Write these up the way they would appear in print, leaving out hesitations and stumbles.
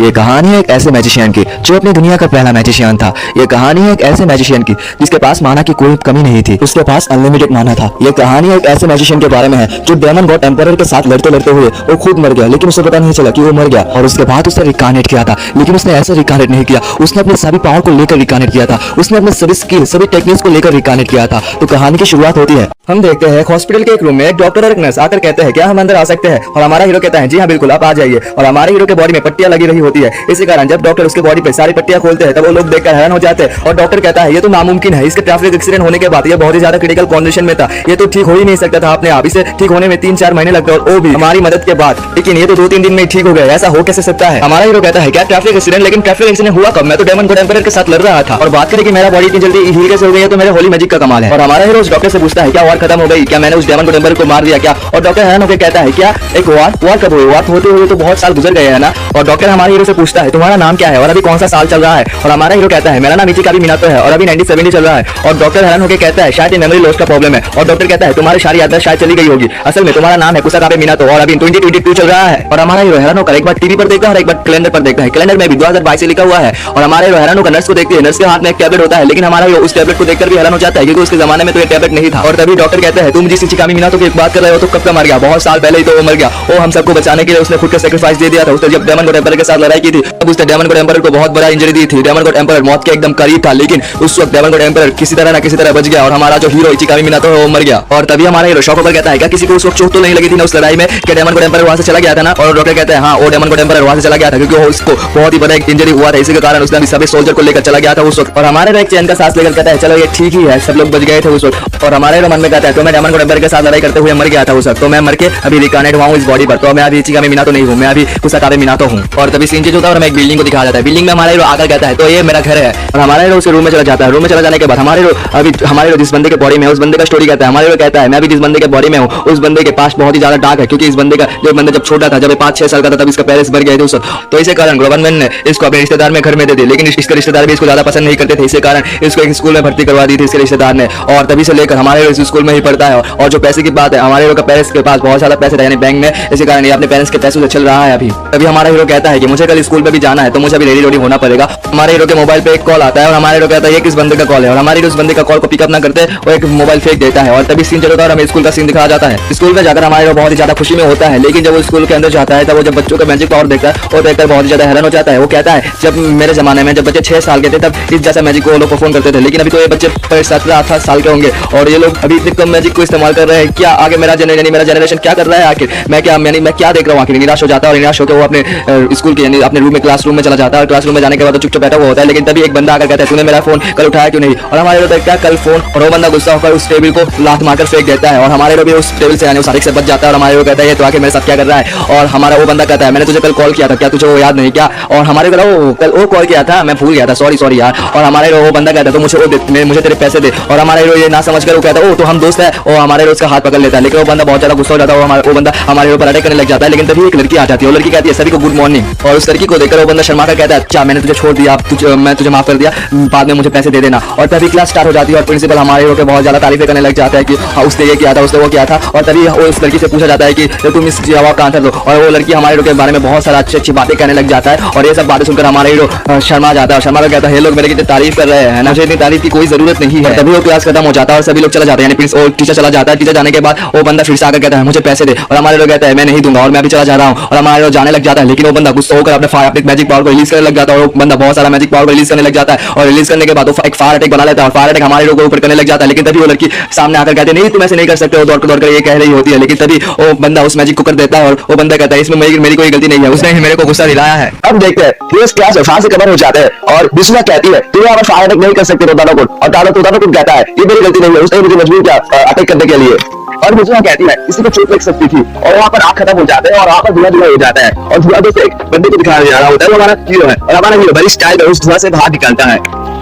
ये कहानी है एक ऐसे मैजिशियन की जो अपनी दुनिया का पहला मैजिशियन था। ये कहानी है एक ऐसे मैजिशियन की जिसके पास माना की कोई कमी नहीं थी, उसके पास अनलिमिटेड माना था। ये कहानी एक ऐसे मैजिशियन के बारे में है जो डेमन गॉड एम्परर के साथ लड़ते लड़ते हुए वो खुद मर गया, लेकिन उसे पता नहीं चला कि वो मर गया। और उसके बाद उसे रिकार्नेट किया था, लेकिन उसने ऐसे रिकार्नेट नहीं किया, उसने अपने सभी पावर को लेकर रिकार्नेट किया था, उसने अपने सभी स्किल सभी टेक्निक्स को लेकर रिकार्नेट किया था। तो कहानी की शुरुआत होती है। हम देखते हैं हॉस्पिटल के एक रूम में एक डॉक्टर और एक नर्स आकर कहते हैं क्या हम अंदर आ सकते हैं, और हमारा हीरो कहता है जी हाँ बिल्कुल आप आ जाइए। और हमारे हीरो के बॉडी में पट्टियां लगी रही होती है, इसी कारण जब डॉक्टर उसके बॉडी पे सारी पट्टियां खोलते हैं तब वो लोग देखकर हैरान हो जाते हैं। और डॉक्टर कहता है ये तो नामुमकिन है, इसके ट्रैफिक एक्सीडेंट होने के बाद ये बहुत ही ज्यादा क्रिटिकल कंडीशन में था, ये तो ठीक हो ही नहीं सकता था अपने आप, इसे ठीक होने में 3-4 महीने लगते और वो भी हमारी मदद के बाद, लेकिन ये तो 2-3 दिन में ठीक हो गया, ऐसा हो कैसे सकता है। हमारा हीरो कहता है क्या ट्रैफिक एक्सीडेंट, लेकिन ट्रैफिक एक्सीडेंट हुआ कब, मैं तो डेमन गॉड एम्परर के साथ लड़ रहा था। और बात करें कि मेरा बॉडी इतनी जल्दी हील कैसे हो गई है तो मेरे होली मैजिक का कमाल है। और हमारा हीरो उस डॉक्टर से पूछता है क्या वार खत्म हो गई, क्या मैंने उस डेमन गॉड एम्परर को मार दिया क्या। और डॉक्टर हैरान होकर कहता है क्या एक वार कब हुई, वार होते हुए तो बहुत साल गुजर गए है ना। और डॉक्टर हमारे हीरो से पूछता है तुम्हारा नाम क्या है और अभी कौन सा साल चल रहा है। और हमारा हीरो कहता है मेरा नाम इचिकामी मिनातो है और अभी 1970 चल रहा है। और डॉक्टर हैरान होकर कहता है शायद ये मेमोरी लॉस का प्रॉब्लम है। और डॉक्टर कहता है तुम्हारी सारी याददाश्त शायद चली गई होगी, असल में तुम्हारा नाम है कुसाकाबे मिनातो और अभी 2022 चल रहा है। और हमारा हीरो हैरान होकर एक बार टीवी पर देखता है और एक बार कैलेंडर पर देखता है, कैलेंडर में भी 2022 से लिखा हुआ है। और हमारे हीरो हैरान होकर नर्स को देखते हैं, नर्स के हाथ में एक टैबलेट होता है, लेकिन हमारा हीरो उस टैबलेट को देखकर भी हैरान हो जाता है क्योंकि उसके जमाने में तो ये टैबलेट नहीं था। और तभी डॉक्टर कहता है तुम जिस इचिकामी मिनातो की बात कर रहे हो तो कब का मर गया, बहुत साल पहले ही तो वो मर गया, वो हम सबको बचाने के लिए उसने खुद का सैक्रिफाइस दे दिया था। उसने जब डेमन गॉड एम्परर के साथ लड़ाई की थी तब उसने डेमन गॉड एम्परर को बहुत बड़ा इंजरी दी थी, डेमन गॉड एम्परर मौत के एकदम करीब था, लेकिन उस वक्त डेमन गॉड एम्परर किसी तरह ना किसी तरह बच गया और हमारा जो हीरो इचिकामी मिनातो है वो मर गया। और तभी हमारा हीरो शॉक होकर कहता है क्या किसी को उस वक्त चोट तो नहीं लगी थी ना उस लड़ाई में, कि डेमन गॉड एम्परर वहां से चला गया था ना। और डॉक्टर कहता है हाँ वो डेमन गॉड एम्परर वहां से चला गया था क्योंकि उसको बहुत ही बड़ा एक इंजरी हुआ था, इसी के कारण उसने सभी सोल्जर को लेकर चला गया था उस वक्त। और हमारे एक चैन का सांस लेकर कहता है चलो ये ठीक ही है, सब लोग बच गए थे उस वक्त। और हमारे मन में कहता है तो मैं डेमन गॉड एम्परर के साथ लड़ाई करते हुए मर गया था उस वक्त, तो मैं मर के अभी रिकार्नेट हुआ हूं इस बॉडी पर, तो मैं अभी इचिकामी मिनातो नहीं हूं, मैं अभी कुसाकाबे मिनातो हूं। और तभी सीन चेंज होता है और मैं एक बिल्डिंग को दिखाया जाता है, बिल्डिंग में हमारा हीरो आकर कहता है तो ये मेरा घर है। और हमारा हीरो उसके रूम में चला जाता है, रूम में चला जाने के बाद हमारे हीरो जिस बंदे के बॉडी में उस बंदे का स्टोरी कहता है। हमारे हीरो कहता है मैं भी जिस बंदे के बॉडी में हूं उस बंदे के पास बहुत ही ज्यादा डार्क है, क्योंकि इस बंदे का जो बंदा जब छोटा था, जब 5-6 साल का था तब इसका पेरेंट्स मर गए थे उस वक्त, तो इसी कारण गवर्नमेंट ने इसको अपने रिश्तेदार में घर में दे दिया, लेकिन इसके रिश्तेदार भी इसको ज्यादा पसंद नहीं करते थे, इसी कारण इसको एक स्कूल में भर्ती करवा दी थी इसके रिश्तेदार ने। और तभी से लेकर हमारे हीरो इस स्कूल में ही पढ़ता है। और जो पैसे की बात है, हमारे हीरो का पेरेंट्स के पास बहुत ज्यादा पैसे थे यानी बैंक में, इसी कारण ये अपने पेरेंट्स के पैसों से चल रहा है अभी। तभी हमारा हीरो कहता है कि मुझे कल स्कूल पे भी जाना है तो मुझे अभी रेडी होना पड़ेगा। हमारे हीरो के मोबाइल पे एक कॉल आता है और हमारे हीरो कहता है ये किस बंदे का कॉल है, और हमारे हीरो उस बंदे का कॉल को पिकअप ना करते वो एक मोबाइल फेंक देता है। और तभी सीन चलता है और हमें स्कूल का सीन दिखाया जाता है। स्कूल में जाकर हमारे हीरो बहुत ही ज्यादा खुशी में होता है, लेकिन जब वो स्कूल के अंदर जाता है तब वो जब बच्चों का मैजिक पावर देखता है वो देखकर बहुत ही ज्यादा हैरान हो जाता है। वो कहता है जब मेरे जमाने में जब बच्चे 6 साल के थे तब इस जैसा मैजिक को लोग परफॉर्म करते थे, लेकिन अभी तो ये बच्चे 17-18 साल के होंगे और ये लोग अभी इतने कम मैजिक को इस्तेमाल कर रहे हैं। क्या आगे मेरा जनरेशन क्या कर रहा है, आखिर मैं क्या देख रहा हूँ। आखिर निराश हो जाता है और निराश होकर वो अपने स्कूल के यानी अपने रूम में क्लासरूम में चला जाता है। और क्लासरूम में जाने के बाद तो चुपचाप बैठा हुआ होता है, लेकिन तभी एक बंदा आकर कहता है तूने मेरा फोन कल उठाया क्यों नहीं। और हमारे लोग क्या कल फोन, और वो बंदा गुस्सा होकर उस टेबल को लात मारकर फेंक देता है और हमारे लोग भी उस टेबल से यानी सारिक से बच जाता है। और हमारे लोग कहता है ये तो आखिर मेरे साथ क्या कर रहा है। और हमारा वो बंदा कहता है मैंने तुझे कल कॉल किया था, क्या तुझे वो याद नहीं क्या। और हमारे कल वो कॉल किया था, मैं भूल गया था, सॉरी यार। और हमारे वो बंदा कहता है तो मुझे तेरे पैसे दे। और हमारे ये ना समझकर वो कहता है ओ तो हम दोस्त है, और हमारे उसका हाथ पकड़ लेता है, लेकिन वो बंदा बहुत ज्यादा गुस्सा हो जाता है। वो बंदा हमारे ऊपर अटैक करने लग जाता है, लेकिन तभी एक लड़की आ जाती है। वो लड़की कहती है सभी को गुड मॉर्निंग। और उस लड़की को देखकर वो बंदा शर्मा कर कहता है अच्छा मैंने तुझे छोड़ दिया, मैं तुझे माफ कर दिया, बाद में मुझे पैसे दे देना। और तभी क्लास स्टार्ट हो जाती है और प्रिंसिपल हमारे हीरो के बहुत ज्यादा तारीफें करने लग जाता है कि हाँ उसने ये किया था, उसने वो किया था। और तभी उस लड़की से पूछा जाता है कि तुम इस जवाब का आंसर दो। और वो लड़की हमारे हीरो के बारे में बहुत सारा अच्छी बातें कहने लग जाता है। और ये सब बातें सुनकर हमारे हीरो शर्मा जाता है और शर्मा कहता है ये लोग मेरे की तारीफ कर रहे हैं ना, मुझे इतनी तारीफ की कोई जरूरत नहीं है। तभी वो क्लास खत्म हो जाता है और सभी लोग चला जाते हैं, यानी टीचर चला जाता है। टीचर जाने के बाद वो बंदा फिर से आकर कहता है मुझे पैसे दे। और हमारे लोग कहता है मैं नहीं दूंगा और मैं भी चला जा रहा हूँ। और हमारे लोग जाने लग जाता है, लेकिन वो बंदा गुस्सा होकर अपने मैजिक पावर को रिलीज करने लग जाता है। और वो बंदा बहुत सारा मैजिक पावर को रिलीज करने लग जाता है और रिलीज करने के बाद वो एक फायर अटैक बना लेता है और फायर अटैक हमारे लोगों के ऊपर करने लग जाता है। लेकिन तभी वो लड़की सामने आकर कहते नहीं तुम ऐसे नहीं कर सकते हो, दौड़ कर ये कह रही होती है, लेकिन तभी वो बंदा उस मैजिक को कर देता है। और वो बंदा कहता है इसमें मेरी कोई गलती नहीं है, उसने ही मेरे को गुस्सा दिलाया है। अब देखते हैं फिर क्लास वहां से कवर हो जाते हैं और बिस्वा कहती है तुम यहाँ पर फायर अटैक नहीं कर सकते तोतानो को। और तोतानो को कहता है ये मेरी गलती नहीं है, उसने मुझे मजबूर किया अटैक करने के लिए। और मुझे कहती है किसी को चोट लग सकती थी और वहाँ पर आग खत्म हो जाते हैं और वहाँ पर धुआं हो जाता है। और धुआं से एक बंदे को दिखाया जा रहा होता है, वो हमारा हीरो है और हमारा हीरो बड़ी स्टाइल में उस धुआं से बाहर निकलता है।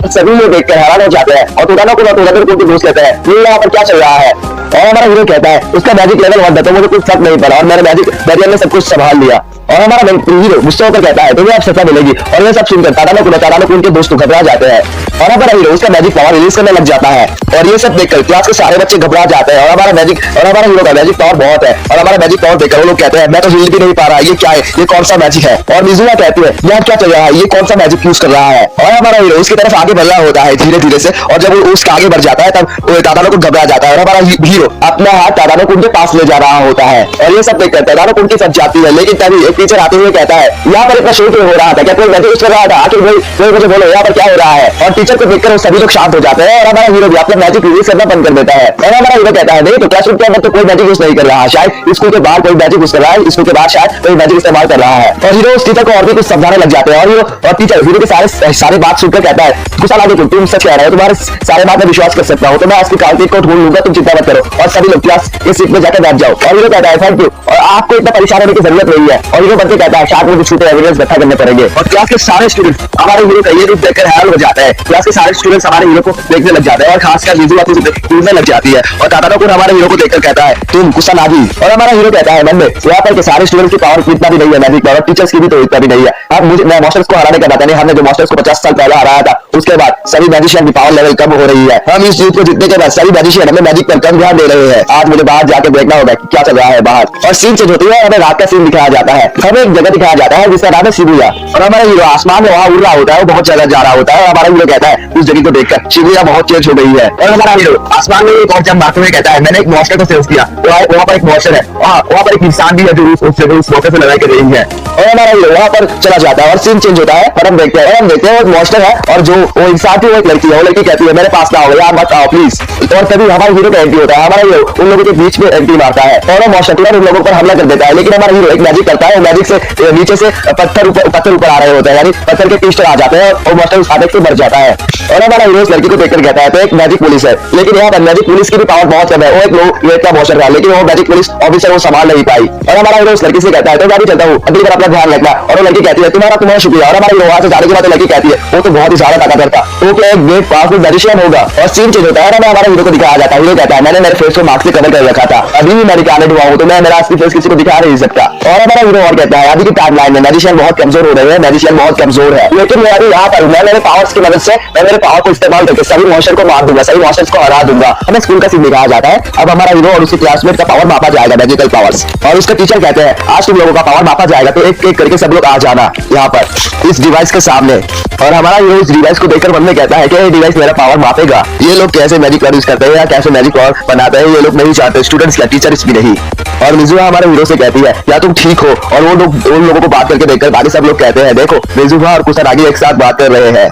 सभी लोग देखकर हैरान हो जाते हैं और तोतानो को दोस्त लेते हैं ये यहाँ पर क्या चल रहा है। और हमारा हीरो कहता है उसका मैजिक लेवल 1 था तो मुझे कुछ फर्क नहीं पड़ा और मैंने मैजिक बैरियर में सब कुछ संभाल लिया। और हमारा हीरो गुस्सा होकर कहता है तुम्हें अब सजा मिलेगी। और ये सब सुनकर तादानोकुन के दोस्त घबरा जाते हैं और हमारा हीरो उसका मैजिक पावर रिलीज करने लग जाता है। और ये सब देखकर क्लास के सारे बच्चे घबरा जाते हैं और हमारा हीरो का मैजिक पावर बहुत है। और हमारा मैजिक पावर देखकर वो लोग कहते हैं मैं तो हिल भी नहीं पा रहा, ये क्या है, ये कौन सा मैजिक है। और मिजुआ कहती है यार क्या चल रहा है, ये कौन सा मैजिक यूज कर रहा है। और हमारा हीरो उसकी तरफ आगे बढ़ रहा होता है धीरे धीरे से। और जब वो उसके आगे बढ़ जाता है तब तादानोकुन घबरा जाता है और हमारा हीरो अपना हाथ तादानोकुन के पास ले जा रहा होता है। और ये सब देखकर तादानोकुन की सब जाती है। लेकिन तभी एक टीचर आते हुए कहता है यहाँ पर इतना शोर क्यों हो रहा था, क्या कोई मैजिक यूज कर रहा था, आखिर कोई मुझे बोलो यहाँ पर क्या हो रहा है। और टीचर को देखकर वो सभी लोग शांत हो जाते हैं और हमारा हीरो भी अपना मैजिक यूज करना बंद कर देता है। और हमारा हीरो कहता है नहीं तो क्लासरूम के अंदर तो कोई मैजिक यूज नहीं कर रहा है, शायद स्कूल के बाहर कोई मैजिक यूज कर रहा है, स्कूल के बाहर शायद कोई मैजिक इस्तेमाल कर रहा है। और हीरो उस टीचर को और भी कुछ समझाने लग जाते हैं। और टीचर हीरो के सारे बात सुनकर कहता है कुशालादित्य तुम सच कह रहे हो, तुम्हारे सारे बात में विश्वास कर सकता हूँ, तो मैं इसकी कार्तिक को ढूंढ लूंगा, तुम चिंता मत करो। और सभी लोग क्लास के सीट में जाकर बैठ जाओ। और हीरो कहता है थैंक यू और आपको इतना परेशान होने की जरूरत नहीं है। और हीरो बनते कहता है शायद मुझे छूटे एविडेंस इकट्ठा करने पड़ेंगे। और क्लास के सारे स्टूडेंट हमारे हीरो का ये रूप देखकर हैरान हो जाते हैं। क्लास के सारे स्टूडेंट्स हमारे हीरो को देखने लग जाते हैं और खासकर मिजुआ टूटने लग जाती है। और तादानोकुन हमारे हीरो को देखकर कहता है तुम कुशालादी। और हमारा हीरो कहता है मन में यहाँ पर के सारे स्टूडेंट्स की पावर इतना भी नहीं है मैजिक पावर, टीचर्स की भी तो इतना भी नहीं है। अब मुझे मैं मास्टर्स को हराने का पता नहीं, हमने जो मास्टर्स को 50 साल पहले हराया था उसके बाद सभी मैजिशियन की पावर लेवल कम हो रही है। हम इस चीज को जीतने के बाद सभी मैजिशियन हमें मैजिक पर कम ध्यान दे रहे हैं। आज मुझे बाहर जाकर देखना होगा क्या चल रहा है बाहर। और सीन चेंज होती है, हमें रात का सीन दिखाया जाता है। हमें एक जगह दिखाया जाता है जिसका नाम है शिबुया। और हमारा हीरो आसमान में वहां उड़ रहा होता है, वो बहुत जगह जा रहा होता है। और हमारा हीरो कहता है उस जगह को देखकर शिबुया बहुत चेंज हो गई है। और हमारा हीरो आसमान में एक और जंप मारते हुए कहता है मैंने एक मॉन्स्टर को सेव किया, वहाँ पर एक मॉन्स्टर है, वहाँ पर एक इंसान भी है जो उस मॉन्स्टर से लड़ाई कर रही है। और हमारा हीरो वहाँ पर चला जाता है और सीन चेंज होता है और हम देखते हैं वो मॉन्स्टर है और जो वो इंसान थी वो एक लड़की है। वो लड़की कहती है मेरे पास ना आओ यार, मत आओ प्लीज। और तभी हमारे हीरो का एंट्री होता है। हमारा हीरो उन लोगों के बीच में एंट्री मारता है और वो मॉन्स्टर तुरंत उन लोगों पर हमला कर देता है। लेकिन हमारा हीरो एक मैजिक करता है, मैजिक से नीचे से पत्थर ऊपर आ रहे होते हैं, यानी पत्थर के पीछे आ जाते हैं और मॉन्स्टर उस हादसे से मर जाता है। और हमारा हीरो उस लड़की को देखकर कहता है तो एक मैजिक पुलिस है, लेकिन यहाँ पर मैजिक पुलिस की भी पावर बहुत कम है। वो एक लोग का मॉन्स्टर था लेकिन वो मैजिक पुलिस ऑफिसर वो संभाल नहीं पाई। और हमारा हीरो उस लड़की से कहता है तो मैं भी चलता हूँ, अगली बार अपना ध्यान रखना। और वो लड़की कहती है तुम्हारा शुक्रिया। और हमारा हीरो वहां से जाने के बाद लड़की कहती है वो तो बहुत ही ज्यादा ताकतवर था, वो क्या एक ग्रेट पावरफुल मैजिशियन होगा। और सीन चेंज होता है और हमारे हीरो को दिखाया जाता है। हीरो कहता है मैंने मेरे फेस को मास्क से कवर कर रखा था, अभी भी मैं निकालने हुआ हूँ तो मैं मेरा असली फेस किसी को दिखा नहीं सकता। और हमारा हीरो और कहता है अभी की टाइमलाइन में मैजिशियन बहुत कमजोर हो रहे हैं, मैजिशियन बहुत कमजोर है, लेकिन मैं अभी यहाँ पर मैं मेरे पावर्स की मदद से मैं मेरे पावर को इस्तेमाल करके सभी मॉन्स्टर को मार दूंगा, सभी मॉन्स्टर्स को हरा दूंगा। हमें स्कूल का सीन दिखाया जाता है। अब हमारा हीरो और उसके क्लासमेट का पावर मापा जाएगा, मैजिकल पावर्स। और उसका टीचर कहते हैं आज तुम लोगों का पावर मापा जाएगा तो एक एक करके सब लोग आ जाना यहाँ पर इस डिवाइस के सामने। और हमारा हीरो इस डिवाइस को देखकर मन में कहता है कि ये डिवाइस मेरा पावर मापेगा। ये लोग कैसे मैजिक पावर यूज करते हैं या कैसे मैजिक पावर बनाते हैं ये लोग नहीं चाहते, स्टूडेंट्स या टीचर्स भी नहीं। और मिजुआ हमारे हीरो से कहती है या तुम ठीक हो। और वो लोग उन लोगों को बात करके देखकर बाकी सब लोग कहते हैं देखो मिजुआ और कुसारागी एक साथ बात कर रहे हैं।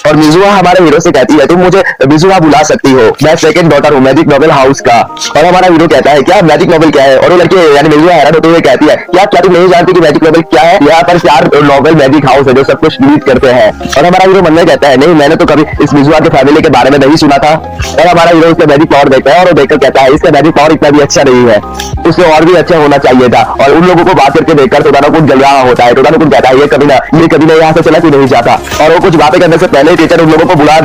और मिजुआ हमारे हीरो से कहती है तुम मुझे मिजुआ बुला सकती हो, मैं सेकंड डॉटर हूँ मैजिक नोबल हाउस का। और हमारा हीरो कहता है क्या मैजिक नोबल क्या है। और वो लड़की यानी मिजुआ हैरान होते हुए कहती है क्या तुम नहीं जानती कि मैजिक नोबल क्या है, यहाँ पर 4 नोबल मैजिक हाउस है जो सब कुछ लीड करते हैं। और हमारा हीरो मन में कहता है नहीं मैंने तो कभी इस मिजुआ के फैमिली के बारे में नहीं सुना था। और हमारा हीरो उसका मैजिक पावर देखता है और वो देखकर कहता है इसका मैजिक पावर इतना भी अच्छा नहीं है, उससे और भी अच्छा होना चाहिए था। और उन लोगों को बात करके देखकर तादानोकुन जल रहा होता है। तादानोकुन कहता है ये कभी ना यहाँ से चला क्यों नहीं जाता। और वो कुछ बातें करने से पहले टीचर उन लोगों को बुला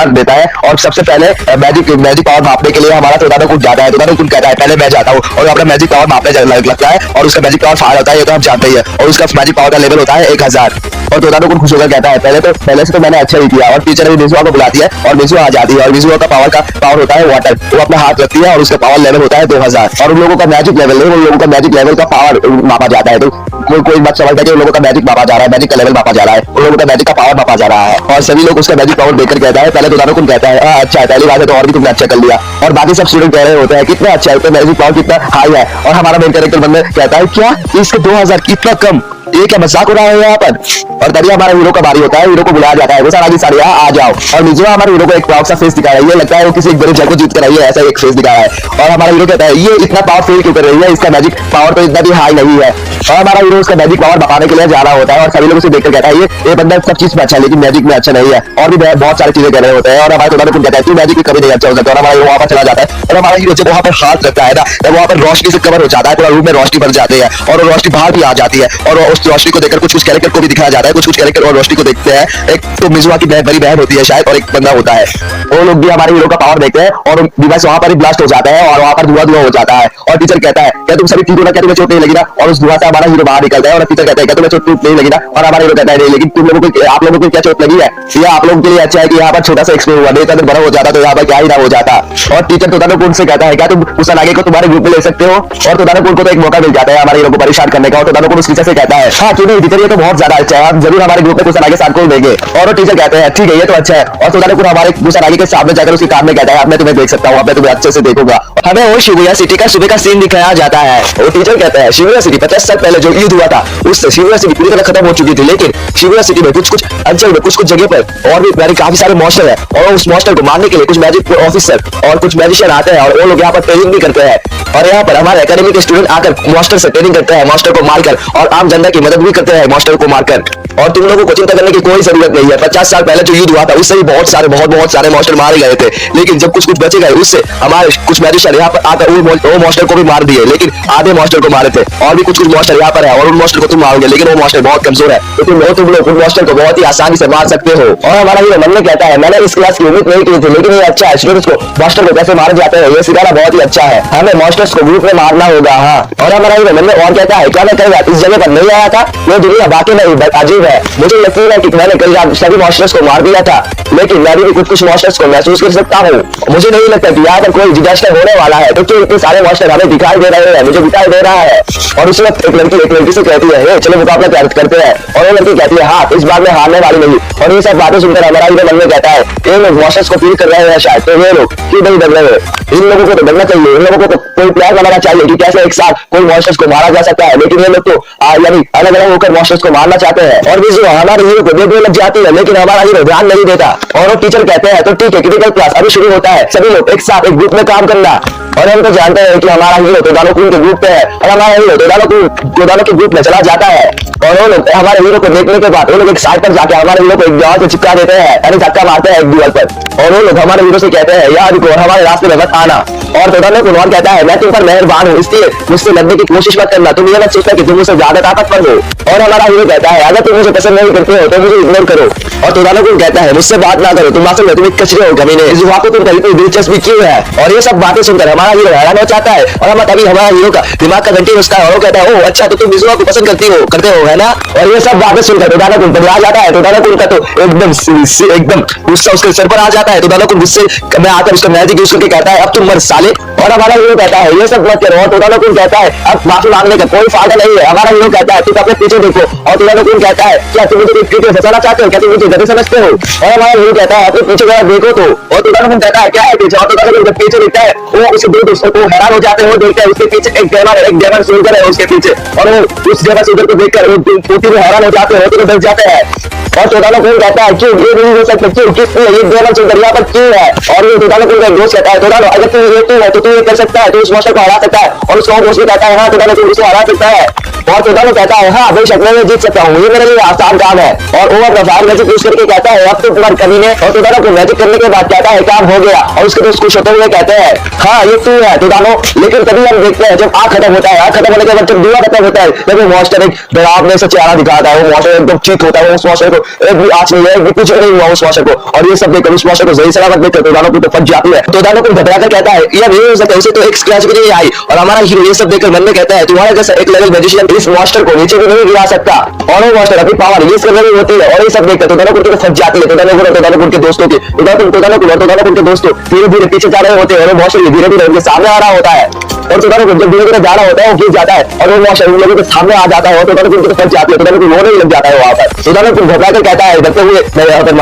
देता है और सबसे पहले मैजिक पावर मापने के लिए हमारा तादानोकुन जाता है। तादानोकुन कहता है पहले मैं जाता हूँ और अपना मैजिक पावर मापने लगता है और उसका मैजिक पावर फायर होता है, ये तो हम जानते ही है। और उसका मैजिक पावर का लेवल होता है 1000। और तादानोकुन खुश होकर कहता है पहले से तो मैंने अच्छा ही किया। और टीचर भी मिजुआ को बुलाती है और मिजुआ आ जाती है। और मिजुआ का पावर होता है वाटर, वो अपना हाथ रखती है और उसका पावर लेवल होता है 2000। और उन लोगों का मैजिक लेवल नहीं, उन लोगों का मैजिक लेवल का पावर मापा जाता है। तो कोई मत समझता है कि उन लोगों का मैजिक मापा जा रहा है, मैजिक का लेवल मापा जा रहा है, उन लोगों का मैजिक का पावर मापा जा रहा है। और सभी लोग उसका मैजिक पावर देखकर कहता है पहले तादानोकुन कहता है अच्छा है, पहली बात है तो और भी तुमने अच्छा कर लिया। और बाकी सब स्टूडेंट कह रहे होते हैं कितना अच्छा है, तो मैजिक पावर कितना हाई है। और हमारा मेन कैरेक्टर बंदे कहता है क्या इसके 2000 कितना कम, ये क्या मजाक हो रहा है यहाँ पर। और तभी हमारा हीरो का बारी होता है, हीरो को बुलाया जाता है वो सारी आ जाओ। और मिजुआ हमारे हीरो को एक प्राउड सा फेस दिखा रहा है, ये लगता है वो किसी एक बड़े जग को जीत कर आई है, ऐसा एक फेस दिखा रहा है। और हमारा हीरो कहता है ये इतना पावर फेल क्यों कर रही है, इसका मैजिक पावर तो इतना भी हाई नहीं है। और हमारा हीरो उसका मैजिक पावर बताने के लिए जा रहा होता है और सभी लोग उसे देखकर कहता है ये बंदा सब चीज में अच्छा है लेकिन मैजिक में अच्छा नहीं है। और भी बहुत सारी चीजें कह रहे होते हैं। और हमारे तादानोकुन कहता है तू मैजिक की कभी नहीं अच्छा हो सकता। और हमारा हीरो वहां पर चला जाता है और हमारा हीरो जब वहां पर हाथ रखता है ना तब वहां पर रोशनी से कवर हो जाता है, पूरा रूम में रोशनी भर जाती है और रोशनी बाहर भी आ जाती है। और उस रोशनी को देखकर कुछ कुछ कैरेक्टर को भी दिखाया जाता है, कुछ कुछ कैरेक्टर और रोशनी को देखते हैं। एक तो मिजुआ की बड़ी बहन होती है शायद, और एक बंदा होता है। वो लोग भी हमारे हीरो का पावर देखते हैं और डिवाइस वहां पर ही ब्लास्ट हो जाता है और वहां पर धुआं धुआं हो जाता है। और टीचर कहता है क्या तुम सभी ठीक हो ना, क्या तुम्हें चोट नहीं लगी ना? और उस धुआं से हमारा हीरो बाहर निकलता है और टीचर कहता है क्या तुम्हें चोट नहीं लगी ना? और हमारा हीरो कहता है नहीं, लेकिन तुम लोगों को, आप लोगों को क्या चोट लगी है? यह आप लोगों के लिए अच्छा है कि यहाँ पर छोटा सा एक्सप्लोर हुआ, नहीं तो अगर बड़ा हो जाता तो यहाँ पर क्या ही ना हो जाता। और टीचर तोतानोकुन से कहता है क्या तुम उस आगे को तुम्हारे ग्रुप में ले सकते हो? और तोतानोकुन को तो एक मौका मिल जाता है हमारे हीरो को परेशान करने का। और तोतानोकुन उस टीचर से कहता है हाँ क्यों नहीं टीचर, ये तो बहुत ज्यादा अच्छा है, आप जरूर हमारे ग्रुप में कुछ आगे साथ को देंगे। और वो टीचर कहते हैं ठीक है ये तो अच्छा है। और तोतानोकुन हमारे कुछ आगे के सामने जाकर उसके कान में कहता है अब मैं तुम्हें देख सकता हूँ, मैं तुम्हें अच्छे से देखूंगा। हमें वो शिबुया सिटी का सुबह का सीन दिखाया जाता है। वो टीचर कहता है शिबुया सिटी 50 साल पहले जो युद्ध हुआ था उससे शिबुया सिटी पूरी तरह खत्म हो चुकी थी, लेकिन शिबुया सिटी में कुछ कुछ अंचल में कुछ कुछ जगह पर और भी काफी सारे मॉन्स्टर है। और उस मॉन्स्टर को मारने के लिए कुछ मैजिक ऑफिसर और कुछ मैजिशियन आते हैं और वो लोग यहाँ पर ट्रेनिंग भी करते हैं। और यहाँ पर हमारे एकेडमी के स्टूडेंट आकर मॉन्स्टर से ट्रेनिंग करते हैं, मॉन्स्टर को मारकर, और आम जनता की मदद भी करते हैं मॉन्स्टर को मारकर। और तुम लोगों को चिंता करने की कोई जरूरत नहीं है, 50 साल पहले जो युद्ध हुआ था उससे भी बहुत सारे मॉन्स्टर मारे गए थे, लेकिन जब कुछ कुछ बचे गए उससे हमारे कुछ मैजिशियन यहाँ पर आकर वो मॉन्स्टर को भी मार दिए, लेकिन आधे मॉन्स्टर को मारे थे। और भी कुछ कुछ मॉन्स्टर यहाँ पर है और उन मॉन्स्टर को तुम मारोगे, लेकिन वो मॉन्स्टर बहुत कमजोर है, तो तुम लोग उन मॉन्स्टर को बहुत ही आसानी से मार सकते हो। और हमारा हीरो मन में कहता है मैंने इस क्लास की उम्मीद नहीं की थी, लेकिन ये अच्छा है, स्टूडेंट्स को मॉन्स्टर को कैसे मारे जाते हैं ये सिखाना बहुत ही अच्छा है, हमें मॉन्स्टर्स को ग्रुप में मारना होगा। हाँ, और हमारा हीरो मन में और कहता है क्या मैं कल रात इस जगह पर नहीं आया था? ये दुनिया बाकी नहीं अजीब है, मुझे यकीन है कि मैंने कल रात सभी मॉन्स्टर्स को मार दिया था, लेकिन मैं भी कुछ मॉन्स्टर्स को महसूस कर सकता हूँ। मुझे नहीं लगता कि यहाँ पर कोई डिजास्टर होने वाला है, क्योंकि इतने सारे मॉन्स्टर हमें दिखाई दे रहे हैं, मुझे दिखाई दे रहा है। और उस वक्त एक लड़की से कहती है चलो मुकाबला करते हैं, और वो लड़की कहती है हाँ इस बार में हारने वाली नहीं। और ये सब बातें सुनकर हमारा हीरो मन में कहता है ये लोग मॉन्स्टर्स को फील कर रहे हैं शायद, तो ये लोग क्यों नहीं डर रहे हैं? इन लोगों को तो डरना चाहिए, इन लोगों को तो कोई प्लान बनाना चाहिए कि कैसे एक साथ कोई मॉन्स्टर्स को मारा जा सकता है, लेकिन ये लोग तो यानी अलग अलग होकर मॉन्स्टर्स को मारना चाहते हैं। और भी जो हमारे हीरो को देखने लग जाती है, लेकिन हमारा हीरो ध्यान नहीं देता। और वो टीचर कहते हैं तो ठीक है क्रिटिकल क्लास अभी शुरू होता है, सभी लोग एक साथ एक ग्रुप में काम करना। और हम तो जानते हैं कि हमारा हीरो तोतानोकुन के ग्रुप पे है और हमारा हीरो तोतानो के ग्रुप में चला जाता है। और वो लोग हमारे हीरो को देखने के बाद वो लोग एक साइड पर जाके हमारे हीरो को एक दीवार से चिपका देते हैं, यानी धक्का मारते हैं एक दीवार पर। और वो लोग हमारे हीरो से कहते हैं यार देखो हमारे रास्ते में मत आना। और तोतानोकुन और कहता है मैं तुम पर मेहरबान हूँ, इसलिए मुझसे लड़ने की कोशिश मत करना, तुम ये मत सोचना कि तुम मुझसे ज्यादा ताकतवर हो। और हमारा हीरो कहता है अगर तुम मुझे पसंद नहीं करते हो तो मुझे इग्नोर करो। और तोतानोकुन कहता है मुझसे बात ना करो, तुम असल में तुम एक कचरे हो कमीने, इस बात को तुम कहीं इतनी दिलचस्पी क्यों है? और ये सब बातें सुनकर हमारा हीरो हैरान हो जाता है। और हम तभी हमारा हीरो का दिमाग का घंटी बजता है और वो कहता है ओह अच्छा तो तुम मिजुआ को पसंद करते हो है ना? और ये सब बातें सुनकर तोतानोकुन पगला जाता है। तोतानोकुन का तो एकदम गुस्सा उसके सर पर आ जाता है। तोतानोकुन गुस्से में आकर उसका मैजिक यूज करके कहता है अब तुम मर साले। और हमारा हीरो कहता है ये सब मत करो। और तोतानोकुन कहता है अब माफी मांगने का कोई फायदा नहीं है। हमारा हीरो कहता है तुम अपने पीछे देखो। और तोतानोकुन कहता है क्या तुम मुझे ट्रिक में फंसाना चाहते हो, क्या तुम मुझे गधे समझते हो? और हमारा हीरो कहता है अपने पीछे जरा देखो तो। और तोतानोकुन कहता है क्या है पीछे? और तोतानोकुन जब पीछे देखता है वो उसे दो दोस्तों को हैरान हो जाते हैं, वो देखता है उसके पीछे एक डेमन सोल्जर है उसके पीछे, और वो उस डेमन सोल्जर को देखकर वो हैरान हो जाते हैं, वो डर जाते हैं। और तोतानोकुन कहता है क्यों ये नहीं हो सकता, क्यों किसने ये डेमन सोल्जर यहाँ पर क्यों है? और ये तोतानोकुन का दोस्त कहता है तोतानो अगर तू ये तू है तो तू ये कर सकता है, तो उस मॉन्स्टर को हरा सकता है। और उसका दोस्त भी कहता है हाँ तोतानोकुन उसे हरा सकता है। और तोतानो कहता है हाँ बेशक मैं जीत सकता हूँ, ये मेरे लिए आसान काम है। और वो अपना फायर मैजिक यूज करके कहता है अब तो तुम्हारी कमी है। और तोतानो को मैजिक करने के बाद कहता है काम हो गया। और उसके दोस्त खुश होते हुए कहते हैं हाँ ये तू है तोतानो। लेकिन तभी हम देखते हैं जब आग खत्म होता है, आग खत्म होने के बाद जब धुआं खत्म होता है तब वो मॉन्स्टर एक डरावने से चेहरा दिखाता है। वो मॉन्स्टर एकदम चीत होता है, उस मॉन्स्टर को एक भी आंच नहीं है, एक भी कुछ नहीं हुआ उस मॉन्स्टर को। और ये सब देखकर उस मॉन्स्टर को सही सलामत देखकर तोतानो को तो फट जाती है। तोतानो को घबरा कर कहता है यह नहीं हो सकता, उसे तो एक स्क्रैच भी नहीं आई। और हमारा हीरो ये सब देखकर मन में कहता है तुम्हारा जैसा एक लेवल मैजिशियन इस मॉन्स्टर को नीचे भी नहीं गिरा सकता। और वो मॉन्स्टर अपनी पावर रिलीज करने में होती है। और ये सब देखकर तोतानो को फट जाती है। तोतानो के दोस्तों की तोतानो के दोस्तों धीरे धीरे पीछे जा रहे होते हैं और वो मॉन्स्टर धीरे धीरे उनके सामने आ रहा होता है। और तोतानो जब धीरे धीरे जा रहा होता है वो गिर जाता है और वो मॉन्स्टर उन लोगों के सामने आ जाता है और तोतानो को फट जाती है। तोतानो को रोने लग जाता है वहां पर। तोतानो घबरा कर कहता है डरते हुए मैं यहाँ पर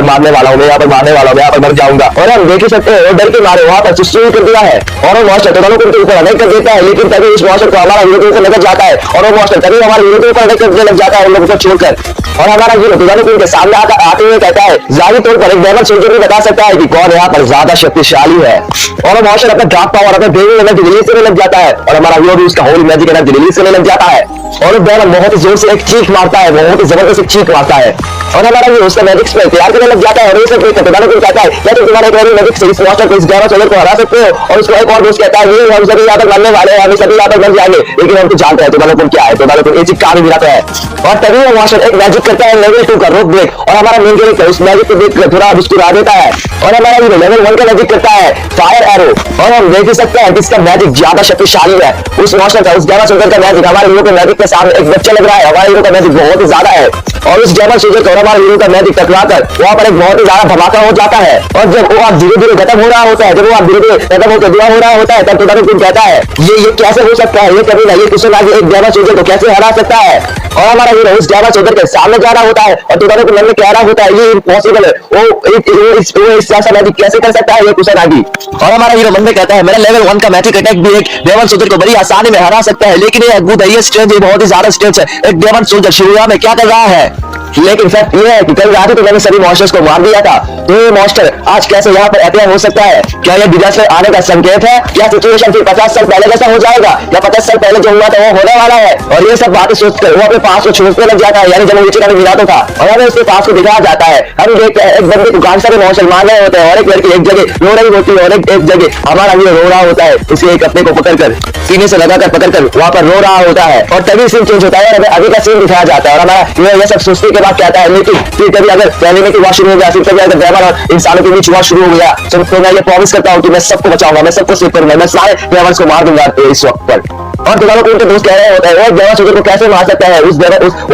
मारने वाला हूँ, मैं यहाँ पर मारने वाला हूँ, मैं यहाँ पर मर जाऊंगा। और हम देख ही सकते हैं वो डर के मारे वहां पर सुसुई कर दिया है। और वो मॉन्स्टर तोतानो के ऊपर अटैक कर देता है, लेकिन तभी उस मॉन्स्टर को हमारा हीरो के ऊपर लग जाता है। और वो मॉन्स्टर तभी हमारे हीरो के ऊपर अटैक करने लग जाता है उन लोगों को छोड़कर। और हमारा हीरो तोतानो के सामने आते हुए कहता है जाहिर तौर पर एक डेमन सोल्जर भी बता सकता है कि कौन यहाँ पर ज्यादा शक्तिशाली है। और वो मॉन्स्टर अपना डार्क पावर अपने ब्रेन एनर्जी रिलीज करने लग जाता है और हमारा हीरो भी उसका होली मैजिक एनर्जी रिलीज करने लग जाता है। और डेमन बहुत ही जोर से एक चीख मारता है, बहुत ही जबरदस्त एक चीख मारता है और हमारा ये उसका मैजिक स्पेल तैयार करने लग जाता है और ये सब टोटालो को कहता है क्या तुम तुम्हारे एक मैजिक से इस मॉन्स्टर को, इस डेमन सोल्जर को हरा सकते हो। और उसको एक और दोस्त कहता है ये हम सभी यहाँ तक मरने वाले हैं, हम सभी यहाँ तक मर जाएंगे, लेकिन हम तो जानते हैं टोटालो क्या है। टोटालो ये चीज काफी गिराता है और तभी वो मॉन्स्टर एक मैजिक करता है लेवल 2 का रोक ब्रेक और हमारा मेन कैरेक्टर उस मैजिक को देखकर थोड़ा मुस्कुरा देता है और हमारा हीरो लेवल 1 का मैजिक करता है फायर एरो और हम देख सकते हैं कि इसका मैजिक ज्यादा शक्तिशाली है उस मॉन्स्टर का, उस डेमन सोल्जर का मैजिक हमारे हीरो के मैजिक के सामने एक बच्चा लग रहा है। हमारे हीरो का मैजिक बहुत ही ज्यादा है और उस डेमन सोल्जर को हमारे हीरो का मैजिक टकराकर वहां पर एक बहुत ही ज्यादा धमाका हो जाता है और जब वो धीरे धीरे खत्म हो रहा होता है, जब वो धीरे धीरे खत्म होकर धुआं हो रहा होता है, तब टोटालो कहता है ये कैसे हो सकता है, ये कभी नहीं, ये कुछ आगे एक डेमन सोल्जर को कैसे हरा सकता है। और हमारा हीरो उस डेमन सोल्जर के सामने जा रहा होता है और टोटालो को मन में कह रहा होता है ये इम्पॉसिबल है, वो इस जैसा मैजिक कैसे कर सकता है ये कुछ आगे। और हमारा हीरो मन में कहता है मेरा लेवल 1 का मैजिक अटैक भी एक डेमन सोल्जर को बड़ी आसानी में हरा सकता है, लेकिन ये अद्भुत है, ये स्ट्रेंज है, बहुत ही ज्यादा स्ट्रेंज है। एक डेमन सोल्जर शुरुआत में क्या कर रहा है, लेकिन फैक्ट ये है कि कल रात तो मैंने सभी मॉन्स्टर्स को मार दिया था, तो ये मॉन्स्टर आज कैसे यहाँ पर अटैक हो सकता है? क्या ये डिजास्टर आने का संकेत है? क्या सिचुएशन फिर 50 साल पहले जैसा हो जाएगा या 50 साल पहले जो हुआ था वो होने वाला है? और ये सब बातें सोचकर वो अपने पास को छोड़ने लग जाता है, यानी जब वो नीचे मिला तो था और हमें उसके पास को दिखाया जाता है। हम देखते हैं एक बंदे दुकान से मॉन्स्टर मार रहे होते हैं और एक लड़की एक जगह रो रही होती है और एक जगह हमारा ये रो रहा होता है, उसे एक अपने को पकड़कर सीने से लगाकर पकड़कर वहां पर रो रहा होता है और तभी सीन चेंज होता है और हमें आगे का सीन दिखाया जाता है और हमारा ये सब सोचने के बाद कहता है लेकिन फिर कभी अगर पहले में की हुआ शुरू हो गया, फिर कभी अगर डेमन और इंसानों के बीच हुआ शुरू हो गया तो मैं ये प्रॉमिस करता हूँ कि मैं सबको बचाऊंगा, मैं सबको सेव करूंगा, मैं सारे डेमन्स को मार दूंगा इस वक्त पर। और टोटालो को उनके दोस्त कह रहे होते हैं वो डेमन सोल्जर को कैसे मार सकता है, वो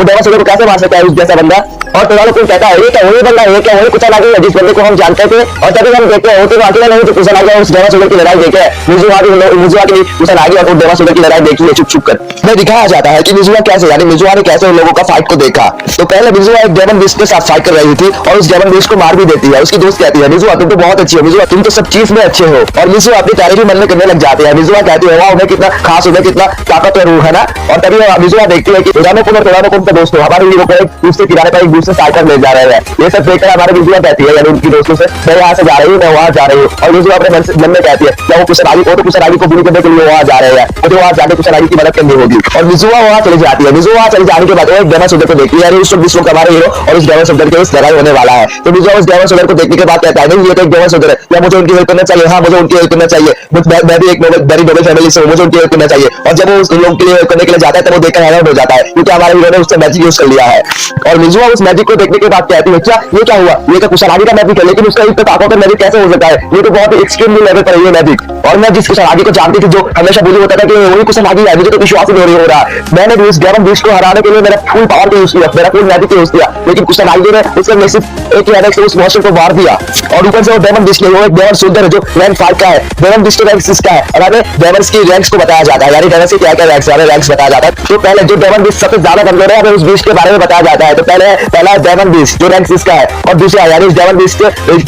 डेमन सोल्जर को कैसे मार सकता है उस जैसा बंदा। और टोटालो को कहता है ये क्या वही बंदा है, ये क्या वही कुछ अलग है जिस बंदे को हम जानते थे। और तभी हम देखते हैं होते तो अकेला नहीं तो कुछ अलग है, उस डेमन सोल्जर की लड़ाई देखे मिजुआ की कुछ अलग और डेमन सोल्जर की लड़ाई देखी है चुप कर। मैं दिखाया जाता है कि मिजुआ कैसे, यानी मिजुआ ने कैसे उन लोगों का फाइट को देखा। तो पहले मिजुआ एक डेमन बीस्ट के साथ फाइट कर रही थी और उस डेमन बीस्ट को मार भी देती है। उसकी दोस्त कहती है मिजुआ तुम तो बहुत अच्छी हो, मिजुआ तुम तो सब चीज में अच्छे हो। और मिजुआ अपनी तारीफ ही मन में करने लग जाते हैं। मिजुआ कहती है वाह उन्हें कितना खास, उन्हें कितना ताकतवर रूह है ना। और तभी मिजुआ देखती है कि टोटालो का दोस्त हमारे हीरो को एक दूसरे किनारे पर एक दूसरे साइड ले जा रहे हैं। ये सब देखकर हमारे मिजुआ कहती है यानी उनकी दोस्तों से मैं यहाँ से जा रही हूँ, मैं वहाँ जा रही हूँ। और मिजुआ अपने मन में कहती है क्या वो कुशनागी को बुरी करने के लिए वहाँ जा रहे हैं, मुझे वहाँ जाके कुशनागी की मदद करनी होगी। और मिजुआ वहाँ चली जाती है। मिजुआ वहाँ चले जाने के बाद एक डेमन सोल्जर को देखती है, उस वक्त हमारे हीरो और उस डेमन सोल्जर के इस लड़ाई होने वाला है। तो मिजुआ उस डेमन सोल्जर को देखने के बाद कहता है नहीं ये तो एक डेमन सोल्जर है, या मुझे उनकी हेल्प करना चाहिए, हाँ मुझे उनकी हेल्प करना चाहिए, मैं भी एक बड़ी नोबल फैमिली से हूँ, मुझे उनकी हेल्प करना चाहिए। और जब वो उस लोगों के लिए हेल्प करने के लिए जाता है तब वो देखकर हैरान हो जाता है क्योंकि हमारे हीरो ने उससे मैजिक यूज कर लिया है। और मिजुआ उस मैजिक को देखने के बाद कहती है क्या ये क्या हुआ, ये तो कुशनागी का मैजिक है, लेकिन उसका इतना ताकतवर मैजिक कैसे हो सकता है, ये तो बहुत ही एक्सट्रीम लेवल पर है ये मैजिक। और मैं जिस कुशनागी को जानती थी जो हमेशा बोली होता था कि वही कुशनागी है, मुझे तो विश्वास ही नहीं हो रहा है। मैंने भी उस डेमन बीस्ट को हराने के लिए मेरा फुल पावर का यूज किया, मेरा फुल मैजिक यूज किया, लेकिन कुशनागी ने उसके सिर्फ एक ही से उस मॉन्स्टर को मार दिया। और ऊपर से वो डेमन बीस्ट नहीं, वो एक डेमन सोल्जर है जो रैंक 5 का है, डेमन बीस्ट रैंक 6 का है। और हमें डेमन्स की रैंक्स को बताया जाता है, यानी डेमन से क्या क्या रैंक्स बताया जाता है। तो पहले जो डेमन बीस्ट सबसे ज्यादा कमजोर है हमें उस बीस्ट के बारे में बताया जाता है। तो पहला डेमन बीस्ट जो रैंक 6 का है और दूसरा यानी उस डेमन बीस्ट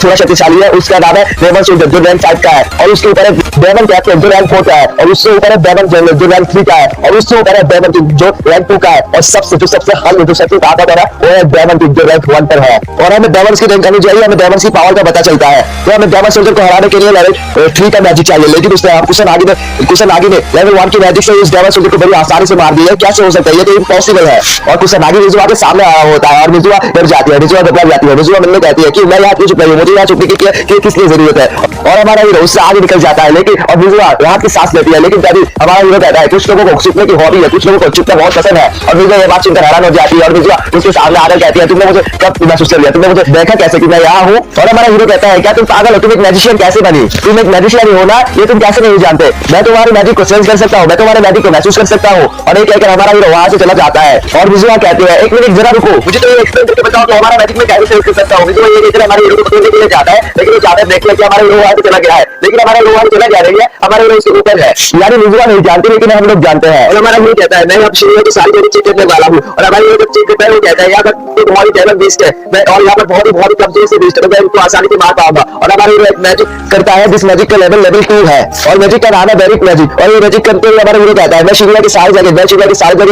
थोड़ा शक्तिशाली है, उसका नाम है डेमन सोल्जर जो रैंक 5 का है। और उसके ऊपर एक डेमन कैप्टन जो रैंक 4 का है और उससे ऊपर है डेमन जनरल जो रैंक 3 का है और उससे ऊपर है डेमन किंग जो रैंक 2 का है। और सबसे हल्के जो सबसे ताकतवर है वो है डेमन किंग जो रैंक 1 पर है। और हमें डेमन्स की रैंक आनी चाहिए, हमें डेमन्स की पावर का पता चलता है। तो हमें डेमन सोल्जर को हराने के लिए लेवल 3 का मैजिक चाहिए, लेकिन उसने कुशनागी ने लेवल 1 की मैजिक से उस डेमन सोल्जर को बड़ी आसानी से मार दी है। कैसे हो सकता है, ये तो इम्पॉसिबल है। और कुशनागी मिजुआ के सामने आया होता है और मिजुआ डर जाती है, मिजुआ घबरा जाती है। मिजुआ मिलने कहती है कि मैं यहाँ क्यों चुप रही हूँ, मुझे यहाँ चुपने की किसकी जरूरत है। और हमारा हीरो उससे आगे निकल जाता है, लेकिन और मिजुआ यहाँ की सांस लेती है। लेकिन तभी हमारा हीरो कहता है कुछ लोगों को चुपने की हॉबी है, कुछ लोगों को चुपना बहुत पसंद है। और मिजुआ ये बात सुनकर हैरान हो जाती है और मिजुआ उसके सामने आकर कहती है तुमने मुझे कब महसूस कर लिया, तुमने मुझे देखा कैसे कि मैं यहाँ हूँ। और हमारा हीरो कहता है क्या तुम पागल हो, तुम एक मैजिशियन कैसे बनी, तुम एक मैजिशियन हो ना, ये तुम कैसे नहीं जानते, मैं तुम्हारे मैजिक को सेंस कर सकता हूँ, मैं तुम्हारे मैजिक को महसूस कर सकता हूँ। और ये कहकर हमारा हीरो वहां से चला जाता है। और मिजुआ कहती है एक मिनट जरा रुको, मुझे तो ये एक्सप्लेन करके बताओ तो हमारा मैजिक में कैसे सेंस कर सकता हूँ। मिजुआ ये कहकर हमारे हीरो को बताने के लिए जाता है, लेकिन वो चाहता है देख ले कि हमारा हीरो वहां से चला गया है, लेकिन हमारा हीरो वहां चला जा रही है, हमारा हीरो उसके ऊपर है। यानी मिजुआ नहीं जानती लेकिन हम लोग जानते हैं। और हमारा हीरो कहता है मैं अब शुरू की सारी चीजें चेक करने वाला हूँ। और हमारे हीरो जब चेक करता है वो कहता है यहाँ पर बहुत ही डेमन बीस्ट है, मैं और यहाँ पर बहुत ही कमजोर से बीस्ट है, मैं इनको आसानी से मार पाऊंगा। और हमारा हीरो एक मैजिक करता है जिस मैजिक का लेवल 2 है और मैजिक का नाम है बेरिक मैजिक। और ये मैजिक करते हुए हमारा हीरो कहता है मैं शिवलिंग की सारी जगह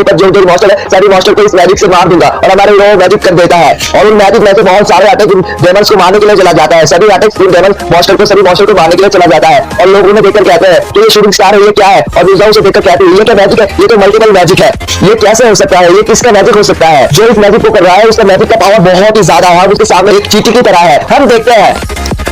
पर जो मॉन्स्टर है सारी मॉन्स्टर को इस मैजिक से मार दूंगा। और हमारा हीरो मैजिक कर देता है और उन मैजिक में से बहुत सारे अटैक डेमन्स को मारने के लिए चला जाता है। सभी अटैक डेमन मॉन्स्टर को मारने के लिए चला जाता है। और लोग उन्हें देखकर कहते हैं कि ये शूटिंग स्टार है, ये क्या है, और मिर्जा उसे देखकर कहते हैं ये क्या मैजिक है, ये तो मल्टीपल मैजिक है, ये कैसे हो सकता है, ये किसका मैजिक हो सकता है। जो इस मैजिक को कर रहा है उसका मैजिक का पावर बहुत ही ज्यादा है, उसके सामने एक चींटी की तरह है। हम देखते हैं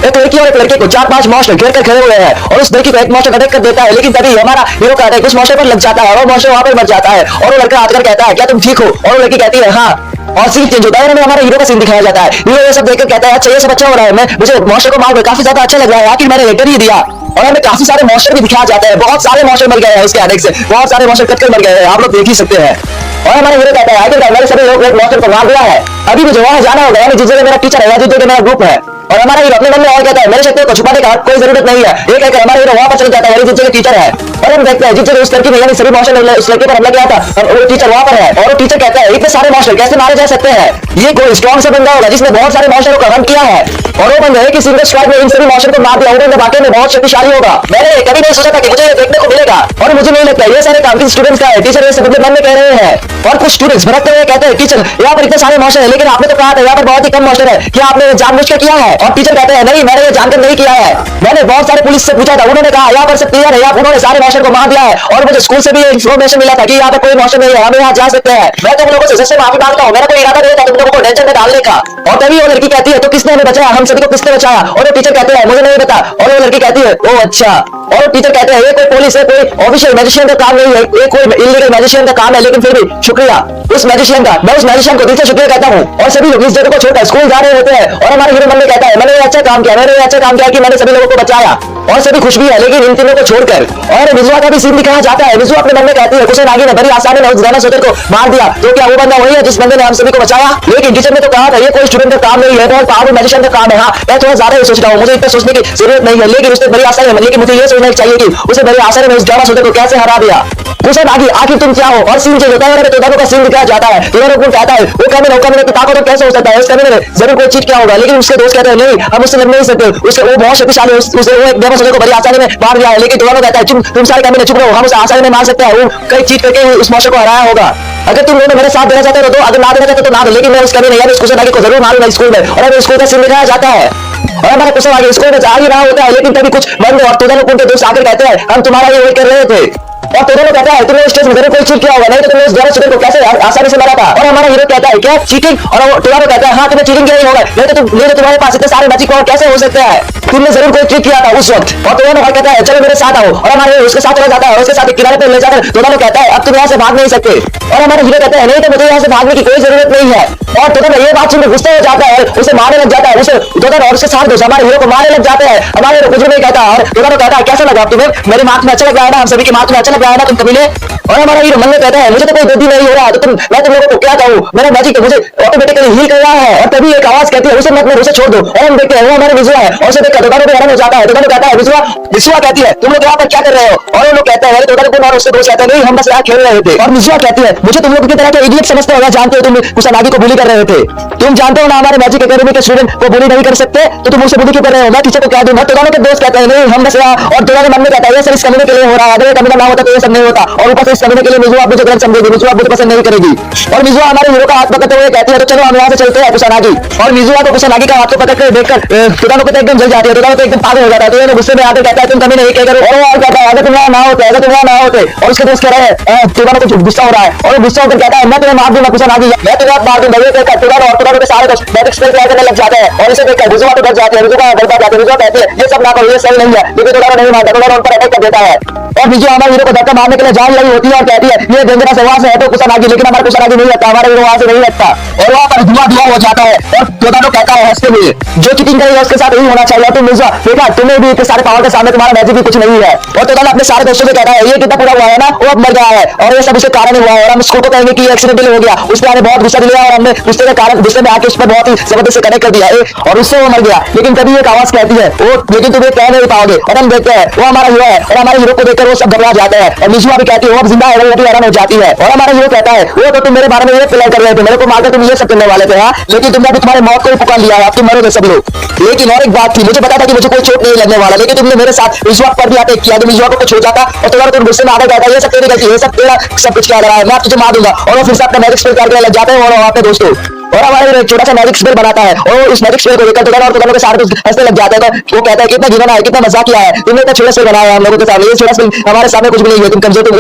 एक लड़की और एक लड़के को 4-5 मॉन्स्टर घेर कर खड़े हुए हैं और उस लड़की को एक मॉन्स्टर अटैक कर देता है, लेकिन तभी हमारा हीरो का अटैक उस मॉन्स्टर पर लग जाता है और मॉन्स्टर वहां पर मर जाता है। और वो लड़का आकर कहता है क्या तुम ठीक हो, और वो लड़की कहती है हाँ, और सीन चेंज होता है। हमारे हीरो का सीन दिखाया जाता है। हीरो ये सब देखकर कहता है अच्छा ये सब अच्छा हो रहा है, मैं मुझे मॉन्स्टर को मार काफी ज्यादा अच्छा लग रहा है, आखिर मैंने रेटर ही दिया। और हमें काफी सारे मॉन्स्टर भी दिखाया जाता है, बहुत सारे मॉन्स्टर मर गए हैं उसके अटैक से, बहुत सारे मॉन्स्टर कटकर मर गए हैं, आप लोग देख ही सकते हैं। और हमारे हीरो कहता है आखिर मैंने सभी लोग मॉन्स्टर को मार दिया है, अभी मुझे वहां जाना होगा, यानी जिस जगह मेरा टीचर है या जिस जगह मेरा ग्रुप है। और हमारा हीरो अपने मन में और कहता है मेरे शक्तियों को छुपाने का कोई जरूरत नहीं है, ये कहकर हमारा हीरो वहां पर चल जाता है जिस जगह टीचर है। और हम देखते हैं जिस जगह उस लड़की ने यानी सभी मॉन्स्टर उस लड़के पर हमला किया था, वो टीचर वहां पर है और वो टीचर कहता है इतने सारे मॉन्स्टर कैसे मारे जा सकते हैं, ये कोई स्ट्रॉन्ग सा बंदा होगा जिसने बहुत सारे मॉन्स्टरों को हरण किया है, और वो बंदा है कि सिंगल स्ट्राइक में इन सभी मॉन्स्टर को मार दिया, वो बंदा वाकई में बहुत शक्तिशाली होगा। मैंने कभी नहीं सोचा था कि मुझे ये देखने को मिलेगा, और मुझे नहीं लगता ये सारे काम किसी स्टूडेंट्स का है, टीचर ये सब अपने मन में कह रहे हैं। और कुछ स्टूडेंट्स भड़कते हुए कहते हैं टीचर यहाँ पर इतने सारे मॉन्स्टर है, लेकिन आपने तो कहा था यहाँ पर बहुत ही कम मॉन्स्टर है, क्या आपने जानबूझकर किया है। और टीचर कहते हैं नहीं, मैंने ये जानकर नहीं किया है, मैंने बहुत सारे पुलिस से पूछा था, उन्होंने कहा यहाँ पर सब क्लियर है, उन्होंने सारे मॉन्स्टर को मार दिया है, और मुझे स्कूल से भी इंफॉर्मेशन मिला था कि यहाँ पर कोई मॉन्स्टर नहीं है, हम यहाँ जा सकते हैं। मैं तुम लोगों से सच से माफी मांगता हूँ, मेरा कोई इरादा नहीं था तुम लोगों को टेंशन में डालने का। और तभी वो लड़की कहती है तो किसने हमें बचाया, हम सभी को किसने बचाया, और वो टीचर कहते हैं मुझे नहीं पता, और वो लड़की कहती है ओ अच्छा। और टीचर कहते हैं ये कोई पुलिस है, कोई ऑफिशियल मैजिशियन का काम नहीं है, ये कोई इलीगल मैजिशियन का काम है, लेकिन फिर भी शुक्रिया उस मैजिशियन का, मैं उस मैजिशियन को दिल से शुक्रिया कहता हूँ। और सभी लोग इस जगह को छोड़कर स्कूल जा रहे होते हैं, और हमारे हीरो मन में कहता है मैंने ये अच्छा काम किया, मैंने ये अच्छा काम किया कि मैंने सभी लोगों को बचाया, और सभी खुश भी है, लेकिन इन तीनों को छोड़कर। और मिजुआ का भी सीन दिखाया जाता है, मिजुआ अपने मन में कहती है कुशनागी ने बड़ी आसानी में उस डायनासोर को मार दिया, तो क्या वो बंदा वही है जिस बंदे ने हम सभी को बचाया। लेकिन टीचर ने तो कहा था ये कोई स्टूडेंट का काम नहीं है, बहुत पावरफुल मैजिशियन का काम है। हाँ मैं थोड़ा ज्यादा ही सोच रहा हूँ, मुझे इतना सोचने की जरूरत नहीं है, लेकिन उसने बड़ी आसानी में, लेकिन मुझे ये सोचना चाहिए कि उसे बड़ी आसानी में उस डायनासोर को कैसे हरा दिया। कुशनागी आखिर तुम क्या हो। और सीन जो होता है तोतानो का सीन दिखाया जाता है, तोतानो को कहता है वो कमी नौका में ताकत तो कैसे हो सकता है, उस कमी में जरूर कोई चीज क्या होगा, लेकिन उसके दोस्त कहते हैं नहीं हम उससे लड़ नहीं सकते, उससे वो बहुत शक्तिशाली है, उसे वो एक डायनासोर को बड़ी आसानी में मार दिया है। लेकिन तोतानो कहता है तुम सारे कमी चुप रहो, हम उसे आसानी में मार सकते हैं, वो कई चीज करके उस मॉन्स्टर को हराया होगा। अगर तुम लोग मेरे साथ देना चाहते हो तो, अगर ना देना चाहते तो ना दो, लेकिन मैं उस कमी नहीं यानी कुशनागी को जरूर मारूंगा स्कूल में। और अगर स्कूल का सीन दिखाया जाता है और हमारा कुशनागी स्कूल में जा ही रहा होता है, लेकिन तभी कुछ बंदे और तोतानो उनके दोस्त आकर कहते हैं हम तुम्हारा ये वेट कर रहे थे, और तोतानो कहता है तुमने स्टेज में जरूर कोई चीट किया होगा, नहीं तो तुमने उस डायनासोर को कैसे आसानी से मारा था। और हमारा हीरो कहता है क्या चीटिंग, और तोतानो कहता है हाँ तुम्हें चीटिंग किया ही होगा, नहीं तो तुम्हारे पास इतने सारे मैजिक पावर कैसे हो सकते हैं, तुमने जरूर कोई ट्रिक किया था उस वक्त। और तोतानो कहता है चलो मेरे साथ आओ, और हमारे उसके साथ चला जाता है, और उसके साथ किनारे पर ले जाकर तोतानो कहता है अब तुम यहाँ से भाग नहीं सकते। और हमारे हीरो कहता है नहीं तो मुझे यहाँ से भागने की कोई जरूरत नहीं है। और तोतानो ये बात सुनकर गुस्सा हो जाता है, उसे मारने लग जाता है, उसे तोतानो और उसके साथ दोस्त हमारे हीरो को मारने लग जाते हैं। हमारे हीरो कुछ भी नहीं कहता, और तोतानो कहता है कैसा लगा तुम्हें, मेरे मार्क में अच्छा लग रहा है ना, हम सभी के मार्क में अच्छा लग रहा है ना तुम कबीले। और हमारा हीरो मन में कहता है मुझे तो कोई गलती नहीं हो रहा, तो मैं तुम लोगों को क्या कहूँ, मेरा मैजिक मुझे ऑटोमेटिकली हील कर रहा है। और तभी एक आवाज कहती है उसे मत उसे छोड़ दो, और हम देखते हैं वो हमारे मिजुआ है, और उसे देखकर तोतानो भी हैरान हो जाता है। तोतानो कहता है मिजुआ कहती है तुम लोग यहाँ पर क्या कर रहे हो, और वो लोग कहते हैं तोतानो को और उसके दोस्त कहते हैं नहीं हम बस यहाँ खेल रहे थे। और मिजुआ कहती है मुझे तुम लोग की तरह के इडियट समझते हो, जानते हो तुम कुशनागी को बुली कर रहे थे, तुम जानते हो ना हमारे मैजिक एकेडमी के स्टूडेंट को बुली नहीं कर सकते, तो तुम उसे बुली क्यों कर रहे हो, मैं टीचर को कह दूंगा। तोतानो के दोस्त कहते हैं नहीं हम बस यहाँ, और तोतानो मन में कहता है ये सब इस कमीने के लिए हो रहा है, अगर ये कमीना ना होता तो ये सब नहीं होता, और ऊपर से इस कमीने के लिए मिजुआ मुझे गलत समझेगी, मिजुआ मुझे पसंद नहीं करेगी। और मिजुआ हमारे हीरो का हाथ पकड़ते हुए कहती है तो चलो हम यहाँ से चलते हैं कुशनागी। और मिजुआ को कुशनागी का हाथ को पकड़ कर देखकर तोतानो को तो एकदम जल जाती है, तोतानो तो एकदम पागल हो जाता है, तो ये गुस्से में आकर कहता है तुम कभी नहीं करो, और कहता है अगर तुम यहाँ ना होते, अगर तुम यहाँ ना होते। और उसके दोस्त कह रहे हैं तोतानो को गुस्सा हो रहा है, और गुस्सा होकर कहता है मैं तुम्हें मार दूंगा कुशनागी, मैं तुम्हें मार दूंगा। ये कहकर तोतानो और तोतानो के सारे दोस्त मैजिक स्पेल करने लग जाते हैं, और इसे देखकर मिजुआ तो डर जाती है, मिजुआ डर जाती है, मिजुआ कहती है ये सब ना करो ये सही नहीं है, लेकिन तोतानो नहीं मानता, तोतानो उन पर अटैक कर देता है। और मिजुआ हमारे हीरो को धक्का मारने के लिए जान लगी होती है और कहती है ये डेंजरस है, वहां से हटो कुशनागी, लेकिन हमारा कुशनागी नहीं लगता, हमारा हीरो वहां से नहीं लगता, और वहां पर धुआं हो जाता है। और तोतानो कहता है हंसते हुए जो चीटिंग करेगा उसके साथ यही होना चाहिए, तुम मिजुआ देखा तुम्हें भी इतने सारे पावर के सामने तुम्हारा मैजिक भी कुछ नहीं है। और तोतानो अपने सारे दोस्तों से कहता है ये कितना पूरा हुआ है ना, वो अब मर गया है, और ये सब उसके कारण हुआ है, और हम स्कूल को कहेंगे कि एक्सीडेंटली हो गया, उस पर हमने बहुत गुस्सा दिया, और हमने गुस्से के कारण गुस्से में आके उस पर बहुत ही जबरदस्त से कनेक्ट कर दिया और उससे वो मर गया। लेकिन तभी एक आवाज कहती है वो लेकिन तुम ये कह नहीं पाओगे, और हम देखते हैं वो हमारा हीरो है, और हमारे हीरो को देखकर वो सब घबरा जाते हैं, और मिजुआ भी कहती है वो अब जिंदा है, वो हैरान हो जाती है। और हमारा हीरो कहता है वो तो तुम मेरे बारे में ये प्लान कर रहे थे, मेरे को मारकर तुम ये सब करने वाले थे, हाँ लेकिन तुमने अभी तुम्हारे मौत मौत को ही पुकार लिया है, अब तुम मरोगे सब लोग। लेकिन और एक बात थी, मुझे पता था कि मुझे कोई चोट नहीं लगने वाला, लेकिन तुमने मेरे साथ मिजुआ पर भी अटैक किया, तो मिजुआ को कुछ हो जाता और तुम्हारा तुम गुस्से में आगे कहता ये सब तेरी गलती, ये सब तेरा सब कुछ क्या रहा है, मैं तुझे मार दूंगा। और वो फिर से अपना मैजिक स्पेल करके लग जाते हैं और वहां पे दोस्तों और हमारे एक छोटा सा मैजिक स्पेल बनाता है और इस मैजिक स्पेल को लेकर तुगानो और तुगानो के सारे दोस्त हंसने लग जाते हैं। तो वो कहता है कितना घिनौना है, कितना मजाक किया है तुमने, इतना छोटा स्पेल बनाया है हम लोगों के सामने, ये छोटा स्पेल हमारे सामने कुछ भी नहीं है, तुम कमजोर,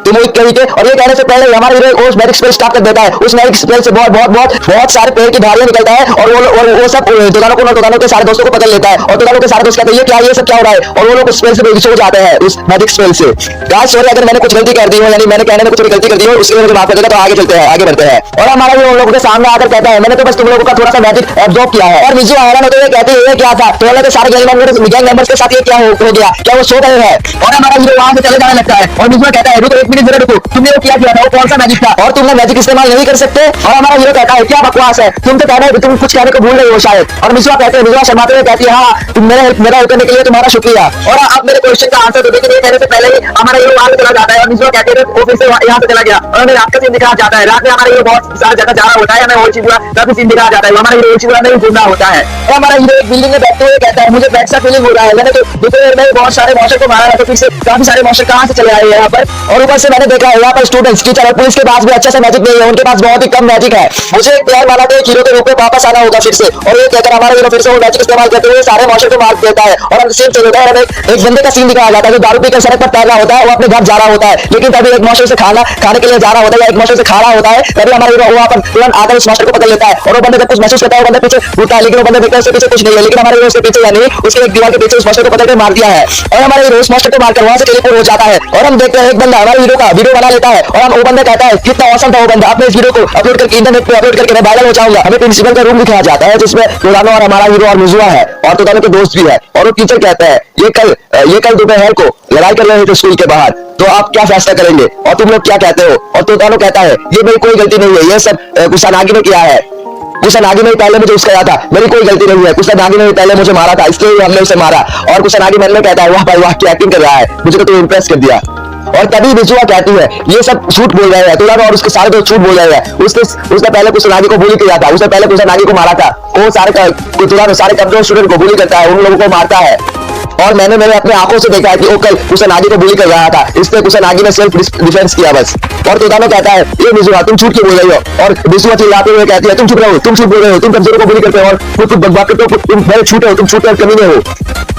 तुम वीक कहीं थे। और ये कहने से पहले हमारे हीरो उस मैजिक स्पेल स्टार्ट कर देता है, उस मैजिक स्पेल से बहुत सारे पेड़ की धारियां निकलता है और वो सब तुगानो के सारे दोस्तों को पकड़ लेता है और तुगानो के सारे दोस्त कहते हैं ये क्या, ये सब क्या हो रहा है, और वो लोग उस स्पेल से सो जाते हैं, उस मैजिक स्पेल से। गाइस सॉरी अगर मैंने कुछ गलती कर दी हो, यानी मैंने कहने में कुछ गलती कर दी हो, उसके लिए मुझे माफ कर देगा। तो आगे चलते हैं, आगे बढ़ते हैं। और हमारा हीरो उन लोगों के सामने आकर कहता है मैंने तो बस तुम लोगों का थोड़ा सा मैजिक एब्जॉर्ब किया है। और मिजुआ हैरान होते हुए कहते हैं ये क्या था, तो वाले सारे गैंग मेंबर्स के साथ ये क्या हो गया, क्या वो सो गए हैं। और हमारा हीरो वहां से चले जाने लगता है और मिजुआ कहता है रुको एक मिनट जरा रुको, तुमने वो क्या किया था, वो कौन सा मैजिक था और तुमने मैजिक इस्तेमाल नहीं कर सकते। और हमारा हीरो कहता है क्या बकवास है, तुम तो कहना है तुम कुछ कहने को भूल रहे हो शायद। और मिजुआ कहते हैं, मिजुआ शर्माते हुए कहती है हाँ तुम मेरा हेल्प करने के लिए तुम्हारा शुक्रिया। और अब मेरे क्वेश्चन का आंसर दो, लेकिन ये कहने से पहले ही हमारा हीरो आगे चला जाता है और मिजुआ कहते हैं वो फिर से यहाँ से चला गया और हमें रात का सीन दिखाया जाता है। रात में हमारा हीरो बहुत सारी जगह जा रहा होता है, हमें और चीज काफी सीन दिखाया जाता है, हमारा हीरो चीज में घूमना होता है। और हमारा हीरो एक बिल्डिंग में बैठते हुए कहता है मुझे बैठ सा फीलिंग हो रहा है, मैंने तो दोपहर में बहुत सारे मॉन्स्टर को मारा है, तो फिर से काफी सारे मॉन्स्टर कहां से चले आए हैं यहाँ पर। और ऊपर से मैंने देखा है यहाँ पर स्टूडेंट्स टीचर और पुलिस के पास भी अच्छा सा मैजिक नहीं है, उनके पास बहुत ही कम मैजिक है। मुझे एक प्लान बना के हीरो के रूप में वापस आना होगा फिर से, और ये कहकर हमारा हीरो फिर से वो मैजिक इस्तेमाल करते हुए सारे मॉन्स्टर को मार देता है। और हम सेम चल होता है, हमें एक बंदे का सीन दिखाया जाता है जो दारू पीकर सड़क पर तैर रहा होता है, वो अपने घर जा रहा होता है, लेकिन तभी एक मॉन्स्टर से खाने के लिए जा रहा होता है या एक मॉन्स्टर से खा रहा होता है, तभी हमारा हीरो वहां पर तुरंत आकर उस मॉन्स्टर को पकड़ लेता है। और वो बंदे जब कुछ महसूस करता है वो बंदे पीछे उठता है, लेकिन वो बंदे देखता है उसके पीछे कुछ नहीं है, लेकिन हमारे हीरो उसके पीछे या नहीं उसके एक दीवार के पीछे उस मॉन्स्टर को पकड़ के मार दिया है। और हमारे हीरो उस मॉन्स्टर को मारकर वहां से टेलीपोर्ट हो जाता है। और हम देखते हैं एक बंदा हमारे हीरो का वीडियो बना लेता है और हम वो बंदा कहता है कितना औसम था वो बंदा, अपने इस वीडियो को अपलोड करके इंटरनेट पे अपलोड करके मैं वायरल हो जाऊंगा। हमें प्रिंसिपल का रूम दिखाया जाता है जिसमें तुगानो और हमारा हीरो और मिजुआ है और तुगानो के दोस्त भी है। और वो टीचर कहता है ये कल दोपहर को लड़ाई कर रहे थे स्कूल के बाहर, तो आप क्या फैसला करेंगे और तुम लोग क्या कहते हो। और तुगानो कहता है ये मेरी कोई गलती नहीं है, ये सब कुसानागी ने किया है, कुसानागी ने पहले मुझे उसका याद था, मेरी कोई गलती नहीं है, कुसानागी ने पहले मुझे मारा था इसलिए हमने उसे मारा। और कुसानागी मन में कहता है वाह भाई वाह क्या एक्टिंग कर रहा है, मुझे तो तू इम्प्रेस कर दिया। और तभी मिजुआ कहती है ये सब झूठ बोल रहे हैं, तुगानो और उसके सारे दोस्त झूठ बोल रहे हैं, उसने पहले कुसानागी को बुली किया था, उसने पहले कुसानागी को मारा था, वो तुगानो सारे कमजोर स्टूडेंट को बुली करता है, उन लोगों को मारता है। और मैंने मेरे अपने आंखों से देखा है कि वो कल कुसानागी को बुली कर रहा था, इसलिए कुसानागी ने सेल्फ डिफेंस किया बस। और तुगानो कहता है ये मिजुआ तुम झूठ क्यों बोल रही हो। और मिजुआ चिल्लाते हुए कहती है तुम चुप रहो, तुम झूठ बोल रहे हो, तुम कमजोरों को बुली करते हो और खुद बकवास करते हो, तुम बड़े झूठे हो, तुम झूठे और कमीने हो।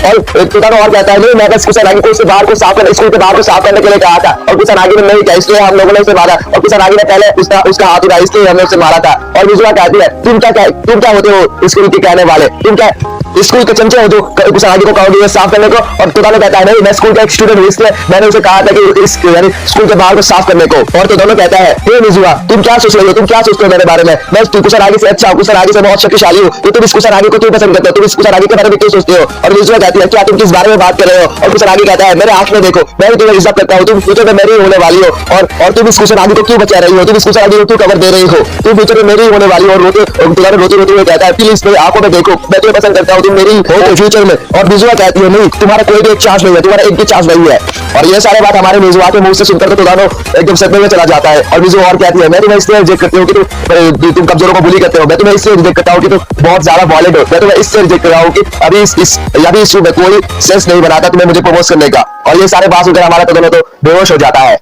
और तुगानो और कहता है नहीं मैं बस कुसानागी को उसके बाहर को साफ करने, स्कूल के बाहर को साफ करने के लिए कहा था और कुसानागी ने नहीं किया, इसलिए हम लोगों ने उसे मारा। और कुसानागी ने पहले उसका हाथ उठाया, इसलिए हमने उसे मारा था। और मिजुआ कहती है तुम क्या होते हो स्कूल के कहने वाले, तुम क्या स्कूल के चमचे हो जो कुसानागी को कहोगे साफ करने को। और तुगानो कहता है नहीं मैं स्कूल का एक स्टूडेंट हूँ, इसलिए मैंने उसे कहा था कि स्कूल के बाहर को साफ करने को। और तुगानो कहता है हे मिजुआ तुम क्या सोच रहे हो, तुम क्या सोचते हो मेरे बारे में, मैं कुसानागी से अच्छा हूँ, कुसानागी से बहुत शक्तिशाली हूँ, तो तुम इस कुसानागी को क्यों पसंद करते हो, तुम इस कुसानागी के बारे में क्यों सोचते हो। और मिजुआ कहती है क्या तुम किस बारे में बात कर रहे हो। और कुसानागी कहता है मेरे आंख में देखो, मैं भी तुम्हें इज्जत करता हूँ, तुम फ्यूचर में मेरी होने वाली हो और तुम इस कुसानागी को क्यों बचा रही हो, तुम इस कुसानागी को क्यों कवर दे रही हो, तुम फ्यूचर में मेरी होने वाली हो। और तुगानो रोते हुए कहता है प्लीज मेरी आंखों में देखो, मैं तुम्हें पसंद करता हूँ, तुम मेरी हो फ्यूचर में। और मिजुआ कहती है नहीं तुम्हारा कोई भी एक चांस नहीं है, तुम्हारा एक भी चांस नहीं है। और ये सारे बात हमारे मिजुआ के मुंह से सुनकर तो तुगानो एकदम सदमे में चला जाता है। और मिजुआ और कहती है मैं तुम्हें इसलिए रिजेक्ट करती हूँ कि तुम कमजोरों को बुली करते हो, मैं तुम्हें इसलिए रिजेक्ट करता हूँ कि तुम बहुत ज्यादा वॉयलेंट हो, मैं तुम्हें इससे रिजेक्ट कर रहा हूँ कि अभी इस में कोई सेंस नहीं बनाता तुम्हें मुझे प्रपोज करने का। और ये सारे बात सुनकर हमारा तुगानो तो बेहोश हो जाता है।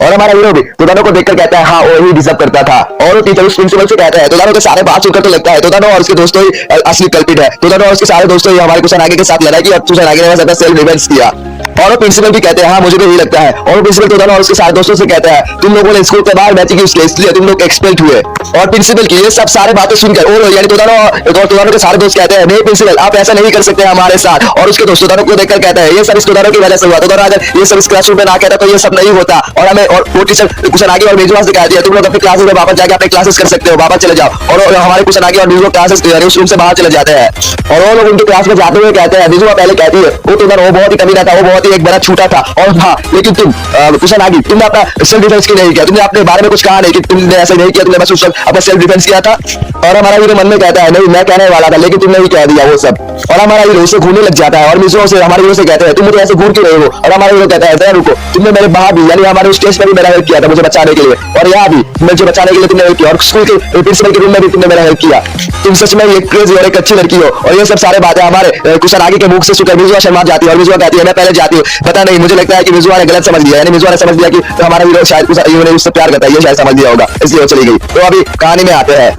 और हमारा हीरो भी तुगानो को देखकर कहता है हाँ वो ही डिजर्व करता था। और वो टीचर उस प्रिंसिपल से कहता है तुगानो के सारे बात सुनकर तो लगता है तुगानो और उसके दोस्तों ही असली कल्पित है, तुगानो और उसके सारे दोस्तों ही हमारे कुसानागी के साथ लड़ाई की और कुसानागी ने अपना सेल्फ डिफेंस किया। और वो प्रिंसिपल भी कहते हैं हाँ मुझे भी यही लगता है। और वो प्रिंसिपल तुगानो और उसके सारे दोस्तों से कहता है तुम लोगों ने स्कूल के बाहर मैजिक यूज किया इसलिए तुम लोग एक्सपेल्ड हुए। और प्रिंसिपल की ये सब सारे बातें सुनकर और यानी तुगानो के सारे दोस्त कहते हैं नहीं प्रिंसिपल आप ऐसा नहीं कर सकते हमारे साथ। और उसके दोस्त तुगानो को देखकर कहता है ये सब इस तुगानो की वजह से हुआ, तुगानो अगर ये सब इस क्लासरूम में ना कहता तो ये सब नहीं होता। और हमें और वो टीचर कुसानागी और मिजुआ से कहती है तुम लोग अपने क्लासेस में वापस जाके अपने क्लासेस कर सकते हो, वापस चले जाओ। और हमारे कुसानागी और मिजुआ क्लासेस उस रूम से बाहर चले जाते हैं। और वो लोग उनके क्लास में जाते हुए कहते हैं मिजुआ पहले कहती है वो तुगानो वो बहुत ही कमीना था, वो बहुत बहुत ही एक बड़ा छूटा था। और हाँ, लेकिन तुम कुशनागी, तुमने अपना सेल्फ डिफेंस क्यों नहीं किया? तुमने अपने बारे में कुछ कहा नहीं कि तुमने ऐसा नहीं किया, तुमने बस उस वक्त अपना सेल्फ डिफेंस किया था। और हमारा हीरो मन में कहता है नहीं मैं कहने वाला था, लेकिन तुमने ही कह दिया वो सब। और हमारा हीरो उसे घूरने लग जाता है और मिजुआ से हमारे हीरो से कहते हैं तुम मुझे ऐसे घूर क्यों रहे हो? और हमारा हीरो कहता है रुको, तुमने मेरे भाभी यानी हमारे स्टेज पर भी मेरा हेल्प किया था मुझे बचाने के लिए, और यहाँ भी मुझे बचाने के लिए तुमने हेल्प किया, और स्कूल के प्रिंसिपल के रूम में भी तुमने मेरा हेल्प किया। तुम सच में एक क्रेजी और एक अच्छी लड़की हो। और ये सब सारे बातें हमारे कुशनागी के मुख से सुनकर मिजुआ शर्मा जाती है और मिजुआ कहती है मैं पहले जाती हूँ। पता नहीं, मुझे लगता है कि मिजुआ ने गलत समझ लिया, यानी मिजुआ ने समझ लिया कि हमारा हीरो शायद उससे प्यार करता है, ये शायद समझ लिया होगा, इसलिए वो चली गई। तो अभी कहानी में आते हैं।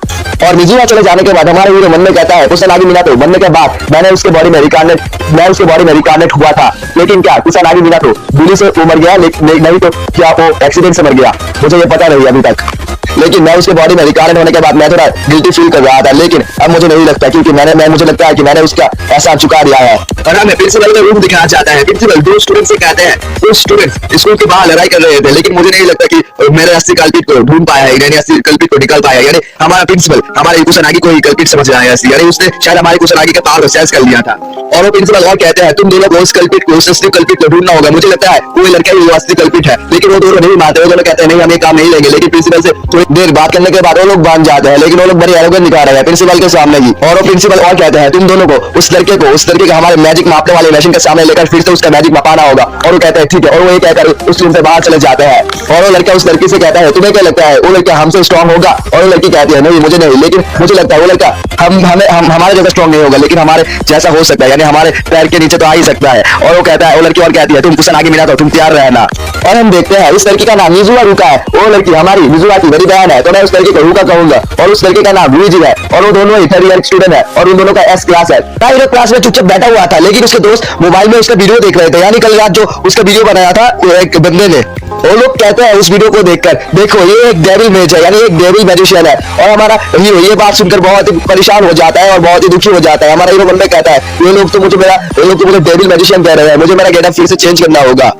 और मिजुआ चले जाने के बाद हमारा हीरो मन में कहता है कुशनागी मीनातो बनने के बाद मैंने उसके बॉडी में रिकार्नेट हुआ था, लेकिन क्या कुशनागी मीनातो गोली से वो मर गया? नहीं तो क्या वो एक्सीडेंट से मर गया? मुझे ये पता नहीं अभी तक, लेकिन मैं उसके बॉडी में रिकार्नेट होने के बाद मैं थोड़ा गिल्टी फील कर रहा था, लेकिन अब मुझे नहीं लगता, क्योंकि मुझे लगता है कि मैंने उसका एहसान चुका दिया है। और हमें प्रिंसिपल का रूम दिखाना चाहता है। प्रिंसिपल दो स्टूडेंट से कहते हैं, दो स्टूडेंट स्कूल के बाहर लड़ाई कर रहे थे, लेकिन मुझे नहीं लगता कि मेरे असली कल्पित को ढूंढ पाया है, यानी असली कल्पित को निकाल पाया, यानी हमारा प्रिंसिपल हमारे कुशनागी को ही कल्पित समझ रहा है, यानी उसने शायद हमारे कुशनागी का पावर सेंस कर लिया था। और वो प्रिंसिपल और कहते हैं तुम दोनों को उस कल्पित को, उस असली कल्पित को ढूंढना होगा। मुझे लगता है कोई लड़का ही असली कल्पित है, लेकिन वो दोनों नहीं मानते, वो दोनों कहते हैं नहीं हम ये काम नहीं लेंगे। लेकिन प्रिंसिपल से थोड़ी देर बात करने के बाद वो लोग मान जाते हैं, लेकिन वो लोग बड़ी एरोगेंस दिखा रहे हैं प्रिंसिपल के सामने ही। और वो प्रिंसिपल और कहते हैं तुम दोनों को उस लड़के का हमारे मैजिक मापने वाले मशीन के सामने लेकर फिर से उसका मैजिक मापाना होगा। और वो कहते हैं ठीक है, और वो ये कहकर उस रूम से बाहर चले जाते हैं। और वो लड़का उस लड़की से कहता है तुम्हें क्या लगता है वो लड़का हमसे स्ट्रॉन्ग होगा? और वो लड़की कहती है नहीं मुझे नहीं, लेकिन मुझे लगता है वो लड़का हमारे जैसा स्ट्रॉन्ग नहीं होगा, लेकिन हमारे जैसा हो सकता है, यानी हमारे पैर के नीचे तो आ ही सकता है। और वो कहता है, वो लड़की और कहती है तुम कुशनागी मीनातो तुम तैयार रहना। और हम देखते हैं इस लड़की का नाम मिजुआ रुका है, वो लड़की हमारी मिजुआ की बड़ी बहन है, तो मैं उस लड़की को रुका कहूंगा। और उस लड़के का नाम रुइजी है, और वो दोनों ही 3rd ईयर स्टूडेंट है, और उन दोनों का एस क्लास है। हीरो क्लास में चुपचाप बैठा हुआ था, लेकिन उसके दोस्त मोबाइल में उसका वीडियो देख रहे थे, यानी कल रात जो उसका वीडियो बनाया था एक बंदे ने। वो लोग कहते हैं उस वीडियो को देखकर देखो ये एक डेविल मेज है, यानी एक डेविल मैजिशियन है। और हमारा हीरो ये बात सुनकर बहुत ही परेशान हो जाता है और बहुत ही दुखी हो जाता है। हमारा हीरो मन में कहता है ये लोग तो मुझे डेविल मैजिशियन कह रहे हैं, मुझे मेरा गेटअप फिर से चेंज करना होगा।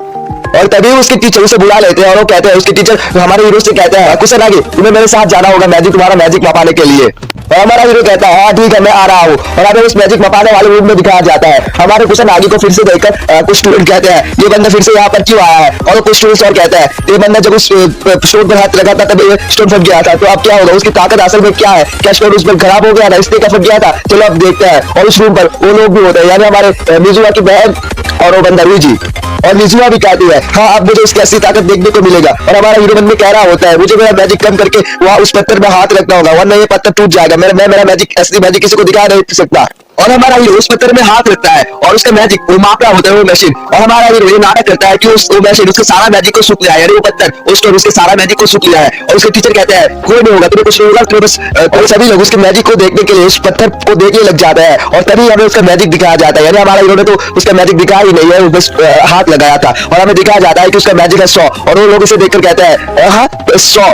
और तभी उसके टीचर उसे बुला लेते हैं और वो कहते हैं उसके टीचर हमारे हीरो से कहते हैं कुशनागी तुम्हें मेरे साथ जाना होगा तुम्हारा मैजिक मापाने के लिए। और हमारा हीरो कहता है हाँ ठीक है मैं आ रहा हूँ। और हमें उस मैजिक मापाने वाले रूम में दिखाया जाता है। हमारे कुशनागी को फिर से देखकर कुछ स्टूडेंट कहते हैं ये बंदा फिर से यहाँ पर क्यों आया है? और कुछ स्टूडेंट्स और कहते हैं ये बंदा जब उस स्टोन पर हाथ लगा था तब ये स्टोन फट गया था, तो अब क्या होगा? उसकी ताकत असल में क्या है? क्या स्टोन उस पर खराब हो गया था इसलिए क्या फट गया था? चलो अब देखते हैं। और उस रूम पर वो लोग भी होते हैं, यानी हमारे मिजुआ की बहन और वो बंदा रुइजी। और मिजुआ भी कहती है हाँ अब मुझे उसकी असली ताकत देखने को मिलेगा। और हमारा हीरो मन में कह रहा होता है मुझे मेरा मैजिक कम करके वहाँ उस पत्थर में हाथ रखना होगा, वरना ये पत्थर टूट जाएगा। मैं मेरा मैजिक असली मैजिक किसी को दिखा नहीं सकता। और हमारा हीरो उस पत्थर में हाथ रखता है और उसका मैजिक वो माप रहा होता है वो मशीन। और हमारा हीरो ये नाटक करता है कि वो मशीन उसके सारा मैजिक को सुख लिया है, यानी वो पत्थर उस स्टोन उसके सारा मैजिक को सुख लिया है। और उसके टीचर कहते हैं कोई नहीं होगा, तुम्हें कुछ नहीं होगा, तुम्हें बस तो सभी लोग उसके मैजिक को देखने के लिए उस पत्थर को देखने लग जाता है। और तभी हमें उसका मैजिक दिखाया जाता है, यानी हमारा हीरो ने तो उसका मैजिक दिखाया ही नहीं है, वो बस हाथ लगाया था। और हमें दिखाया जाता है कि उसका मैजिक है 100। और वो लोग इसे देखकर कहते हैं हाँ 100।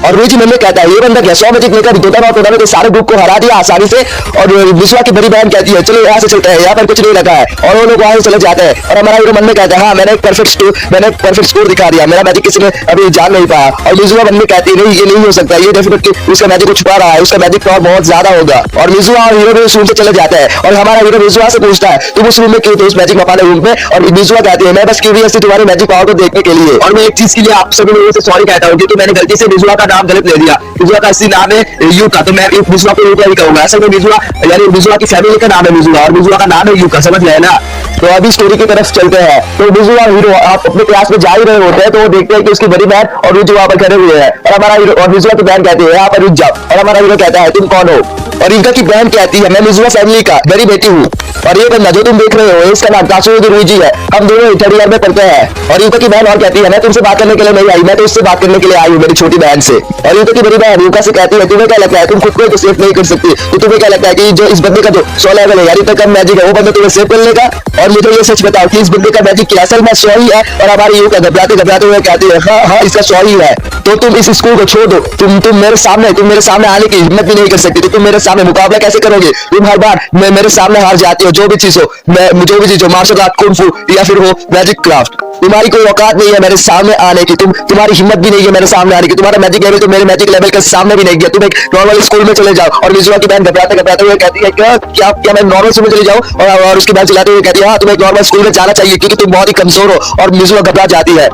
और रुइजी मन में कहता है ये बंदा क्या 100 मैजिक लेकर टूर्नामेंट के सारे ग्रुप को हरा दिया आसानी से। और मिजुआ की बड़ी बहन कहती है चलो यहाँ से चलते हैं, यहाँ पर कुछ नहीं लगा है। और वो लोग वहां से चले जाते हैं। और हमारा हीरो मन में कहता है हाँ मैंने एक परफेक्ट स्कोर दिखा दिया, मेरा मैजिक किसी ने अभी जान नहीं पाया। और मिजुआ मन में कहती है नहीं ये नहीं हो सकता, ये डेफिनेटली उसका मैजिक को छुपा रहा है, उसका मैजिक पावर बहुत ज्यादा होगा। और मिजुआ और हीरो उस रूम से चले जाते हैं। और हमारा हीरो मिजुआ से पूछता है तुम उस रूम में क्यों थे, उस मैजिक मापाने रूम में? और मिजुआ कहती है मैं बस क्यूरियस थी तुम्हारी मैजिक पावर को देखने के लिए। और मैं एक चीज के लिए आप सभी लोगों से सॉरी कहता हूँ क्योंकि मैंने गलती से मिजुआ का नाम गलत ले लिया। मिजुआ का असली नाम है यूका, तो मैं मिजुआ को यूका ही कहूंगा। असल में मिजुआ यानी मिजुआ की फैमिली का नाम है मिजुआ, और मिजुआ का नाम है यूका, समझ गए ना? तो अभी स्टोरी की तरफ चलते हैं। तो मिजुआ हीरो आप अपने क्लास में जा ही रहे होते हैं, तो वो देखते हैं कि उसकी बड़ी बहन और रुइजी वहां पर खड़े हुए हैं। और हमारा हीरो और मिजुआ की बहन कहती है यहाँ पर रुक जाओ। और हमारा हीरो कहता है तुम कौन हो? और इनका की बहन कहती है मैं मिजुआ फैमिली का बड़ी बेटी हूँ। और ये बंदा जो तुम देख रहे हो इसका नाम कासुयोगी रुइजी है, हम दोनों 3rd ईयर में पढ़ते हैं। और इनका की बहन और कहती है मैं तुमसे बात करने के लिए नहीं आई, मैं तो उससे बात करने के लिए आई हूँ मेरी छोटी बहन से। और इनका की बड़ी बहन यूका से कहती है तुम्हें क्या लगता है तुम खुद को तो सेफ नहीं कर सकती, तो तुम्हें क्या लगता है कि जो इस बंदे का जो 100 लेवल है यानी तक कम मैजिक है वो बंदा तुम्हें सेफ कर लेगा? और मुझे ये सच बताओ कि इस बंदे का मैजिक क्या असल में 100 ही है? और हमारी यूका घबराते हुए कहती है हाँ इसका 100 ही है। तो तुम इस स्कूल को छोड़ दो। तुम मेरे सामने आने की हिम्मत भी नहीं कर सकती, तो तुम मेरे सामने मुकाबला कैसे करोगे? तुम हर बार मेरे सामने हार जाती हो, जो भी चीज हो मार्शल आर्ट, कुंग फू या फिर हो मैजिक क्राफ्ट। तुम्हारी कोई औकात नहीं है मेरे सामने आने की, तुम्हारी हिम्मत भी नहीं है मेरे सामने आने की। तुम्हारा मैजिक लेवल तो मेरे मैजिक लेवल के सामने भी नहीं गया। तुम एक नॉर्मल स्कूल में चले जाओ। और मिजुआ की बहन घबराते हुए कहती है क्या मैं नॉर्मल स्कूल में चली जाऊं? और उसकी बहन चिल्लाते हुए कहती है हाँ, तुम एक नॉर्मल स्कूल में जाना चाहिए क्योंकि तुम बहुत ही कमजोर हो। और मिजुआ घबरा जाती है।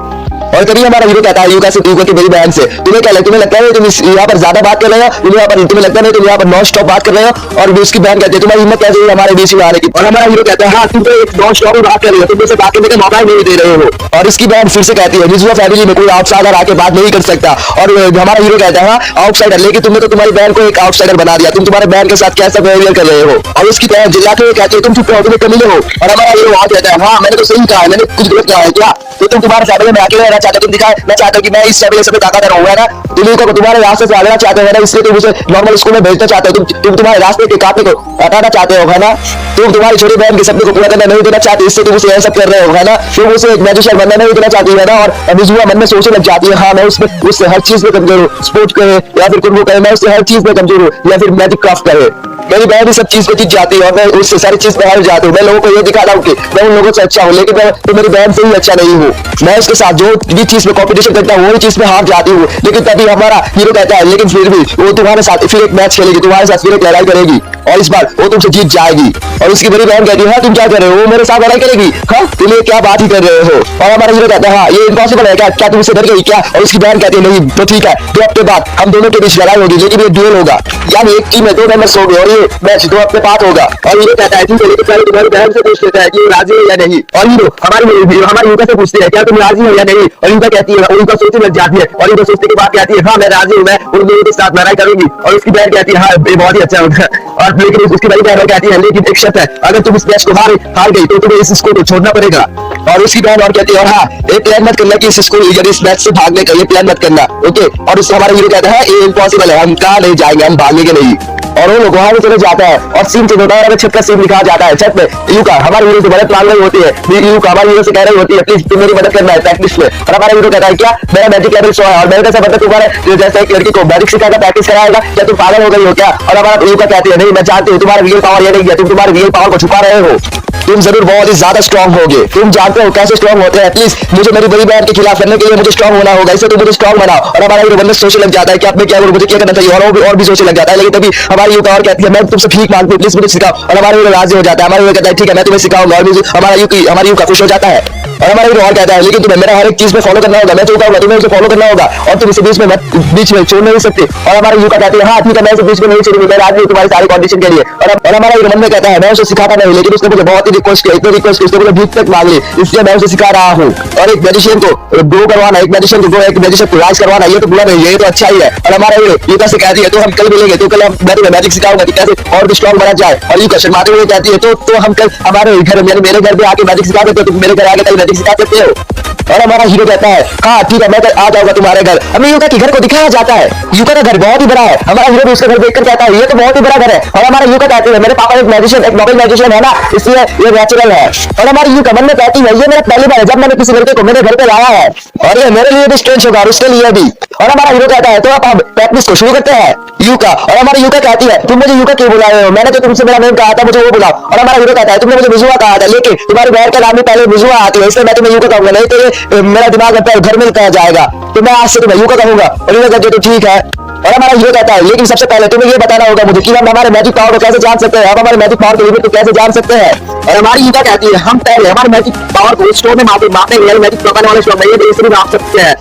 और तभी हमारा हीरो कहता है यूका की मेरी बहन से, तुम्हें लगता है तुम यहाँ पर ज्यादा बात कर रहे हो? तुम्हें लगता है तुम यहाँ पर नॉन स्टॉप बात कर रहे हो? और उसकी बहन कहती है तुम्हारी हिम्मत कैसे हुई हमारे बीच में आने की? और हमारा हीरो कहता है हाँ, तुम तो एक नॉन स्टॉप बात कर रहे हो, तुम मुझसे बात करने का मौका ही नहीं दे रहे हो। और इसकी बहन फिर से कहती है मिजुआ फैमिली में कोई आउटसाइडर आके बात नहीं कर सकता। और हमारा हीरो कहता है हाँ आउटसाइडर, लेकिन तुमने तो तुम्हारी बहन को एक आउटसाइडर बना दिया। तुम तुम्हारे बहन के साथ कैसा बिहेवियर कर रहे हो? और उसकी बहन चिल्लाते हुए कहती है तुम चुप रहो, तुम्हें कमीने हो। और हमारा हीरो वहां कहता है हाँ, मैंने तो सही कहा है, मैंने कुछ गलत कहा है क्या? तो तुम तुम्हारे फैमिली में अकेले रहना चाहते हो? तुम दिखाए मैं चाहता हूँ कि मैं इस फैमिली से ताकतवर हूँ, है ना? तुम तुम्हारे रास्ते से आगना चाहते हो ना, इसलिए तुम मुझे नॉर्मल स्कूल में भेजना चाहते हो। तुम तुम्हारे रास्ते के कांटे को हटाना चाहते हो, है ना? तुम तुम्हारी छोटी बहन के सपने को पूरा करना नहीं देना चाहते, इससे तुम उसे ऐसा कर रहे हो, है ना? तुम उसे एक मैजिशियन बनना नहीं देना चाहती है ना? और मिजुआ मन में सोचने लग जाती है हाँ, मैं उससे हर चीज में कमजोर हूँ, स्पोर्ट्स करे या फिर कुछ करे, मैं उससे हर चीज में कमजोर हूँ, या फिर मैजिक क्राफ्ट करे। मेरी बहन भी सब चीज में जीत जाती है और मैं उससे सारी चीज में हार जाती हूँ। मैं लोगों को ये दिखाता हूँ कि मैं उन लोगों से अच्छा हूँ, लेकिन मैं तो मेरी बहन से ही अच्छा नहीं हूँ। मैं उसके साथ जो भी चीज में कॉम्पिटिशन करता हूँ वही चीज में हार जाती हूँ। लेकिन तभी हमारा हीरो कहता है लेकिन फिर भी वो तुम्हारे साथ फिर एक मैच खेलेगी, तुम्हारे साथ फिर एक लड़ाई करेगी और इस बार वो तुमसे जीत जाएगी। और उसकी बड़ी बहन कहती है हाँ तुम क्या कर रहे हो, वो मेरे साथ लड़ाई करेगी? हाँ, तुम ये क्या बात ही कर रहे हो? और हमारा हीरो कहता है हाँ ये इम्पॉसिबल है क्या तुम इससे डर गई क्या? और उसकी बहन कहती है नहीं तो ठीक है, 2 हफ्ते बाद हम दोनों के बीच लड़ाई होगी, लेकिन ये ड्यूल होगा, यानी एक टीम में 2 मेंबर्स होंगे और ये मैच 2 हफ्ते बाद होगा। और हीरो कहता है ठीक है, लेकिन पहले तुम्हारी बहन से पूछ लेता है कि वो राजी है या नहीं। और हीरो हमारी यूका से पूछते हैं क्या तुम राजी हो या नहीं? और यूका कहती है, और यूका सोचने लग जाती है और यूका सोचने के बाद कहती है हाँ मैं राजी हूँ, मैं उन दोनों के साथ लड़ाई करूंगी। और उसकी बहन कहती है हाँ ये बहुत ही अच्छा होगा। और लेकिन उसकी बड़ी बहन कहती है लेकिन एक शर्त है, अगर तुम इस मैच को हार गई तो तुम्हें इस स्कूल को छोड़ना पड़ेगा। और उसकी बहन और कहती है और हाँ एक प्लान मत करना कि इस स्कूल यानी इस मैच से भागने का, ये प्लान मत करना, ओके? और उससे हमारा हीरो कहता है ये इम्पॉसिबल है, हम कहाँ नहीं जाएंगे, हम भागेंगे नहीं। और वो लोग वहां में चले जाता है और सीन चेंज होता है और छत का सीन दिखाया जाता है। छत में यूका हमारे हीरो से मदद मांग रही होती है, यूका हमारे हीरो से कह रही होती है प्लीज तुम मेरी मदद करना है प्रैक्टिस में। और हमारा हीरो कहता है क्या मेरा मैजिक लेवल 100 है और मैंने कैसा मतलब तुम्हारे जैसे एक लड़की को मैजिक सिखाकर प्रैक्टिस कराएगा, क्या तुम पागल हो गई हो क्या? और हमारा यूका कहती है नहीं मैं जानती हूँ तुम्हारा रियल पावर ये नहीं है, तुम तुम्हारे रियल पावर को छुपा रहे हो, तुम जरूर बहुत ही ज्यादा स्ट्रांग होगे, तुम जानते हो कैसे स्ट्रांग होते हैं, प्लीज मुझे मेरी बड़ी बहन के खिलाफ करने के लिए मुझे स्ट्रांग होना होगा, इससे तुम मुझे स्ट्रांग बनाओ। और हमारा हीरो बनने सोचने लग जाता है कि अब मैं क्या करूं, मुझे क्या करना चाहिए, और भी सोचने लग जाता है। लेकिन तभी हमारी यूका और कहती है मैं तुमसे भीख मांगती हूँ, प्लीज मुझे सिखाओ। और हमारा हीरो राजी हो जाता है, हमारा हीरो कहता है ठीक है मैं तुम्हें सिखाऊंगा। और हमारी यूका खुश हो जाता है। और हमारा हीरो और कहता है लेकिन तुम्हें मेरा हर एक चीज में फॉलो करना होगा, मैं तो कहूंगा तुम्हें उसे फॉलो करना होगा और तुम इसे बीच में छोड़ नहीं सकते। और हमारा यूका कहती है हाँ ठीक है मैं इसे बीच में नहीं छोड़ूंगी, मैं राजी हूं तुम्हारी सारी कंडीशन के लिए। और हमारा हीरो मन में कहता है मैं उसे सिखाता नहीं, लेकिन उसने मुझे बहुत ही रिक्वेस्ट किया, इतनी रिक्वेस्ट उसने मुझे भीख तक मांग ली, इसलिए मैं उसे सिखा रहा हूँ। और एक मैजिशियन को ग्रो करवाना, एक मैजिशियन को राइज करवाना, ये तो बुरा नहीं है, ये तो अच्छा ही है। और हमारा हीरो यूका से कहती है तो हम कल मिलेंगे, तो कल मैं तुम्हें मैजिक सिखाऊंगा कि कैसे और भी स्ट्रांग बना जाए। और यूका शर्माते हुए कहती है तो हम कल हमारे घर मेरे घर पे आके मैजिक सिखा देते हो, तुम मेरे घर आके कल मैजिक सिखा सकते हो। और हमारा हीरो कहता है हाँ ठीक है मैं आ जाऊंगा तुम्हारे घर। हमें यूका के घर को दिखाया जाता है, यूका का घर बहुत ही बड़ा है। हमारा हीरो भी उसका घर देखकर कहता है ये तो बहुत ही बड़ा घर है। और हमारा यूका कहती है मेरे पापा एक नॉबेल मैजिशियन है ना, इसलिए ये नेचुरल है। और हमारी यूका मन में कहती है ये मेरा पहली बार है जब मैंने किसी लड़के को मेरे घर पे लाया है और ये मेरे लिए भी स्ट्रेंज होगा और उसके लिए भी। और हमारा हीरो कहता है तो आप प्रैक्टिस को शुरू करते हैं यूका। और हमारी यूका कहती है तुम मुझे यूका क्यों बुला रहे हो, मैंने तो तुमसे मेरा नेम कहा था, मुझे वो बुलाओ। और हमारा हीरो कहता है तुमने मुझे मिजुआ कहा था, लेकिन तुम्हारी बहन का नाम भी पहले मिजुआ आती है, इसलिए मैं तुम्हें यूका कहूंगा, नहीं तो ये मेरा दिमाग लगता है घर में कहा जाएगा, तो मैं आज से तुम्हें यूका कहूंगा। और यूका कहती है तो ठीक है। और हमारा हीरो कहता है लेकिन सबसे पहले तुम्हें ये बताना होगा मुझे कि हम हमारे मैजिक पावर को कैसे जान सकते हैं, हम हमारे मैजिक पावर के लिमिट को कैसे जान सकते हैं। और हमारी यूका कहती है हम पहले हमारे मैजिक पावर को स्टोर में मापेंगे, मैजिक बनाने वाले स्टोर में ये बेसिकली माप सकते हैं।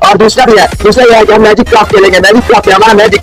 और दूसरा भी है, दूसरा ये है कि हम मैजिक क्राफ्ट खेलेंगे, मैजिक क्राफ्ट हमारा मैजिक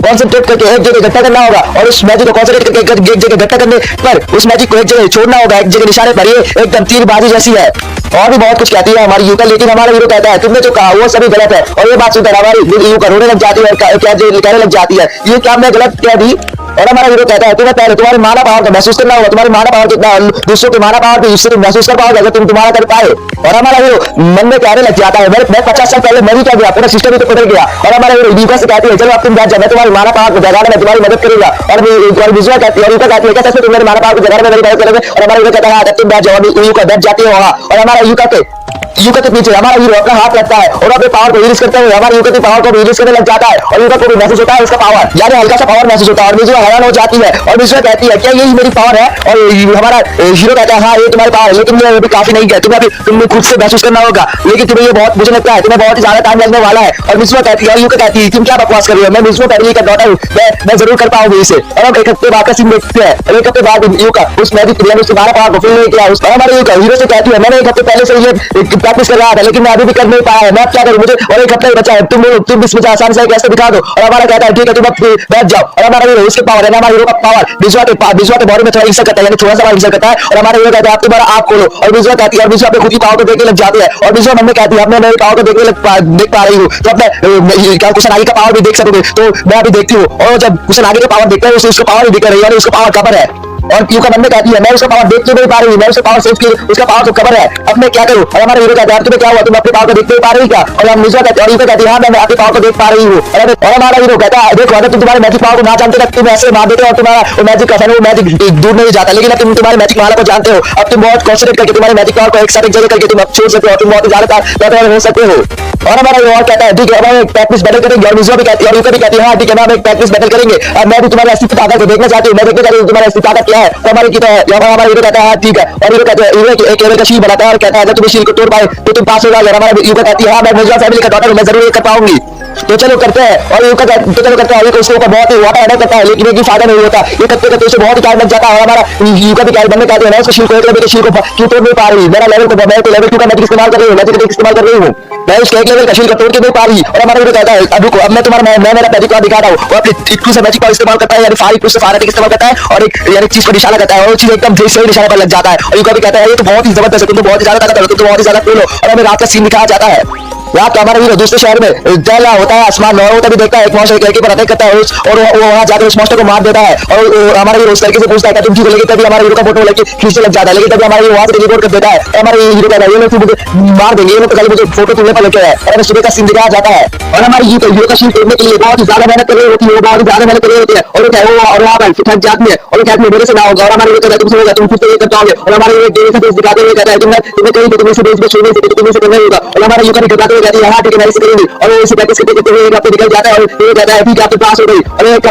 कॉन्सेंट्रेट करके एक जगह इकट्ठा करना होगा और उस मैजिक को कॉन्सेंट्रेट करके एक जगह इकट्ठा करने पर उस मैजिक को एक जगह छोड़ना होगा, एक जगह निशाने पर, ये एकदम तीरबाजी जैसी है। और भी बहुत कुछ कहती है हमारी यूका, लेकिन हमारा हीरो कहता है तुमने जो कहा वो सभी गलत है। और ये बात सुनकर हमारी यूका रोने लग जाती है, कहने लग जाती है ये क्या मैं गलत कह दी। और हमारा हीरो कहता है तुम्हें पहले तुम्हारे माना पावर को महसूस करना होगा, तुम्हारी माना पावर कितना दूसरों के माना पावर भी इससे महसूस कर पाओगे अगर तुम तुम्हारा कर पाए। और हमारा हीरो मन में कहने लग जाता है मैं 50 साल पहले मरी क्या गया, पूरा सिस्टम ही तो बदल गया। और हमारा हीरो यूका से कहती है चलो अब तुम जाओ, मैं तुम्हारी माना पावर को जगाने में तुम्हारी मदद करूंगा। और विजुआ कहती है और यूका कहती है कैसे तुम मेरे माना पावर को जगाने में मेरी मदद करोगे। और हमारा हीरो कहता है तुम बैठ जाओ, यूका बैठ जाती है वहां। और हमारा यूका के यूका के पीछे हमारा हीरो अपना हाथ रखता है और अपने पावर को रिलीज करते हुए हमारे यूका की पावर को रिलीज करने लग जाता है और यूका को भी महसूस होता है उसका पावर, यानी हल्का सा पावर महसूस होता है और मिजुआ हैरान हो जाती है और मिजुआ कहती है क्या यही मेरी पावर है? और हमारा हीरो कहता है हाँ ये तुम्हारी पावर है, लेकिन ये अभी काफी नहीं है, तुम्हें खुद से महसूस करना होगा, लेकिन तुम्हें ये बहुत मुझे लगता है तुम्हें बहुत ही ज्यादा टाइम लगने वाला है। और मिजुआ कहती है और यूका कहती है तुम क्या बकवास कर रही हो, मैं मिजुआ फैमिली का डॉटर हूँ, मैं जरूर कर पाऊंगी इसे। और हम एक हफ्ते बाद का सीन देखते हैं और एक हफ्ते बाद यूका उस मैजिक यानी उसके 12 पावर को फील नहीं किया और हमारे यूका हीरो से कहती है मैंने एक हफ्ते पहले से ये प्रैक्टिस कर रहा था लेकिन मैं अभी भी कर नहीं पाया है, मैं अब क्या करूं, मुझे और एक हफ्ता ही बचा है, तुम बोलो तुम इस मुझे आसानी से कैसे दिखा दो। और हमारा कहता है ठीक है तुम अब बैठ जाओ और हमारा हीरो उसके पावर है, हमारा हीरो का पावर मिजुआ के बॉडी में थोड़ा इंसर्ट करता है, यानी थोड़ा सा इंसर्ट करता है और हमारा हीरो कहता है आप तुम्हारा आप खोलो और मिजुआ कहती है और मिजुआ अपने खुद की पावर को देखने लग जाते हैं और मिजुआ मन में कहती है अब मैं मेरी पावर को देख पा रही हूँ तो अपने क्या कुशन आगे का पावर भी देख सकोगे, तो मैं अभी देखती हूँ और जब कुशन आगे का पावर देखता है उसका पावर भी दिख रही है और उसका पावर कवर है और यूका मन में कहती है मैं उसका पावर देख तो नहीं पा रही, मैं उसका पावर सेव की उसका पावर तो खबर है, अब मैं क्या करूं। और हमारा हीरो कहता है तुम्हें क्या हुआ, तुम अपनी पावर को देख नहीं पा रही क्या? और हम मिजुआ कहते हैं और यूका कहती है हाँ मैं अपनी पावर को देख पा रही हूँ। और हमारा हीरो कहता है देखो अगर तुम तुम्हारे मैजिक पावर को ना जानते तुम ऐसे मार देते हो और तुम्हारा मैजिक का वो मैजिक दूर नहीं जाता, लेकिन अब तुम तुम्हारे मैजिक माला को जानते हो, अब तुम बहुत कॉन्सेंट्रेट करके तुम्हारे मैजिक पावर को एक साथ एक जगह करके तुम अब छोड़ सकते हो, तुम बहुत ज्यादा हो सकते हो। और हमारा हीरो और कहता है ठीक है अब हम एक प्रैक्टिस बैटल करेंगे और मिजुआ भी कहती है और यूका भी कहती है हाँ ठीक है हम एक प्रैक्टिस बैटल करेंगे, अब मैं भी तुम्हारी असली ताकत को देखना चाहती हूँ, मैं देखना चाहती हूँ तुम्हारी असली ताकत क्या है। तो हमारी हमारा हीरो कहता है ठीक है और हीरो कहते हैं हीरो एक लेवल का शील बनाता है और कहता है अगर तुम इस शील को तोड़ पाए तो तुम पास हो जाओगे। हमारा यूका कहती है हाँ मैं मिजुआ फैमिली का डॉटर हूं, मैं जरूर ये कर पाऊंगी, तो चलो करते हैं। और यूका तो चलो करते हैं, उसके ऊपर बहुत ही वाटर अटैक करता है लेकिन एक भी फायदा नहीं होता, ये करते उसे बहुत ही टाइम लग जाता है और हमारा यूका भी बनने कहते हैं मैं उसको शील को एक लेवल के शील को क्यों तोड़ नहीं पा रही, मेरा लेवल को मैं तो लेवल 2 का मैजिक इस्तेमाल कर रही हूँ, मैजिक इस्तेमाल कर रही हूँ, मैं उसके एक लेवल का शील को तोड़ के नहीं पा रही। और हमारा हीरो कहता है अब रुको अब मैं तुम्हारा मैं मेरा मैजिक दिखा रहा हूँ और अपने इक्वल से मैजिक का इस्तेमाल करता है, यानी फायर से फायर इस्तेमाल करता है और एक यानी चीज पर निशाना करता है और चीज एकदम सही निशाने पर लग जाता है और यूका भी कहता है ये तो बहुत ही जबरदस्त है, तुम तो बहुत ही ज्यादा ताकत है, तुम तो बहुत ही ज्यादा कूल हो। और हमें रात का सीन दिखाया जाता है, रात का हमारा हीरो दूसरे शहर में चल रहा होता है, आसमान में होता भी देखता है एक मॉन्स्टर एक लड़के पर अटैक करता है और वो वहां जाकर उस मॉन्स्टर को मार देता है और हमारा हीरो उस लड़के से पूछता है तुम ठीक हो, लेकिन तभी हमारे हीरो का फोटो लड़के खींचने लग जाता है, लेकिन तभी हमारा हीरो वहां से रिपोर्ट कर देता है और हमारे हीरो कहता है ये लोग मुझे मार देंगे, ये लोग तो मुझे फोटो तुमने पर लेके आए और हमें सुबह का सीन दिखाया जाता है और हमारी हीरो का शील तोड़ने के लिए बहुत ही ज्यादा मेहनत कर रही होती है, बहुत ही ज्यादा मेहनत कर रही होती है और वहां पर थक जाती है और कहती है मेरे से ना होगा और हमारे हीरो कहता है तुमसे होगा, तुम खुद से ये कर पाओगे और हमारे हीरो डेरे से फेस दिखाते हुए कहता है तुम्हें कहीं तुम्हें से बेस में छोड़ने से तुम्हें से करना होगा और हमारा हीरो घबराते हुए कहती है हां ठीक है मैं इसे करेंगी और वो इसे प्रैक्टिस करते हुए आपको निकल जाता है और हीरो कहता है ठीक है आप तो पास हो गई।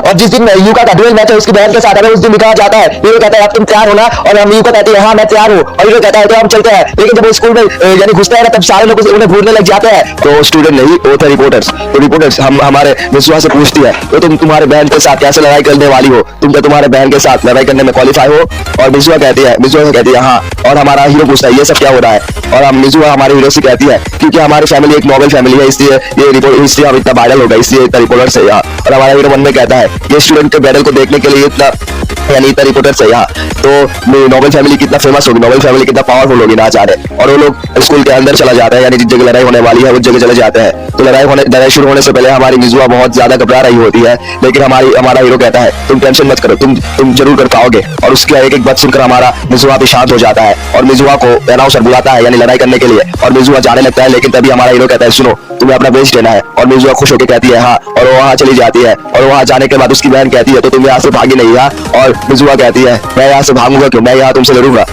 और जिस दिन यूका का ड्यूएल मैच है उसकी बहन के साथ है उस दिन दिखाया जाता है, हीरो कहता है अब तुम तैयार हो ना और हम यूका कहती है हां मैं तैयार हूं और हीरो कहता है तो हम चलते हैं, लेकिन जब वो स्कूल में यानी घुसता है ना तब सारे लोग उन्हें घूरने लग जाते हैं, तो स्टूडेंट नहीं वो थे रिपोर्टर्स, तो रिपोर्टर्स हम हमारे मिजुआ से पूछती है तो तुम तुम्हारे बहन के साथ कैसे लड़ाई करने वाली हो, तुम क्या तुम्हारे बहन के साथ लड़ाई करने में क्वालिफाई हो? और मिजुआ कहती है हाँ और हमारा हीरो पूछता है ये सब क्या हो रहा है और हम मिजुआ हमारे हीरो से कहती है क्योंकि हमारी फैमिली एक नॉबल फैमिली है इसलिए ये रिपोर्ट इसलिए हम इतना वायरल हो गया इसलिए इतना रिपोर्टर से यहाँ। और हमारा हीरो मन में कहता है ये स्टूडेंट के बैटल को देखने के लिए इतना यानी इतना रिपोर्टर से यहाँ, तो नॉबल फैमिली कितना फेमस होगी, नॉबल फैमिली कितना पावरफुल होगी ना जाने। और वो लोग स्कूल के अंदर चला जाता है यानी जिस जगह लड़ाई होने वाली है उस जगह चले जाते हैं, तो लड़ाई शुरू होने से पहले हमारी मिजुआ बहुत ज्यादा घबरा रही होती है, लेकिन हमारा हीरो कहता है तुम टेंशन मत करो, तुम जरूर कर पाओगे। और उसकी एक बात सुनकर हमारा मिजुआ भी शांत हो जाता है और मिजुआ को अनाउंसर बुलाता है यानी लड़ाई करने के लिए और मिजुआ जाने लगता है, लेकिन तभी हमारा हीरो कहता है सुनो तुम्हें अपना बेच देना है और मिजुआ खुश होकर कहती है हाँ और वो वहां चली जाती है और वहां जाने के बाद उसकी बहन कहती है तो तुम यहाँ से भागी नहीं है और मिजुआ कहती है मैं यहाँ से भागूंगा क्यों, मैं यहाँ तुमसे लड़ूंगा।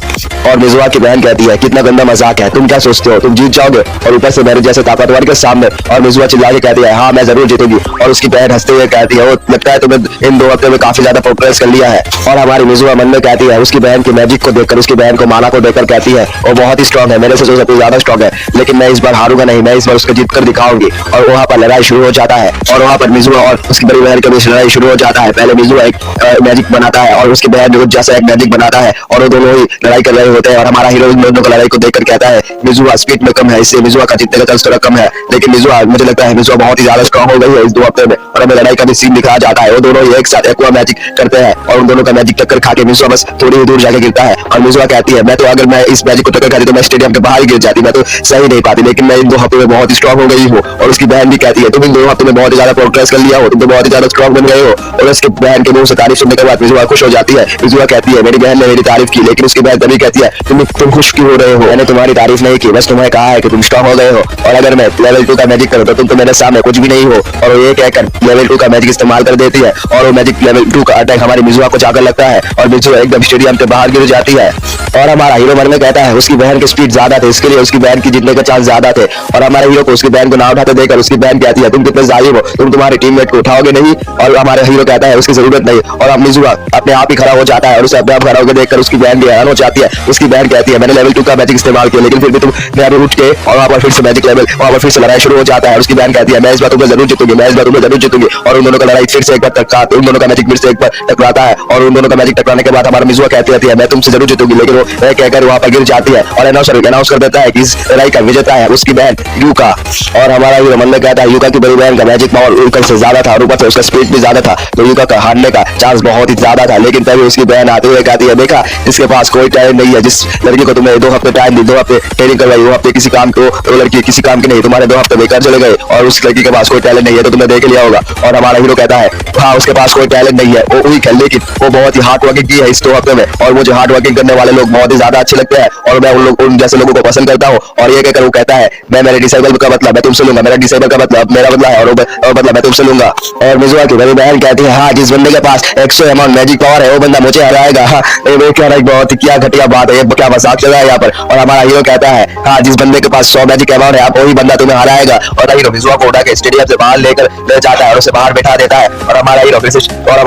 और मिजुआ की बहन कहती है कितना गंदा मजाक है, तुम क्या सोचते हो तुम जीत जाओगे और ऊपर से मेरे जैसे ताकतवर के सामने। और मिजुआ चिल्ला के कहती है हाँ मैं जरूर जीतूंगी और उसकी बहन हंसते हुए कहती है वो लगता है तुम्हें इन 2 हफ्ते में काफी ज्यादा प्रोग्रेस कर लिया है। और हमारी मिजुआ मन में कहती है उसकी बहन की मैजिक को देखकर उसकी बहन को माना को देखकर कहती है वो बहुत ही स्ट्रॉन्ग है, मेरे से जो सबसे ज्यादा स्ट्रॉन्ग है, लेकिन मैं इस बार हारूंगा नहीं, मैं इस बार उसको जीत कर दिखाऊंगी। और वहाँ पर लड़ाई शुरू हो जाता है और वहाँ पर मिजुआ और उसकी बड़ी बहन के बीच लड़ाई शुरू हो जाता है। पहले मिजुआ एक मैजिक बनाता है और उसकी बहन जैसा एक मैजिक बनाता है और वो दोनों ही लड़ाई कर रहे होते हैं और हमारा हीरो इन दोनों को लड़ाई को देखकर कहता है मिजुआ स्पीड में कम है, इससे मिजुआ का जीतने का चांस थोड़ा कम है, लेकिन मिजुआ मुझे लगता है मिजुआ बहुत ही ज्यादा स्ट्रॉन्ग हो गई है इस 2 हफ्ते में। और हमें लड़ाई का भी सीन दिखाया जाता है, वो दोनों ही एक साथ एक्वा मैजिक करते हैं और उन दोनों का मैजिक टक्कर खा के मिजुआ बस थोड़ी ही दूर जाके गिरता है और मिजुआ कहती है मैं तो अगर मैं इस मैजिक को टक्कर खाती तो मैं स्टेडियम के बाहर गिर जाती, मैं तो सही नहीं पाती, लेकिन मैं इन 2 हफ्ते में बहुत ही स्ट्रॉन्ग हो गई हूँ। और उसकी बहन भी कहती है तुम इन 2 हफ्ते में बहुत ही ज्यादा प्रोग्रेस कर लिया हो, तुम तो बहुत ही ज्यादा स्ट्रॉन्ग बन गए हो। और उसकी बहन के मुंह से तारीफ सुनने के बाद मिजुआ खुश हो जाती है। मिजुआ कहती है मेरी बहन ने मेरी तारीफ की, लेकिन उसकी बहन तभी यही कहती है तुम खुश क्यों हो रहे हो, मैंने तुम्हारी तारीफ नहीं की, बस तुम्हें कहा है कि तुम स्ट्रॉन्ग हो गए हो और अगर मैं लेवल 2 का मैजिक करूँ तो तुम तो मेरे सामने कुछ भी नहीं हो। और वो ये कहकर लेवल 2 का मैजिक इस्तेमाल कर देती है और वो मैजिक लेवल 2 का अटैक हमारी मिजुआ को जाकर लगता है और मिजुआ एकदम स्टेडियम के बाहर गिर जाती है। और हमारा हीरो मन में कहता है उसकी बहन की स्पीड ज्यादा थे, इसके लिए उसकी बहन की जीतने के चांस ज्यादा थे। और हमारे हीरो को उसकी बहन को ना उठाते देखकर उसकी बहन कहती है तुम कितने जालिम हो, तुम तुम्हारे टीममेट को उठाओगे नहीं। और हमारे हीरो कहता है उसकी जरूरत नहीं और अब मिजुआ अपने आप ही खड़ा हो जाता है और उसे अपने आप खड़ा होकर देखकर उसकी बहन भी हैरान हो जाती है। उसकी बहन कहती है मैंने लेवल 2 का मैजिक इस्तेमाल किया लेकिन फिर भी तुम अभी उठ के और वहाँ पर फिर से मैजिक लेवल वहाँ पर फिर से लड़ाई शुरू हो जाता है। और उसकी बहन कहती है मैं इस बार तुम्हें जरूर जीतूंगी, मैं इस बार तुम्हें जरूर जीतूंगी। और उन दोनों का लड़ाई फिर से एक बार उन दोनों का मैजिक फिर से एक बार टकराता है और उन दोनों का मैजिक टकराने के बाद हमारा मिजुआ कहती रहती है मैं तुमसे जरूर जीतूंगी, लेकिन वो कहकर वहाँ पर गिर जाती है और अनाउंस कर देता है कि इस लड़ाई का विजेता है उसकी बहन यूका। और हमारा हीरो मन में कहता है यूका की बड़ी बहन का मैजिक पावर यूका से ज्यादा था और ऊपर से उसका स्पीड भी ज्यादा था तो यूका का हारने का चांस बहुत ही ज्यादा था। लेकिन तभी उसकी बहन आते हुए कहती है देखा इसके पास कोई टैलेंट नहीं है, जिस लड़की को तुमने 2 हफ्ते टाइम दी, 2 हफ्ते ट्रेनिंग करवाई, वो हफ्ते किसी काम को वो लड़की किसी काम की नहीं, तुम्हारे 2 हफ्ते बेकार चले गए और उस लड़की के पास कोई टैलेंट नहीं है तो तुमने देख लिया होगा। और हमारा हीरो कहता है हाँ उसके पास कोई टैलेंट नहीं है, वो वीक है लेकिन वो बहुत ही हार्ड वर्किंग की है इस 2 हफ्ते में और मुझे हार्ड वर्किंग करने वाले लोग बहुत ही ज्यादा अच्छे लगते हैं और मैं उन जैसे लोगों को पसंद करता हूँ। और ये कहकर वो कहता है मैं मेरे डिसेबल का बदला मैं तुमसे लूंगा, मेरा डिसेबल का मतलब मेरा बदला है और बदला मैं तुमसे लूंगा। और मिजुआ की बड़ी बहन कहती है हाँ जिस बंदे के पास 100 अमाउंट मैजिक पावर है वो बंदा मुझे हराएगा। हाँ ये कह रहा है बहुत ही क्या घटिया बात है, ये क्या मजाक चल रहा है यहाँ पर। और हमारा हीरो कहता है हाँ जिस बंदे के पास 100 मैजिक अमाउंट है आप वही बंदा तुम्हें हराएगा। और हीरो मिजुआ को उठा के स्टेडियम से बाहर लेकर ले जाता है और उसे बाहर बैठा देता है। और हमारा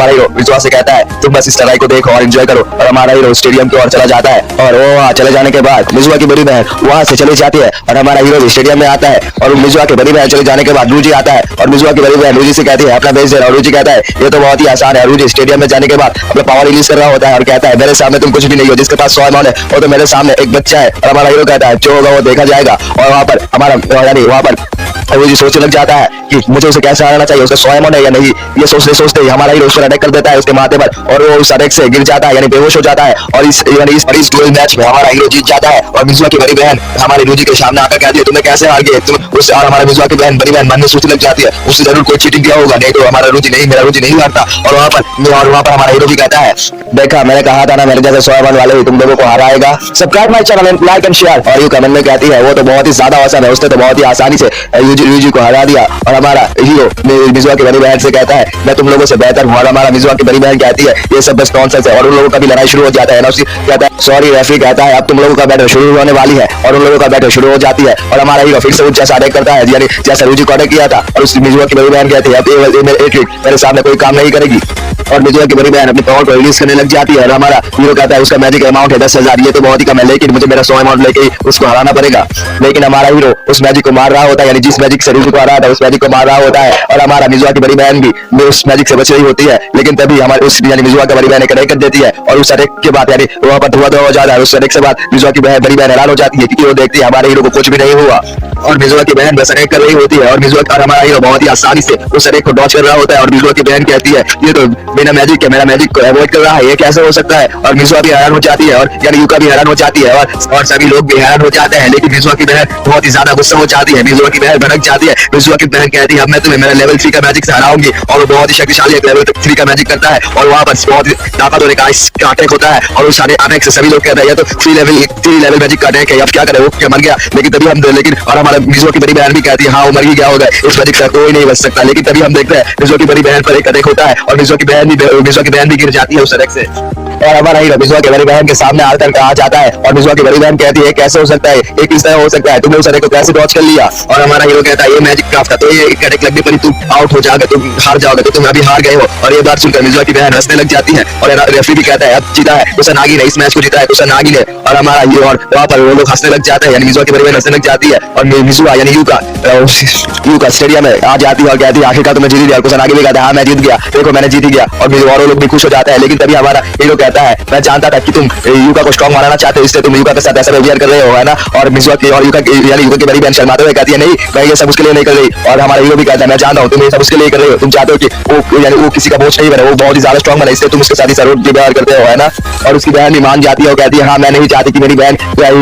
हीरो मिजुआ से कहता है तुम बस इस लड़ाई को देखो और एंजॉय करो। और हमारा हीरो स्टेडियम की ओर चला जाता है और वो वहाँ चले जाने के बाद मिजुआ की बड़ी बहन वहाँ से चली जाती है और हमारा हीरो स्टेडियम में आता है और मिजुआ की बड़ी बहन चले जाने के बाद रूजी आता है और मिजुआ की बड़ी बहन रूजी से कहती है अपना भेज दे। और रूजी कहता है ये तो बहुत ही आसान है। रूजी स्टेडियम में जाने के बाद अपना पावर रिलीज कर रहा होता है और कहता है मेरे सामने तुम कुछ भी नहीं हो, जिसके पास 100 अमाउंट है वो तो मेरे सामने एक बच्चा है। और हमारा हीरो कहता है जो होगा वो देखा जाएगा। और वहाँ पर हमारा यानी वहाँ पर रूजी सोचने लग जाता है कि मुझे उसे कैसे हराना चाहिए, उसका 100 अमाउंट है या नहीं। ये सोचते सोचते हमारा हीरो उस पर अटैक कर देता है उसके माथे पर और वो उस अटैक से गिर जाता है यानी बेहोश हो जाता है। और इस डुएल मैच में हमारा हीरो जीत जाता है। और मिजुआ की बड़ी बहन हमारी रूजी के सामने आकर कहती है तुम्हें कैसे हार गए तुम उस। और हमारा मिजुआ की बड़ी बहन मन में सोचने लग जाती है उसने जरूर कोई चीटिंग किया होगा, नहीं तो हमारा रूजी नहीं हारता। और वहाँ पर हमारा हीरो भी कहता है देखा मैंने कहा था ना मेरे जैसे 100 अमाउंट वाले ही तुम लोगों को हराएगा। Subscribe my channel and like and share. और यूका मन में कहती है वो तो बहुत ही ज्यादा आसान है, उसने तो बहुत ही आसानी से रूजी को हरा दिया। और हमारा हीरो मिजुआ की बड़ी बहन से कहता है मैं तुम लोगों से बेहतर हूँ। और हमारा मिजुआ की बड़ी बहन कहती है ये सब बस नॉनसेंस है और उन लोगों का भी लड़ाई शुरू हो जाता है। ना कहता है सॉरी रेफरी कहता है अब तुम लोगों का बैटल शुरू होने वाली है और उन लोगों का बैटल शुरू हो जाती है। और हमारा हीरो फिर से उस जैसा अटैक करता है यानी जैसा रूजी को अटैक किया था और उस मिजुआ की बड़ी बहन कहती है अब ये ट्रिक मेरे सामने कोई काम नहीं करेगी। और मिजुआ की बड़ी बहन अपनी पावर को रिलीज करने लग जाती है और हमारा हीरो कहता है उसका मैजिक अमाउंट है 10,000, ये तो बहुत ही कम है लेकिन मुझे मेरा 100 अमाउंट लेके उसको हराना पड़ेगा। लेकिन हमारा हीरो उस मैजिक को मार रहा होता है यानी जिस मैजिक से रूजी को हरा था उस मैजिक को मार रहा होता है। और हमारा मिजुआ की बड़ी बहन भी उस मैजिक से बच रही होती है लेकिन तभी हमारे उस यानी मिजुआ की बड़ी बहन एक अटैक कर देती है और उस अटैक के बाद यानी वहाँ पर धुआं हो जाता है। उस अटैक के बाद मिजुआ की बड़ी बहन हैरान हो जाती है क्योंकि वो देखती है हमारे हीरो को कुछ भी नहीं हुआ और मिजुआ की बहन बस अटैक कर रही होती है। और मिजुआ और हमारा हीरो बहुत ही आसानी से उस अटैक को डॉच कर रहा होता है। और मिजुआ की बहन कहती है ये तो बिना मैजिक के मेरा मैजिक को अवॉइड कर रहा है, ये कैसे हो सकता है। और मिजुआ भी हैरान हो जाती है और यानी यूका भी हैरान हो जाती है और सभी लोग भी हैरान हो जाते हैं। लेकिन मिजुआ की बहन बहुत ही ज्यादा गुस्सा हो जाती है, मिजुआ की बहन भड़क जाती है। मिजुआ की बहन कहती है अब मैं तुम्हें मेरा लेवल 3 का मैजिक से हराऊंगी। और वो बहुत ही शक्तिशाली एक लेवल 3 का मैजिक करता है और वहाँ पर बहुत ही ताकतवर एक आइस का अटैक होता है। और उस अटैक से सभी लोग कहते हैं ये तो 3 लेवल मैजिक का अटैक है, अब क्या करे वो क्या मर गया। लेकिन तभी हम लेकिन और हमारा मिजुआ की बड़ी बहन भी कहती है हाँ वो मर गया होगा, इस मैजिक से कोई नहीं बच सकता। लेकिन तभी हम देखते हैं मिजुआ की बड़ी बहन पर एक अटैक होता है और मिजुआ की बहन भी गिर जाती है उस अटैक से। और हमारा हीरो मिजुआ की बड़ी बहन के सामने आकर कहा जाता है और मिजुआ की बड़ी बहन कहती है कैसे हो सकता है, ये किस तरह हो सकता है, तुमने उस अटैक को कैसे डॉच कर लिया। और हमारा हीरो कहता है ये मैजिक क्राफ्ट था, तो ये एक अटैक लगने पर तुम आउट हो जाओगे, तुम हार जाओगे, तो तुम अभी हार गए हो। और ये बात सुनकर मिजुआ की बहन हंसने लग जाती है और रेफरी भी कहता है अब जीता है कुसानागी ने, इस मैच को जीता है कुसानागी ने। और हमारा हीरो और वहाँ पर वो लोग हंसने लग जाते हैं यानी मिजुआ की बड़ी बहन हंसने लग जाती है और मिजुआ यानी यूका स्टेडियम में आ जाती है और कहती है आखिरकार तुम्हें जीत गया। कुसानागी भी कहता है हाँ मैं जीत गया, देखो मैंने जीत गया। और लोग भी खुश हो जाते हैं। लेकिन तभी हमारा हीरो कहता है मैं जानता था कि तुम यूका को स्ट्रॉन्ग बनाना चाहते हो, इसलिए तुम यूका के साथ ऐसा व्यवहार कर रहे हो, है ना। और मिजुआ की और यूका की बड़ी बहन शर्माते हुए कहती है नहीं मैं ये सब उसके लिए नहीं कर रही। और हमारा हीरो भी कहता है मैं जानता हूँ तुम ये सब उसके लिए कर रहे हो, तुम चाहते हो कि वो किसी का बोझ नहीं बने, वो बहुत ही ज्यादा स्ट्रॉन्ग बने, इसलिए तुम उसके साथ ऐसा व्यवहार करते हो, है ना। और उसकी बहन भी मान जाती है और कहती है हाँ मैं नहीं चाहती कि मेरी बहन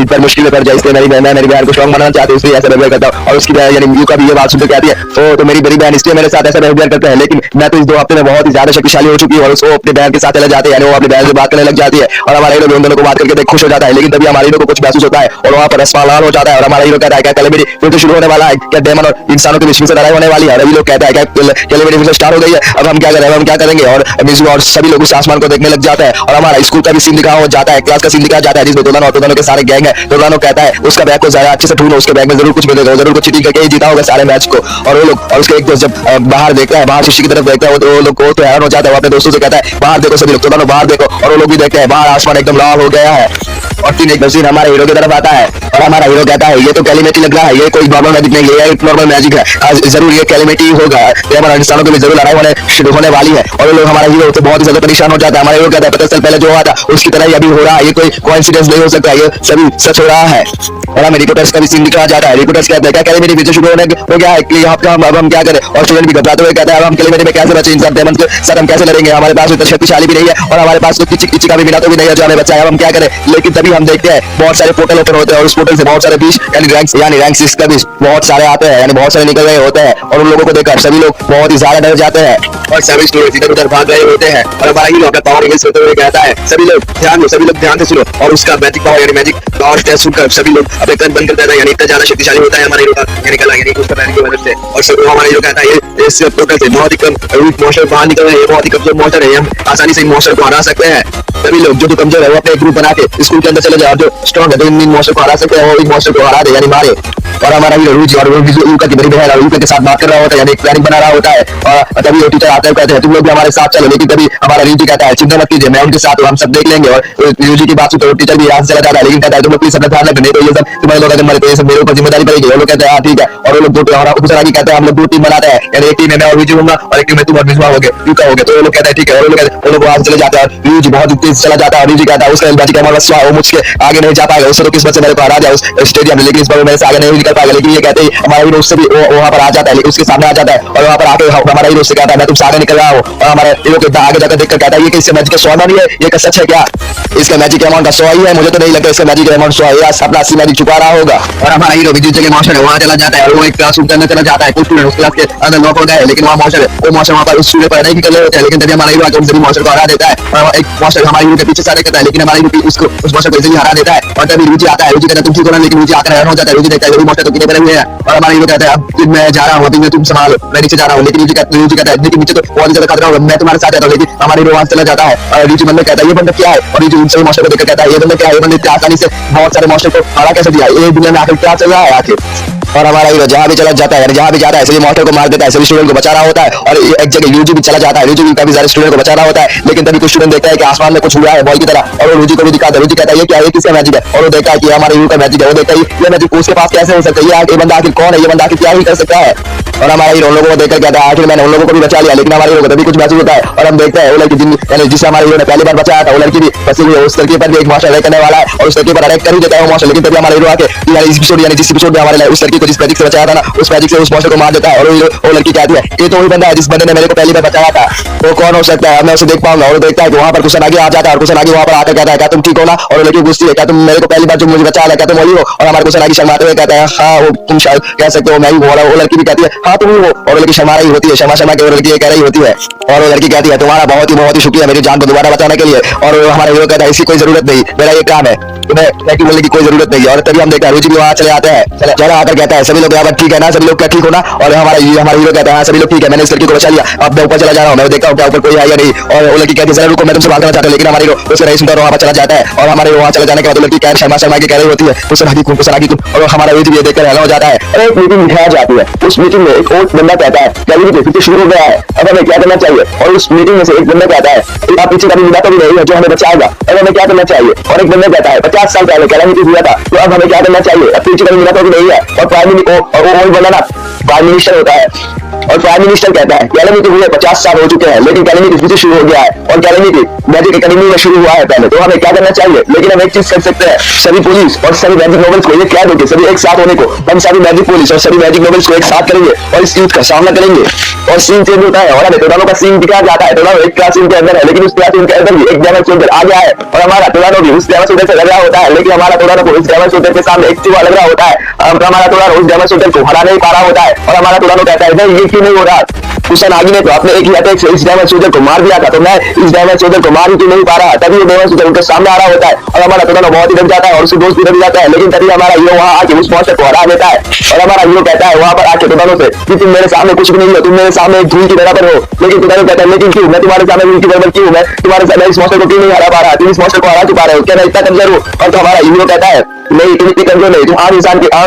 पर मुश्किल में पड़ जाए, इसलिए मेरी बहन को स्ट्रॉन्ग बनाना चाहती है, इसलिए ऐसा व्यवहार करता हूँ। और उसकी बहन यानी यूका भी ये बात सुनकर कहती है तो मेरी बड़ी बहन इसलिए मेरे साथ ऐसा व्यवहार करते हैं, लेकिन मैं तो इस 2 हफ्ते में बहुत ही ज्यादा शक्तिशाली हो चुकी हूँ। और उसको अपनी बहन के साथ चले जाते हैं यानी वो अपनी बहन से बात करने लग जाती है और हमारा हीरो भी उन दोनों को बात करके देख खुश हो जाता है। लेकिन तभी हमारे हीरो को कुछ महसूस होता है और वहाँ पर आसमान लाल हो जाता है और हमारा हीरो कहता है क्या कैलेमिटी फिर तो शुरू होने वाला है, क्या डेमन और इंसानों के बीच में से लड़ाई होने वाली है। अभी लोग कहता है क्या कैलेमिटी फिर से स्टार्ट हो गई है, अब हम क्या करें, हम क्या करेंगे। और मिज़ू और सभी लोग उस आसमान को देखने लग जाते हैं और हमारा स्कूल का भी सीन दिखा हो जाता है, क्लास का सीन दिखाया जाता है जिसमें दोनों के सारे गैंग है। दोनों कहता है उसका बैग को जरा अच्छे से ढूंढो, उसके बैग में जरूर कुछ मिलेगा, जरूर कुछ चीटिंग करके ही जीता होगा सारे मैच को। और वो लोग और उसके एक दोस्त जब बाहर देखता है, बाहर शीशे की तरफ देखता है, वो लोग को तो हैरान हो जाता है। वो अपने दोस्तों से कहता है बाहर देखो सभी लोग, दोनों बाहर देखो। और वो लोग भी देखते हैं बाहर आसमान एकदम लाल हो गया है। और फिर एक सीन हमारे हीरो की तरफ आता है और हमारा हीरो कहता है ये तो कैलेमिटी लग रहा है, ये कोई नॉर्मल मैजिक नहीं है, ये नॉर्मल मैजिक है, जरूर ये कैलेमिटी होगा, ये हमारे इंसानों के बीच जरूर लड़ाई होने वाली है। और लोग हमारा हीरो तो बहुत ही ज्यादा परेशान हो जाता है। हमारा हीरो कहता है 50 साल पहले जो हुआ था उसकी तरह ही अभी हो रहा है, ये कोई कोइंसिडेंस नहीं हो सकता, ये सभी सच हो रहा है। और हमें रिपोर्टर्स का भी सीन दिखाया जाता है। रिपोर्टर्स कहते हैं क्या कैलेमिटी फिर से शुरू हो गया है कि अब हम क्या करें। और स्टूडेंट भी घबराते हुए कहते हैं अब हम कैलेमिटी में कैसे बचे, इंसान डेमन के साथ हम कैसे लड़ेंगे, हमारे पास इतना शक्तिशाली भी नहीं है और हमारे पास तो किसी का भी मिला तो भी नहीं है जो हमें बचाए, अब हम क्या करें। लेकिन तभी हम देखते हैं बहुत सारे पोर्टल ओपन होते हैं और उस पोर्टल से बहुत सारे बीच यानी रैंक 6 का बीच बहुत सारे आते हैं, यानी बहुत सारे निकल रहे होते हैं। और उन लोगों को देखकर सभी लोग बहुत ही ज्यादा डर जाते हैं और सभी स्टूडेंट इधर उधर भाग रहे होते हैं। और हमारा हीरो अपना पावर यूज करते हुए कहता है सभी लोग ध्यान से सुनो। और उसका मैजिक पावर यानी मैजिक पावर टेस्ट सुनकर सभी लोग अपने कान बंद कर देते हैं, यानी इतना ज्यादा शक्तिशाली होता है हमारे हीरो का यानी कला, यानी उसका मैजिक की मदद से। और सब हमारा हीरो कहता है ये इस पोर्टल से बहुत ही कम मॉन्स्टर बाहर निकल रहे हैं, ये बहुत ही कमजोर मॉन्स्टर है, हम आसानी से इन मॉन्स्टर को हरा सकते हैं। सभी लोग जो कमजोर है वो अपने ग्रुप बना के स्कूल के अंदर चले जाए और जो स्ट्रॉन्ग है तो इन मॉन्स्टर को हरा सकते हैं, वो इन मॉन्स्टर को हरा दे यानी मारे। और हमारा हीरो रूजी और यूका की बड़ी बहन और यूका के साथ बात कर रहा होता है, यानी प्लानिंग बना रहा होता है। और तभी वो टीचर आते हैं कहते हैं तुम लोग भी हमारे साथ चलो। लेकिन तभी हमारा रूजी कहता है चिंता मत कीजिए, मैं उनके साथ हूं, हम सब देख लेंगे। और रूजी की बात सुनकर टीचर भी यहाँ से चला जाता है, लेकिन कहता है तुम लोग प्लीज अपना ध्यान रखना, तो ये सब तुम्हारे लोग अगर मरे तो ये सब मेरे ऊपर जिम्मेदारी पड़ेगी। वो लोग कहते हैं हाँ ठीक है। और वो लोग दो कहते हैं हम लोग 2 टीम बनाते हैं, यानी एक टीम में मैं और रूजी होगा और एक टीम में तुम और मिसबा होगे, यूका होगे। तो वो लोग कहते हैं ठीक है। और वो लोग वहां चले जाते हैं और रूजी बहुत तेज चला जाता है और रूजी कहता है उसका मैजिक हमारा स्वा वो मुझसे आगे नहीं जा पाएगा, उससे तो किस्मत से मेरे को हरा दिया उस स्टेडियम में, लेकिन इस बार मेरे से आगे नहीं निकल पाएगा। लेकिन ये कहते हैं हमारा हीरो उससे भी वहां पर आ जाता है, लेकिन उसके सामने आ जाता है और वहां पर आके हमारा हीरो उससे कहता है मैं तुमसे आगे निकल रहा हूं। और हमारे हीरो के आगे जाकर देखकर कहता है ये किससे मैजिक का स्वा नहीं है, ये का सच है क्या, इसका मैजिक अमाउंट का 100 ही है, मुझे तो नहीं लगता इसका मैजिक अमाउंट 100 है, अपना 80 मैजिक चुका रहा होगा। और हमारा हीरो भी जिस जगह मॉन्स्टर है वहां चला जाता है और वो एक क्लासरूम के अंदर चला जाता है। कुछ स्टूडेंट उस क्लास के अंदर लॉक हो गए, लेकिन वहां मॉन्स्टर है, वो मॉन्स्टर वहां पर उस स्टूडेंट पर नहीं कर रहे होते हैं। लेकिन तभी हमारा हीरो आकर उन सभी मॉन्स्टर को हरा देता है और एक मॉन्स्टर हमारे हीरो के पीछे सारे करता है, लेकिन हमारा हीरो उसको उस मॉन्स्टर को इजीली हरा देता है। और तभी रूजी आता है, रूजी कहता है तुम ठीक हो ना, लेकिन रूजी आकर हैरान हो जाता है। रूजी देखता है मॉन्स्टर तो कितने बड़े हुए हैं और हमारा हीरो कहता है अब मैं जा रहा हूं, अभी मैं तुम संभालो, मैं नीचे जा रहा हूं। लेकिन रूजी कहता है लेकिन नीचे तो बहुत ज्यादा खतरा होगा, मैं तुम्हारे साथ जाता हूं। लेकिन हमारा हीरो वहां चला जाता है और रूजी बंदर कहता है ये बंदर क्या है, और रूजी उन सभी मॉन्स्टर को देखकर कहता है ये बंदर क्या है, ये बंदर इतनी आसानी से बहुत सारे मॉन्स्टर को हरा कैसे दिया, ये दुनिया में आखिर क्या चल रहा है आखिर। और हमारा हीरो जहां भी चला जाता है, जहां भी जाता है सभी मॉन्स्टर को मार देता है, सभी स्टूडेंट को बचा रहा होता है। और एक जगह यूजी भी चला जाता है, यूजी भी काफी सारे स्टूडेंट को बचा रहा होता है। लेकिन तभी कुछ स्टूडेंट देखता है कि आसमान में कुछ हुआ है बॉल की तरह और वो रूजी को भी दिखाता है। रूजी कहता है ये क्या है, किसका मैजिक है, और वो देखता है कि हमारे हीरो का मैजिक है। वो देखता है ये मैजिक उसके पास कैसे हो सकता है, ये बंदा आखिर कौन है, ये बंदा आखिर क्या ही कर सकता है। और हमारा हीरो उन लोगों को देखकर कहता है आखिर मैंने उन लोगों को भी बचा लिया। लेकिन हमारे हीरो को तभी कुछ महसूस होता है और हम देखते हैं वो लड़की यानी जिससे हमारे हीरो ने पहली बार बचाया था वो लड़की भी फंसी हुई है, उस लड़की पर भी एक मॉन्स्टर अटैक करने वाला है और उस लड़की पर अटैक कर ही देता है वो मॉन्स्टर। लेकिन तभी हमारे हीरो आके जिस एपिसोड में हमारे उस लड़की को जिस मैजिक से बचाया था ना, उस मैजिक से उस मॉन्स्टर को मार देता है। और वो लड़की कहती है ये तो वही बंदा है जिस बंदे ने मेरे को पहली बार बचाया था, वो कौन हो सकता है, मैं उसे देख पाऊंगा। और देखता है कि वहां पर कुशन आगे आ जाता है और कुशन आगे वहां पर आकर कहता है क्या तुम ठीक हो ना, और लड़की पूछती है क्या तुम मेरे को पहली बार जो मुझे बचाया क्या तुम वही हो, और हमारे कुशन आगे शर्माते हुए कहता है हाँ वो तुम शायद कह सकते हो मैं ही हूं। वो लड़की भी कहती है हाँ तुम ही हो, और वो लड़की शर्मा रही होती है, शर्मा के वो लड़की ये कह रही होती है। और वो लड़की कहती है तुम्हारा बहुत ही शुक्रिया मेरी जान को दोबारा बचाने के लिए। और हमारा हीरो कहता है इसकी कोई जरूरत नहीं, मेरा ये काम है, तुम्हें थैंक यू बोलने की कोई जरूरत नहीं है। और तभी हम देखते हैं रूजी भी वहां चले आते हैं, चला आकर कहता है सभी लोग यहाँ पर ठीक है ना, सभी लोग क्या ठीक हो ना, और हमारा हीरो कहता है हाँ सभी लोग ठीक है, मैंने इस लड़की को बचा लिया, अब मैं ऊपर चला जा रहा हूँ, मैं देखता हूँ क्या ऊपर कोई है या नहीं। और वो लड़की कहती है जरा रुको मैं तुमसे बात करना चाहता हूँ, लेकिन हमारे हीरो उससे नहीं सुनता और वहां पर चला जाता है। और हमारे वहां चला जाने के बाद लड़की शर्मा की कह रही होती है कुशन आगे और हमारा रूजी भी देखकर हैरान हो जाता है। और एक मीटिंग दिखाई जाती है, उस मीटिंग में एक और बंदा कहता है क्या फिर शुरू हो गया है, अब हमें क्या करना चाहिए। और उस मीटिंग में से एक बंदा कहता है आप पीछे कभी मिला तो भी नहीं है जो हमें बचाएगा, अब हमें क्या करना चाहिए। और एक बंदा कहता है 50 साल पहले कैलामिटी हुआ था तो अब हमें क्या करना चाहिए, अब पीछे कभी मिला तो भी नहीं है। और प्राइम मिनिस्टर होता है और प्राइम मिनिस्टर कहता है कैलामिटी हुए 50 साल हो चुके हैं लेकिन कैलामिटी फिर से शुरू हो गया है और कैलामिटी मैजिक एकेडमी में शुरू हुआ है पहले, तो हमें क्या करना चाहिए। लेकिन हम एक चीज कर सकते हैं, सभी पुलिस और सभी मैजिक नोबल्स को ये क्या देंगे सभी एक साथ होने को, हम सभी मैजिक पुलिस और सभी मैजिक नोबल्स को एक साथ करेंगे और इस युद्ध का सामना करेंगे। और सीन चेंज होता है और हमें टोरानो का सीन दिखाया जाता है। टोरानो एक क्लासरूम के अंदर है लेकिन उस क्लासरूम के अंदर भी एक जर्मन सोल्जर आ गया है और हमारा टोरानो भी उस जर्मन सोल्जर से लग रहा होता है, लेकिन हमारा टोरानो को उस जर्मन सोल्जर के सामने एक चूहा लग रहा होता है। हमारा टोरानो उस जर्मन सोल्जर को हरा नहीं पा रहा होता है और हमारा टोरानो कहता है नहीं ये क्यों नहीं हो रहा। कुशन आगी ने तो अपने एक ही अटैक से इस डायमंड सोल्जर को मार दिया था, तो मैं इस डायमंड सोल्जर को मार ही नहीं पा रहा, तभी वो डायमंड सोल्जर उनके सामने आ रहा होता है और हमारा टोनानो बहुत ही डर जाता है और उसके दोस्त भी डर जाता है, लेकिन तभी हमारा हीरो वहां आके उस मॉन्स्टर को हरा देता है और हमारा हीरो कहता है वहां पर आके टोनानो से कि तुम मेरे सामने कुछ भी नहीं हो, तुम मेरे सामने एक धूल की बराबर हो, लेकिन टोनानो कहता है लेकिन क्यों, मैं तुम्हारे सामने धूल की बराबर क्यों, मैं तुम्हारे सामने इस मॉन्स्टर को क्यों नहीं हरा पा रहा, तुम इस मॉन्स्टर को हरा चुका रहे हो, क्या मैं इतना कमजोर हूँ, और तो हमारा हीरो कहता है नहीं तुम इतनी कमजोर नहीं, तुम आम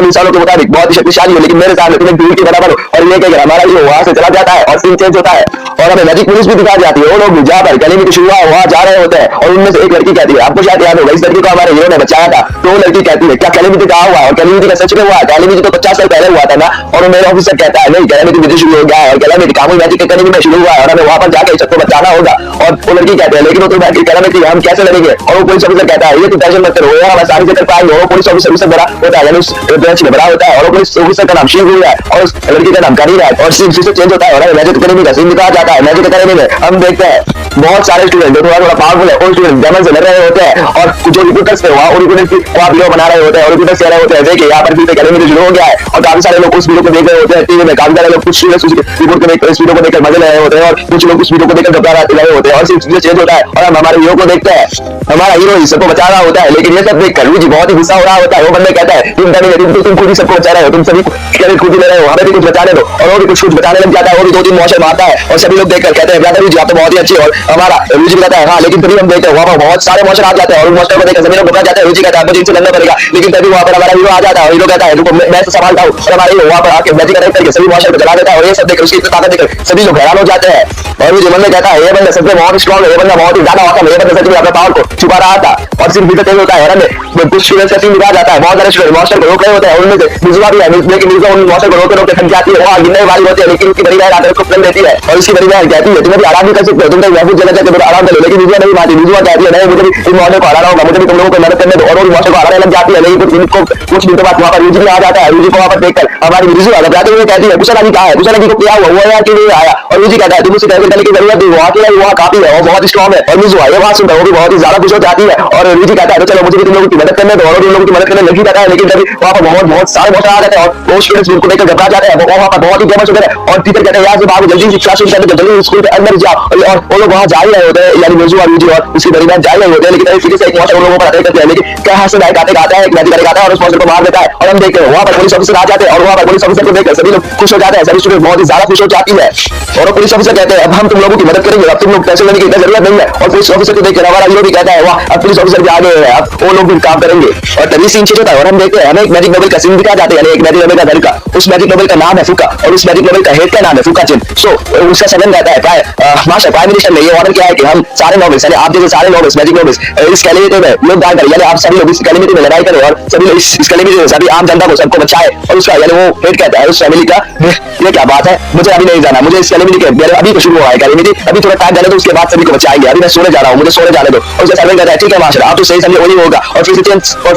इंसानों के मुताबिक बहुत ही शक्तिशाली हो, लेकिन मेरे सामने तुम एक धूल के बराबर हो, और ये कहकर हमारा हीरो वहां से चला जाता है और सीन चेंज होता है और हमें मैजिक पुलिस भी दिखा जाती है, वो लोग जहाँ पर कैलेमिटी शुरू हुआ वहां जा रहे होते हैं और उनमें से एक लड़की कहती है, आपको शायद याद होगा इस लड़की को हमारे हीरो ने बचाया था, तो वो लड़की कहती है क्या कैलेमिटी कहाँ हुआ, और कैलेमिटी का सच में हुआ, कैलेमिटी तो 50 साल पहले हुआ था ना, और मेरे ऑफिसर कहता है नहीं कैलेमिटी विधि शुरू हो गया है और कैलेमिटी कामू मैजिक के कैलेमिटी में शुरू हुआ है और हमें वहां पर जाकर सबको बचाना होगा, और वो लड़की कहते हैं लेकिन वो तो मैजिक कैलेमिटी हम कैसे लड़ेंगे, और वो पुलिस ऑफिसर कहता है ये तो टेंशन मत करो, ये हम आसानी से कर पाएंगे, और वो पुलिस ऑफिसर उससे बड़ा होता है, यानी उस ब्रांच में बड़ा होता है, और वो पुलिस ऑफिसर का नाम शिव है और उस लड़की का नाम करीना है, और सीन से चेंज होता है और मैजिक एकेडमी का सीन दिखाया जाता है। मैजिक एकेडमी में हम देखते हैं बहुत सारे स्टूडेंट जो थोड़ा पावरफुल है, वो स्टूडेंट डेमन से लड़ रहे होते हैं और जो रिक्रूटर्स थे वहां रिक्रूटर्स की वहां वीडियो बना रहे होते हैं और रिक्रूटर्स कह रहे होते हैं देखिए यहाँ पर भी एकेडमी शुरू हो गया है, और काफी सारे लोग उस वीडियो को देख रहे होते हैं टीवी में, काफी सारे लोग कुछ स्टूडेंट्स उस रिपोर्ट को देखकर इस वीडियो को देखकर मजे ले रहे होते हैं और कुछ लोग उस वीडियो को देखकर घबरा रहे होते हैं और सिर्फ चेंज होता है और हम हमारे हीरो को देखते हैं, हमारा हीरो ही सबको बचा रहा होता है, लेकिन ये सब देखकर लूजी बहुत ही गुस्सा हो रहा होता है, वो बंदे कहता है तुम खुद ही सबको बचा रहे हो, तुम सभी क्रेडिट खुद ही ले रहे हो, हमें भी कुछ बचाने दो, और वो भी कुछ बचाने लग जाता है, वो भी 2-3 मॉशर मारता है और सभी लोग देखकर कहते हैं ब्रदर जी आप तो बहुत ही अच्छे, और हमारा लूजी कहता है हाँ, लेकिन तभी हम देखते हैं वहां पर बहुत सारे मॉशर आ जाते हैं और उन मॉशर को देखकर सभी लोग घबरा जाते हैं, लूजी कहता है मुझे इनसे लड़ना पड़ेगा, लेकिन तभी वहां पर हमारा हीरो आ जाता है और हीरो कहता है रुको मैं इसे संभालता हूं, और हमारा हीरो वहां पर आके मैजिक अटैक करके सभी मॉशर को जला देता है और ये सब देखकर उसकी ताकत देखकर सभी लोग हैरान हो जाते हैं और मुझे मन में कहता है ये बंदा सच में बहुत स्ट्रांग है, ये बंदा बहुत ही ज्यादा awesome है, ये बंदा सच में अपने पावर को छुपा रहा था, और सिर्फ भीतर तेज होता है और हमें कुछ स्टूडेंट्स का सीन दिखाया जाता है, बहुत सारे स्टूडेंट मॉन्स्टर को रोक रहे होते हैं और उनमें से मिजुआ भी है, लेकिन मिजुआ उन मॉन्स्टर को रोकते थक जाती है, वहां गिरने वाली होती है, लेकिन उसकी बड़ी बहन आकर उसको प्रेम देती है और उसकी बड़ी बहन कहती है तुम भी आराम भी कर सकते हो, तुम तो महफूज जगह जाकर आराम कर लो, लेकिन मिजुआ नहीं मानती, मिजुआ कहती है नहीं मुझे भी इन मॉन्स्टर को हराना होगा, मुझे भी तुम लोगों को मदद करने दो, और वो मॉन्स्टर को हराने लग जाती है, लेकिन कुछ मिनटों बाद वहां पर यूजी आ जाता है, यूजी को वहां पर देखकर हमारी मिजुआ घबराते हुए कहती है कुशल अभी कहां है, कुशल अभी को क्या हुआ वो यार क्यों नहीं आया, और यूजी कहता है तुम उसे कहकर करने की जरूरत नहीं, वहां के वहां काफी है और बहुत स्ट्रांग है, और मिजुआ ये बात सुनकर वो भी बहुत ही ज्यादा खुश हो जाती है और यूजी कहता है चलो मुझे भी तुम लोगों की मदद करने दो, और उन लोगों की मदद करने लगी जाता है, लेकिन तभी वहां पर बहुत सारे मॉन्स्टर आ जाते हैं और वो स्टूडेंट्स उनको देखकर घबरा जाते हैं, वो वहां पर बहुत ही फेमस होते हैं और टीचर कहते हैं यार से बाबू जल्दी से क्लास शुरू कर दो, जल्दी स्कूल के अंदर जाओ, और वो लोग वहां जा ही रहे होते हैं, यानी मिजुआ यूजी और उसकी बड़ी बहन जा ही रहे होते हैं, लेकिन फिर से एक मॉन्स्टर उन लोगों पर अटैक करते हैं, लेकिन कहां से बैठ आते आता है एक मैजिक आता है और उस मॉन्स्टर को मार देता है, और हम देखते हैं वहां पर पुलिस ऑफिसर आ जाते हैं और वहां पर पुलिस ऑफिसर को देखकर सभी लोग खुश हो जाते हैं, सभी स्टूडेंट बहुत ही ज्यादा खुश हो जाती है और पुलिस ऑफिसर कहते हैं अब हम तुम लोगों की मदद करेंगे, अब तुम लोग पैसे लेने की जरूरत नहीं है, और पुलिस ऑफिसर को देखकर हमारा हीरो भी कहता है वाह अब पुलिस ऑफिसर भी आ गए हैं, अब वो लोग भी काम करेंगे, और तभी सीन चेंज होता है और हम देखते हैं हमें एक मैजिक नोबल का सीन दिखा जाता है, यानी एक मैजिक नोबल का लड़का, उस मैजिक नोबल का नाम है फुका और उस मैजिक नोबल का हेड का नाम है फुका चिन, सो उसका सदन कहता है मास्टर प्राइम मिनिस्टर ने ये ऑर्डर किया है कि हम सारे नॉवेल्स यानी आप जैसे सारे नॉवेल्स मैजिक नॉवेल्स इस कैलेमिटी में योगदान करें, यानी आप सभी लोग इस कैलेमिटी में लड़ाई करें और सभी लोग इस कैलेमिटी में सभी आम जनता को सबको बचाए, और उसका यानी वो हेड कहता है उस फैमिली का ये क्या बात है मुझे अभी नहीं जाना, मुझे इस कैलेमिटी के अभी तो शुरू हुआ है कैलेमिटी, अभी थोड़ा टाइम जाने दो उसके बाद सभी को बचाएंगे, अभी मैं सोने जा रहा हूँ मुझे सोने जाने दो, और उसका सर्वेंट कहता है ठीक है मास्टर आप तो सही समझे वही होगा, और फिर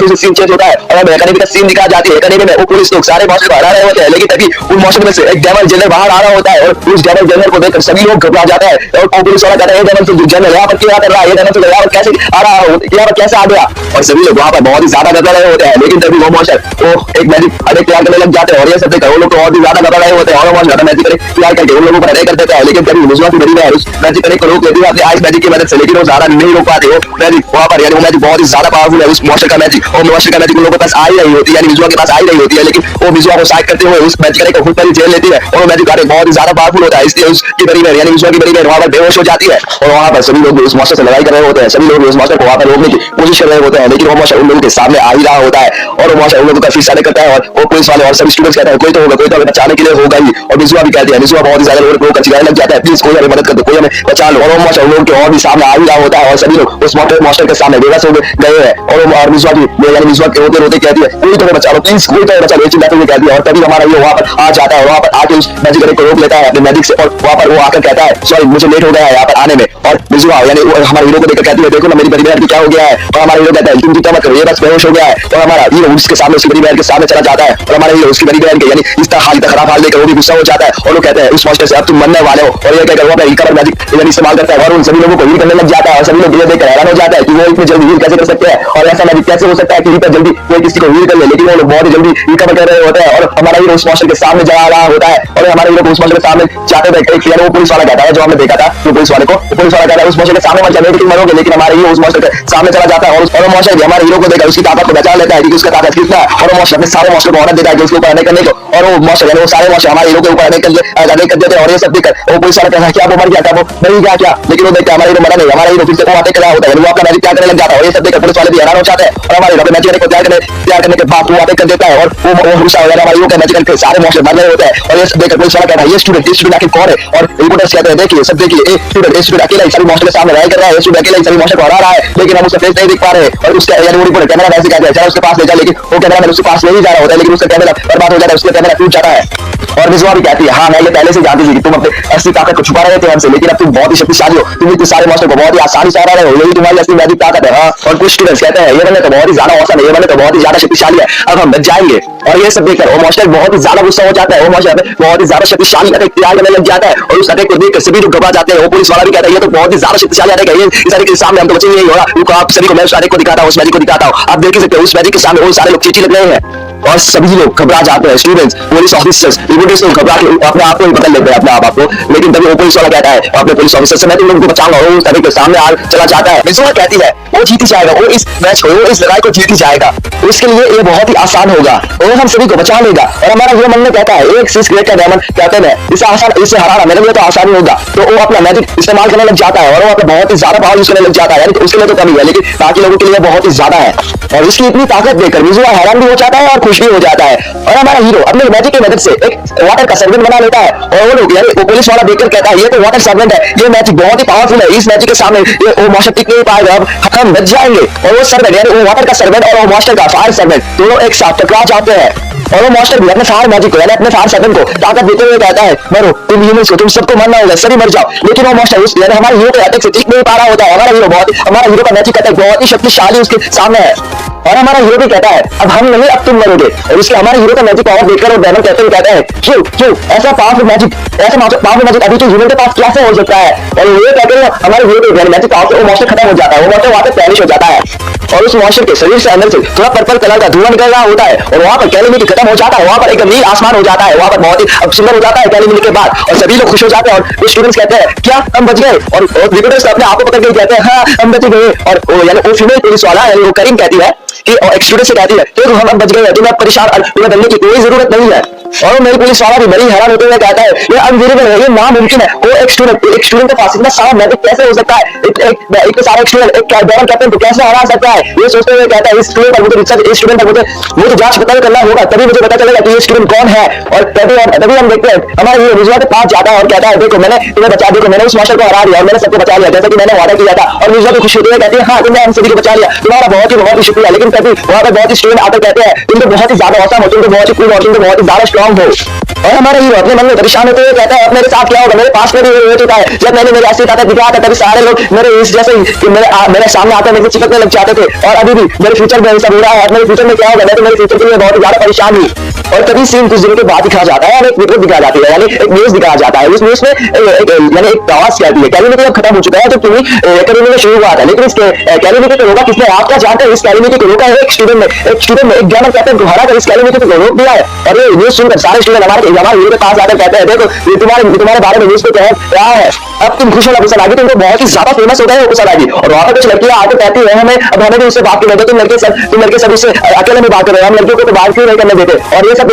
से सीन चेंज होता है और हमें एकेडमी का सीन दिखाई जाती है, एकेडमी में वो पुलिस लोग सारे मॉन्स्टर को हरा रहे होते हैं, लेकिन तभी उन मॉन्स्टर में से एक डेमन जनरल बाहर आ रहा होता है और उस डेमन जनरल को देखकर सभी लोग घबरा जाते हैं और पुलिस वाला कहता है डेमन जनरल यहाँ पर क्या कर रहा है, ये डेमन यहाँ पर कैसे आ रहा है, यहाँ पर कैसे आ गया, और सभी लोग वहां पर बहुत ही ज्यादा घबरा रहे होते हैं, लेकिन तभी वो मॉन्स्टर वो एक मैजिक अटैक तैयार करने लग जाते हैं और ये सब देखकर वो लोग बहुत ही ज्यादा घबरा रहे होते हैं और वो मॉन्स्टर मैजिक तैयार करके उन लोगों पर अटैक कर देता है, लेकिन तभी मिजुआ की बड़ी बहन उस मैजिक अटैक को रोक लेती है अपने आइस मैजिक की मदद से, लेकिन वो ज्यादा नहीं रोक पाते, वो मैजिक वहां पर यानी वो मैजिक बहुत ही ज्यादा पावरफुल है उस मॉन्स्टर का मैजिक, और मॉन्स्टर का मैजिक उन लोगों के पास आ ही रही होती है, यानी मिजुआ के पास आ ही रही होती है, लेकिन वो मिजुआ को साइड करते हुए उस मैजिक अटैक को खुद पर ही झेल लेती है और वो मैजिक अटैक बहुत ही ज्यादा पावरफुल होता है, इसलिए उसकी बड़ी बहन यानी मिजुआ की बड़ी बहन वहां पर बेहोश हो जाती है और वहां पर सभी लोग उस मॉन्स्टर से लड़ाई कर रहे होते हैं, सभी लोग उस मॉन्स्टर को वहां पर रोकने की कोशिश कर रहे होते हैं, लेकिन वो मॉन्स्टर उन लोगों के सामने आ ही रहा होता है और वो मॉन्स्टर उन लोगों का फिर सारे करता है और वो पुलिस वाले और सभी स्टूडेंट्स कहते हैं कोई तो होगा, कोई तो हमें बचाने के लिए होगा ही, और मिजुआ भी कहती है, मिजुआ बहुत ही ज्यादा लोगों को चिल्लाने लग जाता है प्लीज कोई हमें मदद कर दो, कोई हमें बचा लो, और वो मॉन्स्टर उन लोगों के और भी सामने आ ही रहा होता है और सभी लोग उस मॉन्स्टर के सामने बेबस हो गए हैं और मिजुआ की यानी मिजुआ के रोते रोते कहती है कोई तो हमें बचा लो प्लीज, कोई तो बचा लो, चिल्लाते हुए कहती है, और तभी हमारा ये वहां पर आ जाता है और वहां पर आके उस मैजिक अटैक को रोक लेता है अपने मैजिक से, और वहां पर वो आकर कहता है सॉरी मुझे लेट हो गया है यहाँ पर आने में, और मिजुआ यानी हमारे हीरो को देखकर कहती है देखो ना मेरी बड़ी बहन की क्या हो गया है, और हमारा हीरो कहता है तुम चिंता मत करो ये बस बेहोश हो गया है, और हमारा हीरो उसके सामने उसकी बड़ी बहन के सामने चला जाता है और हमारा हीरो उसकी बड़ी बहन के यानी इसका हाल खराब हाल देखकर वो भी गुस्सा हो जाता है और वो कहते हैं उस मॉन्स्टर से अब तुम मरने वाले हो, और ये कहकर वो अपना हील मैजिक यानी इस्तेमाल करता है और उन सभी लोगों को हील करने लग जाता है और सभी लोग ये देखकर हैरान हो जाता है कि वो इतनी जल्दी हील कैसे कर सकते हैं, और और ऐसा मैजिक कैसे हो सकता है कि रीपर जल्दी कोई किसी को हील कर ले, लेकिन वो लोग बहुत ही जल्दी रिकवर कर रहे होते हैं और हमारा हीरो उस मॉन्स्टर के सामने जा रहा होता है और हमारे हीरो को उस मॉन्स्टर के सामने जाते हुए वो पुलिस वाला कहता है, जो हमने देखा था वो पुलिस वाले को, पुलिस वाला कहता है उस मॉन्स्टर के सामने मत जाने तुम मरोगे, लेकिन हमारे हीरो उस मॉन्स्टर के सामने चला जाता है और वो मॉन्स्टर भी हमारे हीरो को देखकर उसकी ताकत को बचा लेता है क्योंकि उसका ताकत कितना है और वो मॉन्स्टर अपने सारे मॉन्स्टर को ऑर्डर देता है कि उसके ऊपर अटैक करने को और वो मॉन्स्टर यानी वो सारे मॉन्स्टर हमारे हीरो के ऊपर अटैक कर देते हैं और ये सब देखकर वो पुलिस वाला कहता है क्या वो मर गया, क्या वो नहीं गया क्या, लेकिन वो देखता है हमारा हीरो मरा नहीं, हमारा हीरो फिर से वो अटैक कर रहा होता है, वो अपना मैजिक तैयार करने लग जाता है और ये सब देखकर पुलिस वाले भी हैरान हो जाते हैं और हमारे हीरो मैजिक को तैयार करने के बाद वो अटैक कर देता है और वो गुस्सा हो जाता है, हमारे हीरो के मैजिक के सारे मॉन्स्टर मर रहे होते हैं और ये सब देखकर पुलिस वाला कहता है ये स्टूडेंट आखिर कौन है और रिपोर्टर्स कहते हैं देखिए सब देखिए स्टूडेंट अकेला ही सभी मॉन्स्टर के सामने लड़ाई कर रहा है, स्टूडेंट अकेला ही सभी मॉन्स्टर को हरा रहा है, लेकिन हम उसका फेस नहीं देख पा रहे और उसका यानी वो रिपोर्टर कैमरा वैसे कहते हैं चलो उसके पास ले जा, लेकिन वो कैमरा मैन उसके पास ले ही जा रहा होता है, लेकिन उसका कैमरा बर्बाद हो जाता है, उसका कैमरा टूट जाता है और विजुआ भी कहती है हाँ मैं ये पहले से जानती थी कि तुम अपने असली ताकत को छुपा रहे थे हमसे, लेकिन अब तुम बहुत ही शक्तिशाली हो, तुम इतने सारे मॉन्स्टर को बहुत ही आसानी से हरा रहे हो, यही तुम्हारी असली मैजिक ताकत है। हाँ और कुछ स्टूडेंट्स कहते हैं ये बंदे तो बहुत ही ज्यादा औसम है, ये बंदे तो बहुत ही ज्यादा शक्तिशाली है, अब हम बच जाएंगे और ये सब देखकर वो मॉन्स्टर बहुत ही ज्यादा गुस्सा हो जाता है, वो मॉन्स्टर बहुत ही ज्यादा शक्तिशाली अटैक तैयार करने लग जाता है और उस अटैक को देखकर सभी लोग घबरा जाते हैं, वो पुलिस वाला भी कहता है ये तो बहुत ही ज्यादा शक्तिशाली अटैक है, ये इस अटैक के सामने हम तो बचेंगे नहीं होगा, रुको आप सभी को मैं उस अटैक को दिखाता हूँ, उस मैजिक को दिखाता हूँ, आप देख सकते हो उस मैजिक के सामने वो सारे लोग चींटी लग रहे हैं और सभी लोग घबरा जाते हैं, स्टूडेंट्स पुलिस ऑफिसर्स रिपोर्टर्स लोग घबरा के अपने आप को ही बदल लेते हैं अपने आप को, लेकिन तभी वो पुलिस वाला कहता है अपने पुलिस ऑफिसर से मैं तुम लोगों को बचाऊंगा और उस तरीके के सामने आ चला जाता है, मिजुआ कहती है वो जीत ही जाएगा, वो इस मैच को वो इस लड़ाई को जीत ही जाएगा, उसके लिए ये बहुत ही आसान होगा और हम सभी को बचा लेगा और हमारा हीरो मन में कहता है एक 6 ग्रेड का डायमंड कहते हैं इसे आसान इसे हराना मेरे लिए तो आसान ही होगा, तो वो अपना मैजिक इस्तेमाल करने लग जाता है और वो अपना बहुत ही ज्यादा पावर यूज करने लग जाता है, यानी उसके लिए तो कम ही है लेकिन बाकी लोगों के लिए बहुत ही ज्यादा है और इसकी इतनी ताकत देखकर मिजुआ हैरान भी हो जाता है और खुश भी हो जाता है और हमारा हीरो अपने मैजिक की मदद से एक वाटर का सर्वेंट बना लेता है और वो लोग यानी वो पुलिस वाला देखकर कहता है ये तो वाटर सर्वेंट है, ये मैजिक बहुत ही पावरफुल है, इस मैजिक के सामने ये वो मॉन्स्टर टिक नहीं पाएगा, अब हम बच जाएंगे और वो सर्वेंट यानी वो वाटर का सर्वेंट और वो मॉन्स्टर का फायर सर्वेंट दोनों एक साथ टकरा जाते हैं और वो मॉन्स्टर भी अपने फायर मैजिक को यानी अपने फायर सर्वेंट को ताकत देते हुए कहता है मरो तुम ह्यूमंस को तुम सबको मरना होगा सभी मर जाओ, लेकिन वो मॉन्स्टर उस यानी हमारे हीरो के अटैक से टिक नहीं पा रहा होता है, हमारा हीरो का मैजिक अटैक बहुत ही शक्तिशाली उसके सामने है और हमारा हीरो भी कहता है अब हम नहीं अब तुम मरोगे और उसके हमारे हीरो का मैजिक पावर देखकर वो डेमन कहते हुए कहता है क्यों ऐसा पावरफुल मैजिक अभी तो ह्यूमन के पास कैसे हो सकता है और ये कहकर हमारे हीरो के मैजिक पावर से वो मॉन्स्टर खत्म हो जाता है, वो मॉन्स्टर वहां पे पैनिश हो जाता है और उस मॉन्स्टर के शरीर से अंदर से थोड़ा पर्पल कलर का धुआं निकल रहा होता है और वहां पर कैलेमिटी खत्म हो जाता है, वहां पर एकदम नील आसमान हो जाता है, वहां पर बहुत ही सुंदर हो जाता है कैलेमिटी के बाद और सभी लोग खुश हो जाते हैं और स्टूडेंट्स कहते हैं क्या हम बच गए और रिपोर्टर्स अपने आप को पकड़ के कहते हैं हाँ हम बच गए और यानी वो फीमेल पुलिस वाला यानी वो करीम कहती है कि एक स्टूडेंट से कहती है तो हम बच गए, तुम्हें परेशान तुम्हें बनने की कोई जरूरत नहीं है और मेरी पुलिस वाला भी बड़ी हैरान होते हुए कहता है ये अनबिलीवेबल है, ये नामुमकिन है, वो एक स्टूडेंट के पास इतना सारा मैजिक कैसे हो सकता है, एक सारा स्टूडेंट एक डेमन कैप्टन को कैसे हरा सकता है, ये सोचते हुए कहता है इस स्टूडेंट पर मुझे रिसर्च इस स्टूडेंट पर मुझे जांच पता करना होगा, तभी मुझे पता चलेगा कि ये स्टूडेंट कौन है और तभी हम देखते हैं हमारे ये मिजुआ के पास जाता है और कहता है देखो मैंने तुम्हें बचा, देखो मैंने उस मास्टर को हरा दिया और मैंने सबको बचा लिया जैसा कि मैंने वादा किया था और मिजुआ को खुशी होती है कहती है हाँ तुमने हम सभी को बचा लिया, तुम्हारा बहुत ही शुक्रिया, लेकिन तभी वहां पर बहुत ही स्टूडेंट आकर कहते हैं तुम तो बहुत ही ज्यादा औसम हो, तुम तो बहुत ही कूल और तुम तो बहुत ही ज्यादा स्ट्रांग हो और हमारा हीरो अपने मन में परेशान होते हुए कहता है अब मेरे साथ क्या होगा, मेरे पास में भी हो चुका है, जब मैंने मेरी असली ताकत दिखाया था तभी सारे लोग मेरे इस जैसे मेरे सामने आकर मेरे चिपकने लग जाते थे और अभी भी मेरे फ्यूचर में ऐसा हो रहा है, मेरे फ्यूचर में क्या होगा, मैं तो मेरे फ्यूचर के लिए बहुत ज्यादा परेशान हूँ और तभी सीन कुछ दिनों के बाद दिखाया जाता है, एक वीडियो दिखाया जाती है यानी एक न्यूज दिखाया जाता है, उस न्यूज में यानी एक आवाज कहती है कैलेमिटी अब खत्म हो चुका है जो तुम्हें एकेडमी में शुरू हुआ था, लेकिन इस कैलेमिटी को रोका किसने, आप क्या जानते हैं इस कैलेमिटी को रोका है एक स्टूडेंट ने एक डेमन कैप्टन को हरा कर इस कैलेमिटी को रोक दिया है और ये न्यूज सुनकर सारे स्टूडेंट हमारे हीरो के पास आकर कहते हैं देखो ये तुम्हारे बारे में न्यूज पे क्या है, अब तुम खुश हो कुशल आगे तुमको बहुत ही ज्यादा फेमस हो गए हो कुशल आगे और वहां पर कुछ लड़कियां आकर कहती है हमें अब हमें भी उससे बात करने दो, तुम लड़के सब उससे अकेले में बात कर रहे हो, हम लड़कियों को तो बात क्यों नहीं करने देते और ये सब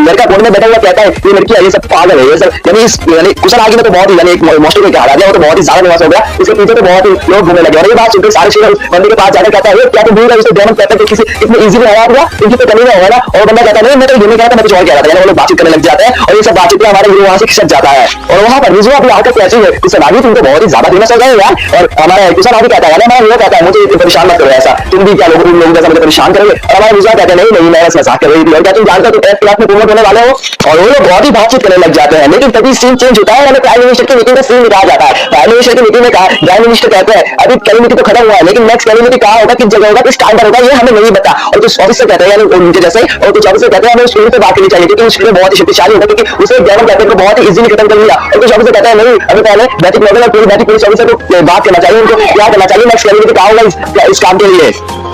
लड़का कोने में बैठा हुआ कहता है ये लड़की है ये सब पागल है ये सब यानी कुशल आगे में तो बहुत ही यानी एक मॉस्टर को हरा दिया वो तो बहुत ही ज्यादा फेमस हो गया, इसके पीछे तो बहुत ही लोग घूमने लगे और ये बात सुनकर सारे स्टूडेंट बंदे के पास जाकर कहता है क्या तुम भूल गए उसे डेमन कहते हैं किसी इतने इजीली हरा दिया, इनकी तो कमी नहीं होगा और बंदा कहता नहीं मैं तो घूमने गया था, मैं कुछ और कह रहा था, यानी वो लोग बातचीत करने लग जाते हैं और ये सब बातचीत हमारे हीरो वहां से खिसक जाता है और वहां पर मिजुआ भी आकर कहती है कुशल आगे तुम तो बहुत ही ज्यादा फेमस हो गए यार और हमारा कुशल आगे कहता है हमारा हीरो कहता है मुझे इतने परेशान मत करो, ऐसा तुम भी क्या लोग जैसा मुझे परेशान करोगे और हमारा मिजुआ कहते हैं नहीं मैं ऐसा मजाक कर रही थी और क्या तुम जानते हो तुम 10th क्लास में प्रमोट होने वाले हो और वो लोग बहुत ही बातचीत करने लग जाते हैं, लेकिन तभी सीन चेंज होता है, हमें प्राइम मिनिस्टर की मीटिंग का सीन दिखाया जाता है, प्राइम मिनिस्टर की मीटिंग में कहा प्राइम मिनिस्टर कहते हैं अभी कैलेमिटी तो खत्म हुआ है लेकिन नेक्स्ट कैलेमिटी कहाँ होगा, किस जगह होगा, किस टाइम पर होगा ये हमें नहीं पता और कुछ ऑफिसर कहते हैं यानी उनके जैसे और कुछ ऑफिसर कहते हैं हमें स्टूडेंट पे बात करनी चाहिए क्योंकि स्टूडेंट बहुत ही शक्तिशाली होगा क्योंकि उसे डेमन कैप्टन को बहुत ही इजीली खत्म कर लिया और कुछ ऑफिसर कहते हैं नहीं हमें पहले बैटिक मॉडल और पूरी बैटिक पुलिस ऑफिसर को बात करना चाहिए, उनको क्या करना चाहिए नेक्स्ट कैलेमिटी कहाँ होगा इस काम के लिए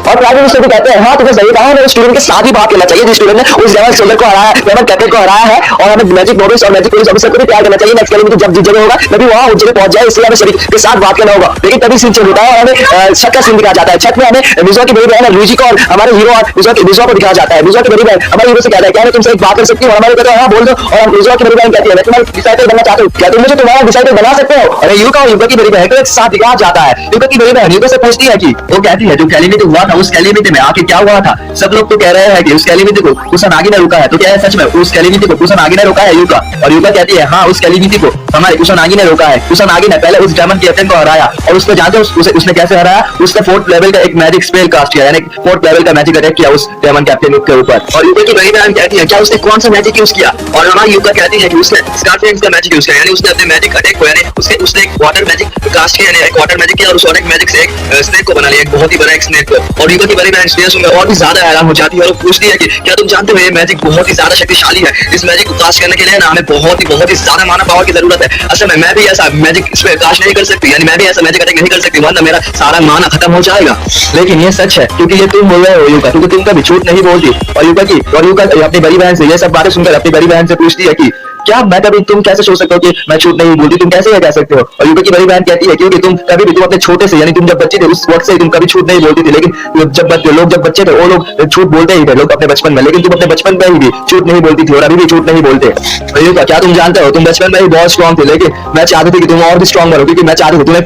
और प्राइम मिनिस्टर भी कहते हैं हाँ तुमने सही कहा, हमें स्टूडेंट के साथ ही बात करना चाहिए जिस स्टूडेंट ने उस डेमन सोल्जर को हराया, डेमन कैप्टन को हराया है। और हमें मैजिक नोटिस और मैजिक पुलिस ऑफिसर को भी प्यार करना चाहिए। नेक्स्ट कैलेंडर जब जिस जगह होगा तभी वहां उस जगह पहुंच जाए, इसलिए हमें सभी के साथ बात करना होगा। लेकिन तभी सीन चेंज होता है और हमें छत का सीन दिखाया जाता है। छत में हमें मिजुआ की बड़ी बहन लूजी को और हमारे हीरो और मिजुआ को दिखाया जाता है। मिजुआ की बड़ी बहन हमारे हीरो से कहता है क्या मैं तुमसे एक बात कर सकती हूँ? हमारे कहते हैं हाँ बोल दो। और मिजुआ की बड़ी बहन कहती है मैं तुम्हारा डिसाइपल बनना चाहती हूँ, क्या तुम मुझे तुम्हारा डिसाइपल बना सकते हो? अरे युका और युका की बड़ी बहन को एक साथ दिखाया जाता है। युका की बड़ी बहन युका से पूछती है कि वो कहती है जो कैलिमिटी हुआ था उस कैलिमिटी में आके क्या हुआ था? सब लोग तो कह रहे हैं कि उस कैलिमिटी को कुसानागी ने रोका है, तो क्या है सच में उस कैलिमिटी को कुसानागी ने रोका है युका? और युका कहती है हाँ उस कैलिमिटी को हमारे कुसानागी ने रोका है। कुसानागी ने पहले उस डेमन कैप्टन को हराया और उसको जानते हो उसने कैसे हराया? उसने 4th लेवल का एक मैजिक स्पेल कास्ट किया, यानी 4th लेवल का मैजिक अटैक किया उस डेमन कैप्टन के ऊपर। और युका की बड़ी बहन कहती है क्या उसने कौन सा मैजिक यूज किया? और हमारी युका कहती है कि उसने स्कॉर्पियन का मैजिक यूज किया, यानी उसने अपने मैजिक अटैक को यानी उसने एक वाटर मैजिक कास्ट किया, यानी एक वाटर मैजिक किया और उस वाटर मैजिक से एक स्नेक को बना लिया, एक बहुत ही बड़ा एक स्नेक को। और युका की बड़ी बहन स्नेक सुनकर और भी ज्यादा हैरान हो जाती है और पूछती है कि क्या तुम जानते हो ये मैजिक बहुत ही ज्यादा शक्तिशाली है, इस मैजिक को कास्ट करने के लिए ना हमें बहुत ही ज्यादा माना पावर की जरूरत है। असल में मैं भी ऐसा मैजिक इसमें कास्ट नहीं कर सकती, यानी मैं भी ऐसा मैजिक अटैक नहीं कर सकती, वरना मेरा सारा माना खत्म हो जाएगा। लेकिन ये सच है क्योंकि ये तुम बोल रहे हो युका, क्योंकि तुम कभी झूठ नहीं बोलती। और युका अपनी बड़ी बहन से ये सब बातें सुनकर अपनी बड़ी बहन से पूछती है कि क्या मैं कभी, तुम कैसे सोच सकते हो कि मैं झूठ नहीं बोलती, तुम कैसे ये कह सकते हो? और युका की बड़ी बहन कहती है क्योंकि तुम कभी भी, तुम अपने छोटे से यानी तुम जब बच्चे थे उस वक्त से तुम कभी झूठ नहीं बोलती थी, लेकिन जब बच्चे थे वो लोग झूठ बोलते ही थे लोग अपने बचपन में, लेकिन तुम अपने बचपन में ही भी झूठ नहीं बोलती थी और अभी भी झूठ नहीं बोलते। तो युका क्या तुम जानते हो तुम बचपन में ही बहुत स्ट्रॉन्ग थे, लेकिन मैं चाहती थी कि तुम और भी स्ट्रॉन्ग बनो, क्योंकि मैं चाहती थी तुम्हें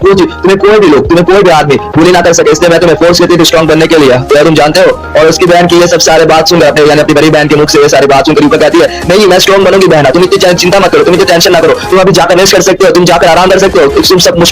कोई भी लोग, तुम्हें कोई भी आदमी बुरी ना कर सके, इसलिए मैं तुम्हें फोर्स करती थी स्ट्रॉन्ग बनने के लिए। क्या तुम जानते हो? और उसकी बहन की ये सब सारे बात सुनकर यानी अपनी बड़ी बहन के मुख से ये सारी बात सुनकर युका कहती है नहीं मैं स्ट्रॉन्ग बनूंगी बहना, तुम इतनी चिंता मत करो, तुम टेंशन ना करो, तुम अभी जाकर रेस्ट कर सकते हो, तुम जाकर आराम कर सकते हो, तुम सब मुझ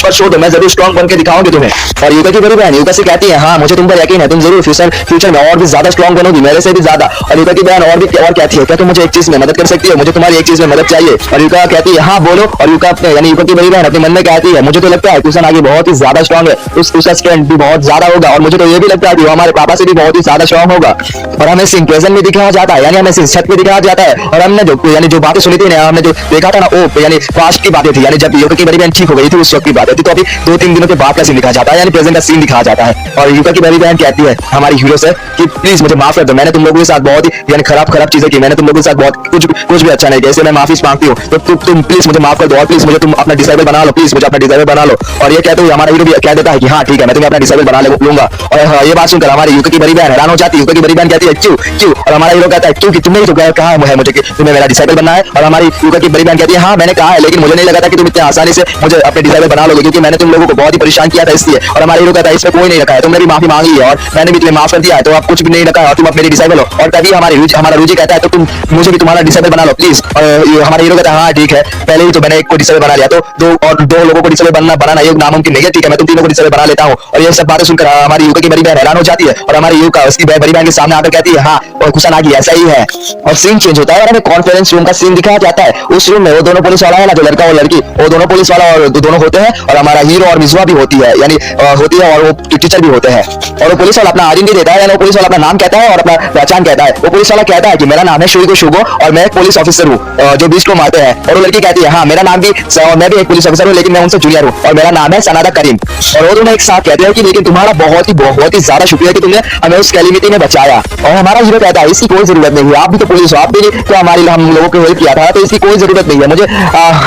पर छोड़ दो, मैं जरूर स्ट्रॉन्ग बन के दिखाऊंगी तुम्हें। और युका की बड़ी बहन युका से कहती है हाँ मुझे तुम पर यकीन है, तुम जरूर फ्यूचर में और भी ज्यादा स्ट्रॉन्ग बनोगी, मेरे से भी ज्यादा। और युका की बहन और कहती है क्या तुम मुझे एक चीज में मदद कर सकती हो? मुझे तुम्हारी एक चीज में मदद चाहिए। और युका कहती है हाँ बोलो। और युका अपने यानी युका की बड़ी बहन अपने मन में कहती है मुझे तो लगता है कुसानागी बहुत ही ज्यादा स्ट्रॉन्ग है, उसका स्ट्रेंथ भी बहुत ज्यादा होगा, और मुझे तो ये भी लगता है कि वो हमारे पापा से भी बहुत ही ज्यादा स्ट्रॉन्ग होगा। और हमें सीन प्रेजेंट में दिखाया जाता है, यानी हमें सीन छत में दिखाया जाता है, और हमने जो बातें सुनी थी ना, हमने जो देखा था ना वो यानी पास्ट की बातें थी, यानी जब युका की बड़ी बहन ठीक हो गई थी उस वक्त की बातें थी। तो अभी 2-3 दिनों के बाद का सीन दिखाया जाता है, यानी प्रेजेंट का सीन दिखाया जाता है। और युका की बड़ी बहन कहती है हमारी हीरो से कि प्लीज मुझे माफ कर दो, मैंने तुम लोगों के साथ बहुत ही यानी खराब चीजें की, मैंने तुम लोगों के साथ बहुत कुछ भी अच्छा नहीं किया, इसलिए मैं माफी मांगती हूँ, तो तुम प्लीज मुझे माफ कर दो और प्लीज मुझे तुम अपना डिसाइबल बना लो, प्लीज मुझे अपना डिसाइबल बना लो। और ये कहते हुए हमारा हीरो भी कह देता है कि हाँ ठीक है मैं तुम्हें अपना डिसाइबल बना लूंगा। और ये बात सुनकर हमारी युका की बड़ी बहन हैरान हो जाती है। युका की बड़ी बहन कहती है क्यों? और हमारा हीरो कहता है क्योंकि तुमने ही तो कहा है मुझे कि तुम्हें मेरा डिसाइबल बनना है। और हमारी युका की बड़ी बहन कहती है हाँ मैंने कहा है, लेकिन मुझे नहीं लगा था कि तुम इतने आसानी से मुझे अपने डिसाइबल बना लोगे, क्योंकि मैंने तुम लोगों को बहुत ही परेशान किया था इसलिए। और हमारा हीरो कहता है इसमें कोई नहीं रखा है, तुमने भी माफी मांग ली है और मैंने भी तुम्हें माफ कर दिया है, तो आप कुछ भी नहीं रखा है और तुम अब मेरी डिसाइबल हो। और तभी हमारा रूजी कहता है तो तुम मुझे भी तुम्हारा डिसाइबल बना लो प्लीज। और हमारा हीरो कहता है हाँ ठीक है, पहले ही तो मैंने एक को डिसाइबल बना लिया, तो दो लोगों को डिसाइबल बनाना ये नामुमकिन नहीं है, ठीक है मैं तुम तीनों को डिसाइबल बना लेता हूँ। और ये सब बातें सुनकर हमारी युका की बड़ी बहन हैरान हो जाती है और हमारी युका उसकी बड़ी बहन के सामने आकर कहती है हाँ और कुसानागी ऐसा ही है। और सीन चेंज होता है और हमें कॉन्फ्रेंस रूम का सीन दिखाया जाता है। उस रूम में वो दोनों पुलिस वाला है ना, जो लड़का और लड़की, वो दोनों पुलिस वाला और दोनों होते हैं, और हमारा हीरो और मिजुआ भी होती है, यानी होती है, और वो टीचर भी होते हैं। और वो पुलिस वाला अपना आइडेंटिटी देता है, यानी वो पुलिस वाला अपना नाम कहता है और अपना पहचान कहता है। वो पुलिस वाला कहता है कि मेरा नाम है शुगो और मैं एक पुलिस ऑफिसर हूँ जो बीच को मारते हैं। और वो लड़की कहती है हाँ मेरा नाम भी, मैं भी एक पुलिस ऑफिसर हूँ, लेकिन मैं उनसे जूनियर हूँ और मेरा नाम है सनादा करीम। और वो दोनों एक साथ कहते हैं कि लेकिन तुम्हारा बहुत ही ज्यादा शुक्रिया कि तुमने हमें उस कैलिमिटी में बचाया। और हमारा हीरो कहता है इसकी कोई जरूरत नहीं है, आप भी तो पुलिस हो, आप भी तो हम लोगों को हेल्प किया था, तो इसकी कोई जरूरत नहीं है,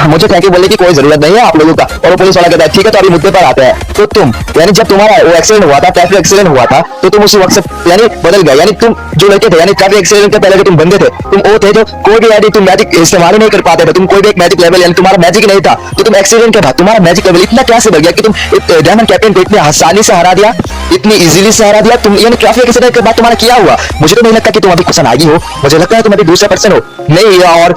मुझे थैंक यू बोलने की कोई जरूरत नहीं है आप लोगों का। और वो पुलिस वाला कहता है ठीक है, तो अभी मुद्दे पर आते हैं। तो तुम यानी जब तुम्हारा वो एक्सीडेंट हुआ था, ट्रैफिक एक्सीडेंट हुआ था, तो तुम उसी वक्त से यानी बदल गए, यानी तुम जो लड़के थे यानी ट्रैफिक एक्सीडेंट के पहले जो तुम बंदे थे, तुम वो थे जो कोई भी यानी तुम मैजिक इस्तेमाल नहीं कर पाते थे, तुम कोई भी एक मैजिक लेवल यानी तुम्हारा मैजिक नहीं था, तो तुम एक्सीडेंट के बाद तुम्हारा मैजिक लेवल इतना कैसे बढ़ गया कि तुम डायमंड कैप्टन को इतनी आसानी से हरा दिया, इतनी इजीली से हरा दिया तुम, यानी ट्रैफिक एक्सीडेंट के बाद तुम्हारा क्या हुआ? मुझे तो नहीं लगता कि तुम अभी कुसानागी हो, मुझे लगता है तुम अभी दूसरा पर्सन हो। नहीं और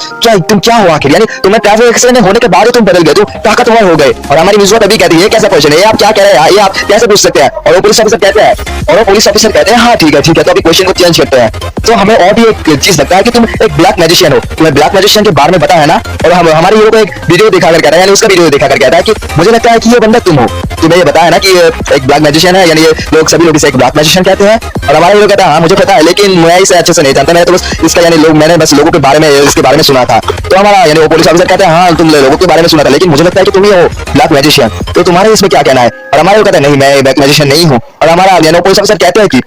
तुम क्या हो आखिर? यानी तुम्हें ट्रैफिक एक्सीडेंट होने के बाद तुम बदल गए, तुम ताकतवर हो गए। और हमारी मिजुआ तभी कहती है ये कैसा क्वेश्चन है, आप क्या कह रहे हैं, ये आप कैसे पूछ सकते हैं? और वो पुलिस ऑफिसर कहते हैं हाँ ठीक है तो अभी क्वेश्चन को चेंज करते हैं। तो हमें और भी एक चीज लगता है कि तुम एक ब्लैक मैजिशियन हो, तुम्हें ब्लैक मैजिशियन के बारे में पता है ना। और हमारे हीरो को एक वीडियो दिखा कर कहता है, यानी उसका वीडियो दिखा कर कहता है कि मुझे लगता है कि ये बंदा तुम हो, तुम्हें ये बताया ना कि एक ब्लैक मैजिशियन है, यानी ये लोग सभी लोग इसे एक ब्लैक मैजिशियन कहते हैं। और हमारा हीरो कहता है हाँ मुझे पता है, लेकिन मैं इसे अच्छे से नहीं जानता, मैंने तो बस इसका यानी मैंने बस लोगों के बारे में इसके बारे में सुना था। तो हमारा यानी वो पुलिस ऑफिसर कहते हैं हाँ तुम लोगों के बारे में सुना था, लेकिन मुझे लगता है कि तुम ही हो ब्लैक मैजिशियन, तो तुम्हारे इसमें क्या कहना है। और हमारा कहता है नहीं मैं ब्लैक मैजिशियन नहीं हूँ। और हमारा यानी पुलिस ऑफिसर कहते हैं कि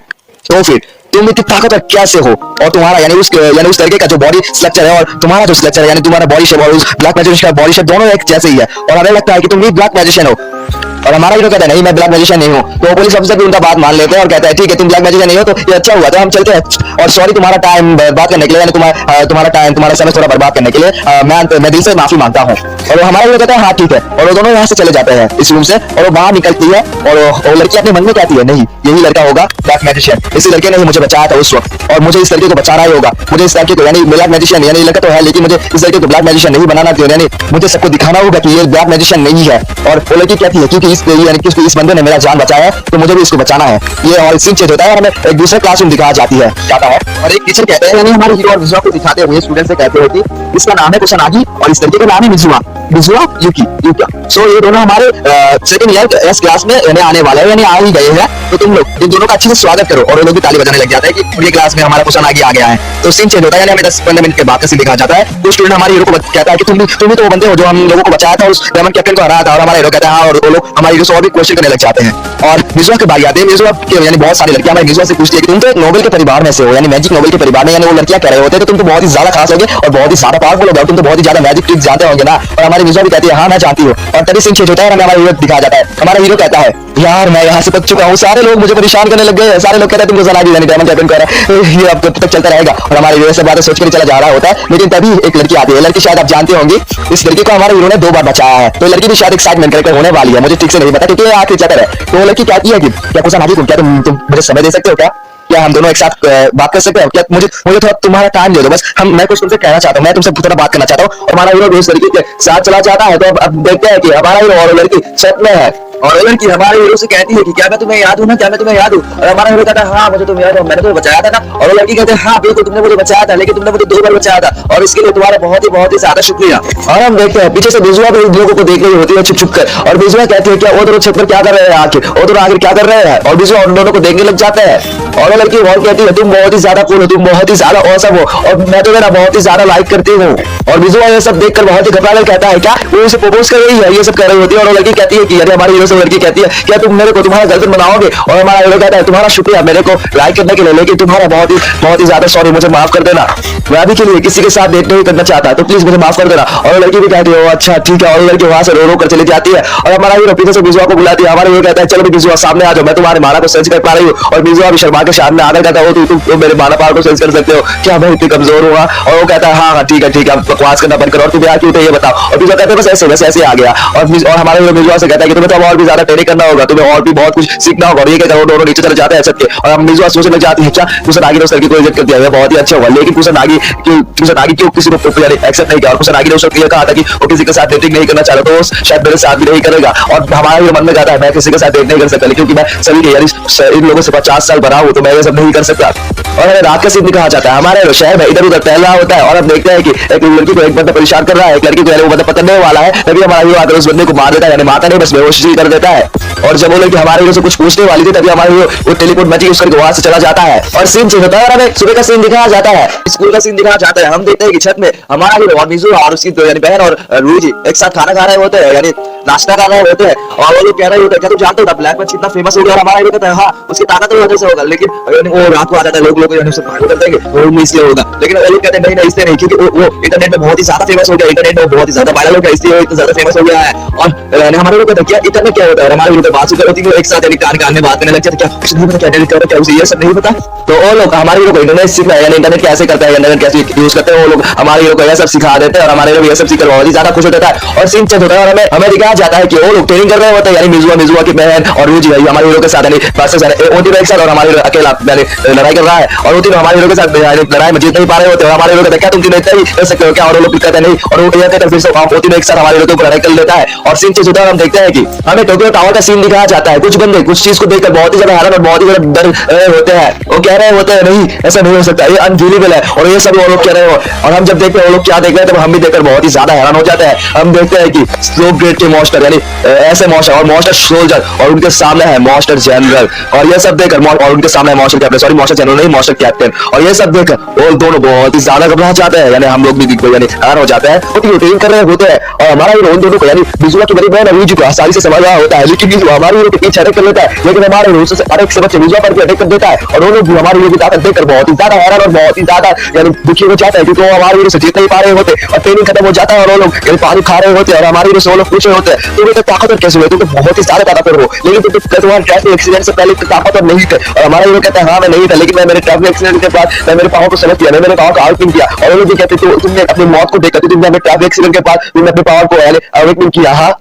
तो फिर तुम इतनी ताकतवर कैसे हो, और तुम्हारा यानी उस लड़के का जो बॉडी स्ट्रक्चर है और तुम्हारा जो स्ट्रक्चर है यानी तुम्हारा बॉडी शेप और उस ब्लैक मैजिशियन का बॉडी शेप दोनों एक जैसे ही है, और हमें लगता है कि तुम भी ब्लैक मैजिशियन हो। और हमारा हीरो कहता है नहीं मैं ब्लैक मैजिशियन नहीं हूँ। तो पुलिस ऑफिसर भी उनका बात मान लेते हैं और कहता है ठीक है तुम ब्लैक मैजिशियन नहीं हो तो ये अच्छा हुआ, तो हम चलते हैं। और सॉरी तुम्हारा टाइम बर्बाद करने के लिए, यानी तुम्हारा समय थोड़ा बर्बाद करने के लिए मैं दिल से माफी मांगता हूँ। और वो हमारा हीरो कहता है हाँ ठीक है, और वो दोनों यहाँ से चले जाते हैं इस रूम से, और वो बाहर निकलती है और वो लड़की अपने मन में कहती है नहीं यही लड़का होगा ब्लैक मैजिशियन, इसी लड़के ने ही मुझे बचाया था उस वक्त, और मुझे इस लड़के को बचाना ही होगा। मुझे इस लड़के को यानी ब्लैक मैजिशियन यानी लड़का तो है, लेकिन मुझे इस लड़के को ब्लैक मैजिशियन नहीं बनाना चाहिए, यानी मुझे सबको दिखाना होगा कि ये ब्लैक मैजिशियन नहीं है। और वो लड़की कहती है क्योंकि इस बंदे ने मेरा जान बचाया है तो मुझे भी इसको बचाना है। ये और सीन चेंज होता है और हमें एक दूसरे क्लासरूम दिखाया जाता है और एक टीचर कहते हैं यानी हमारे हीरो और विजुआ को दिखाते हुए स्टूडेंट से कहते हैं कि इसका नाम है कुशानागी और इस लड़के का नाम है मिजुआ यूका। सो ये दोनों हमारे सेकंड ईयर एस क्लास में यानी आने वाले हैं, यानी आ ही गए हैं, तो तुम लोग इन दोनों का अच्छे से स्वागत करो। और वो लोग भी ताली बजाने लग जाते हैं कि ये क्लास में हमारा कुशानागी आ गया है। तो सीन चेंज होता है, यानी हमें 10-15 मिनट के बाद का सीन दिखाया जाता है। तो स्टूडेंट हमारे हीरो को कहता है कि तुम भी तो वो बंदे हो जो हम लोगों को बचाया था, उस डायमंड कैप्टन को हराया था। और हमारा हीरो कहता है हाँ, और वो लोग हमारे हीरो से और भी क्वेश्चन करने लग जाते हैं। और मिजुआ के बारी आते हैं, मिजुआ के यानी बहुत सारी लड़कियां हमारे मिजुआ से पूछती है कि तुम तो एक नोबेल के परिवार में से हो, यानी मैजिक नोबेल के परिवार में, यानी वो लड़कियां कह रहे होते हैं तो तुम तो बहुत ही ज्यादा खास होगे और बहुत ही ज्यादा पावरफुल होगे, तुम तो बहुत ही ज्यादा मैजिक ट्रिक्स जानते होंगे ना। और हमारी मिजुआ भी कहती है हाँ मैं जानती हूँ। और तभी सीन चेंज होता है और हमें हमारा हीरो दिखाया जाता है। हमारा हीरो कहता है यार मैं यहाँ से पक चुका हूँ, सारे लोग मुझे परेशान करने लग गए, सारे लोग कहते हैं तुमको कुशानागी यानी डायमंड कैप्टन कह रहा है, ये अब तक चलता रहेगा। और हमारे हीरो से बातें सोच कर चला जा रहा होता है, लेकिन तभी एक लड़की आती है। लड़की शायद आप जानते होंगे, इस लड़की को हमारे हीरो ने 2 बार बचाया है, तो लड़की भी शायद एक साइड मेन कैरेक्टर होने वाली है, मुझे ठीक से नहीं पता क्योंकि आखिरी चैप्टर है। तो वो लड़की कहती है कि क्या कुशानागी तुम मुझे समय दे सकते हो क्या हम दोनों एक साथ बात कर सकते हैं क्या, मुझे थोड़ा तुम्हारा टाइम दे दो बस, मैं कुछ तुमसे कहना चाहता हूँ, मैं तुमसे थोड़ा बात करना चाहता हूँ। और हमारा हीरो उस लड़की के साथ चला जाता है। तो अब देखते हैं कि हमारा हीरो और लड़की सच में है, और वो लड़की हमारे हीरो से कहती है कि क्या मैं तुम्हें याद हूँ ना, क्या मैं तुम्हें याद हूँ। और हमारा हीरो कहता है हाँ मुझे तुम याद हो, मैंने तुम्हें बचाया था ना। और वो लड़की कहते हैं हाँ बिल्कुल तुमने मुझे बचाया था, लेकिन तुमने मुझे 2 बार बचाया था और इसके लिए तुम्हारा बहुत ही ज्यादा शुक्रिया। और हम देखते हैं पीछे से बिजुआ भी लोगों को देख रही होती है छुप कर, और बिजुआ कहती है क्या वो दोनों छत पर क्या कर रहे हैं आखिर, वो दोनों आखिर क्या कर रहे हैं। और बिजुआ उन दोनों को देखने लग जाते हैं और वो लड़की और कहती है तुम बहुत ही ज्यादा कूल हो, तुम बहुत ही ज्यादा औसम हो और मैं तो मेरा बहुत ही ज्यादा लाइक करती हूँ। और बिजुआ ये सब देखकर बहुत ही घबरा कर कहता है क्या वो उसे प्रपोज कर रही है, ये सब कर रही होती है। और वो लड़की कहती है कि यानी हमारे हीरो से लड़की कहती है क्या तुम मेरे को तुम्हारा गर्लफ्रेंड बनाओगे। और हमारा हीरो कहता है तुम्हारा शुक्रिया मेरे को लाइक करने के लिए, लेकिन तुम्हारा बहुत ही ज्यादा सॉरी, मुझे माफ कर देना, मैं अभी के लिए किसी के साथ डेट नहीं करना चाहता, तो प्लीज मुझे माफ कर देना। और लड़की भी कहती है अच्छा ठीक है, और लड़की वहां से रो कर चली जाती है। और हमारा हीरो पीछे से बिजुआ को बुलाती है, हमारा हीरो कहता है चलो बिजुआ सामने आ जाओ, मैं तुम्हारे माला को सेंस कर पा रही हूँ। और बिजुआ भी शर्मा के सामने आकर कहता है तुम मेरे माला पावर को सेंस कर सकते हो क्या, मैं इतनी कमजोर हुआ। और वो कहता है हाँ ठीक है बकवास करना बंद करो और तुम यहाँ क्यों थे ये बताओ। और बिजुआ कहते हैं बस ऐसे आ गया। और हमारे हीरो बिजुआ से कहता है कि तुम्हें तो और भी ज्यादा ट्रेनिंग करना होगा, तुम्हें और भी बहुत कुछ सीखना होगा। और ये कहता है दोनों नीचे चले जाते हैं छत के, और हम बिजुआ सोचने लग जाती है अच्छा कुशानागी ने उस लड़की को इज्जत कर दिया, बहुत ही अच्छा हुआ, लेकिन कुशानागी क्यों किसी को एक्सेप्ट नहीं किया। और कुशानागी ने उस वक्त ये कहा था कि वो किसी के साथ डेटिंग नहीं करना चाहता, तो वो शायद मेरे साथ भी नहीं करेगा। और हमारा ये मन में कहता है मैं किसी के साथ डेट नहीं कर सकता, क्योंकि मैं सभी के यानी इन लोगों से 50 साल बड़ा हूँ, तो मैं ये सब नहीं कर सकता। और हमें रात का सीन दिखाया जाता है, हमारे शहर में इधर उधर टहल रहा होता है और हम देखते हैं कि एक लड़की को एक बंदा परेशान कर रहा है, एक लड़की को वो बंदा पकड़ने वाला है, तभी हमारा हीरो आकर उस बंदे को मार देता है, यानी मारता नहीं बस बेहोश ही कर देता है। और जब वो लड़की हमारे हीरो से कुछ पूछने वाली थी, तभी हमारे हीरो वो टेलीपोर्ट मैजिक यूज करके वहां से चला जाता है। और सीन चेंज होता है और हमें सुबह का सीन दिखाया जाता है, स्कूल का सीन दिखाया जाता है। हम देखते हैं कि छत में हमारा हीरो और मिजुआ और उसकी यानी बहन और रूजी एक साथ खाना खा रहे होते हैं, यानी नाश्ता कर रहे होते हैं। और वो लोग कह रहे होते हैं क्या तुम जानते हो ब्लैक मैजिक कितना फेमस हो गया। और हमारा हीरो कहता है हाँ उसकी ताकत की वजह से होगा, लेकिन वो रात को आ जाता है, लोग यानी उसे पागल कर देंगे, वो इसलिए होगा। लेकिन वो लोग कहते हैं नहीं इसलिए नहीं, क्योंकि वो इंटरनेट में बहुत ही ज्यादा फेमस हो गया, इंटरनेट में बहुत ही ज्यादा वायरल हो गया, इसलिए इतना ज्यादा फेमस हो गया है। और हमारे लोग कहते हैं क्या इंटरनेट क्या होता है, हमारे लोग बात करती है एक साथ यानी कान में बात करने लग जाते, क्या कुछ नहीं पता क्या डेलीट कर क्या उसे ये सब नहीं पता। तो वो लोग हमारे लोग इंटरनेट सीखना है, यानी इंटरनेट कैसे करता है, इंटरनेट कैसे यूज करते हैं, वो लोग हमारे लोग को ये सब सिखा देते हैं। और हमारे लोग ये सब सीखकर बहुत ही ज्यादा खुश होता है। और सीन चेंज होता है और हमें दिखाया जाता है कि वो लोग ट्रेनिंग कर रहे होते हैं, यानी मिजुआ की बहन और रूजी भाई हमारे हीरो के साथ यानी एक साथ, और हमारे अकेला लड़ाई कर रहा है। और वो तीनों हमारे हीरो के साथ लड़ाई में जीत नहीं पा रहे होते। और हमारे हीरो कहते हैं क्या तुम तीनों इतना ही कर सकते हो क्या, और वो लोग कहते हैं नहीं, और वो कहते हैं फिर से वो तीनों एक साथ हमारे हीरो के ऊपर लड़ाई कर लेता है। और सीन चेंज होता है और हम देखते हैं कि हमें हमें टोक्यो टावर का सीन दिखाया जाता है। कुछ बंदे कुछ चीज को देखकर बहुत ही ज्यादा हैरान और बहुत ही ज्यादा डर रहे होते हैं। वो कह रहे होते हैं नहीं ऐसा नहीं हो सकता, ये अनबिलीवेबल है, और ये सब वो लोग कह रहे हो। और हम जब देखते हैं वो लोग क्या देख रहे हैं, तो हम भी देखकर बहुत ही ज्यादा हैरान हो जाते हैं। हम देखते हैं कि स्लो ग्रेड के मास्टर यानी ऐसे मास्टर और मास्टर सोल्जर, और उनके सामने है मास्टर जनरल, और ये सब देखकर और उनके सामने master captain, sorry master general नहीं मास्टर कैप्टन, और ये सब देखकर वो दोनों बहुत ही ज्यादा घबरा जाते हैं। यानी हम लोग भी यानी हैरान हो जाते हैं, ट्रेन कर रहे होते हैं। और हमारा हीरो उन दोनों को यानी बिजुआ की बड़ी बहन अभिजी को आसानी से समझ रहा होता है, लेकिन बिजुआ हमारे हीरो के पीछे अटैक कर लेता है। लेकिन हमारे हीरो से अटैक से बच्चे बिजुआ पर भी अटैक कर देता है, और वो लोग भी हमारे हीरो की ताकत देखकर बहुत ही ज्यादा हैरान और बहुत ही ज्यादा यानी दुखी हो जाता है, क्योंकि वो हमारे हीरो से जीत नहीं पा रहे होते और ट्रेनिंग खत्म हो जाता है। और वो लोग यानी पानी खा रहे होते हैं, और हमारे हीरो से वो लोग पूछ रहे होते हैं तुम तो ताकतवर कैसे हुए, तुम तो बहुत ही ज्यादा ताकतवर हो, लेकिन तुम तुम्हारे ट्रैफिक एक्सीडेंट से पहले ताकतवर नहीं थे। और हमारे हीरो कहता है हाँ मैं नहीं था, लेकिन मैं मेरे ट्रैफिक एक्सीडेंट के बाद मैं मेरे पावर को समझ किया, मैं मेरे पावर का आउटपिंग किया। और वो लोग भी कहते तुमने अपनी मौत को देखा, तुमने अपने ट्रैफिक एक्सीडेंट के बाद तुमने अपने पावर को यानी अवेकनिंग किया। हाँ,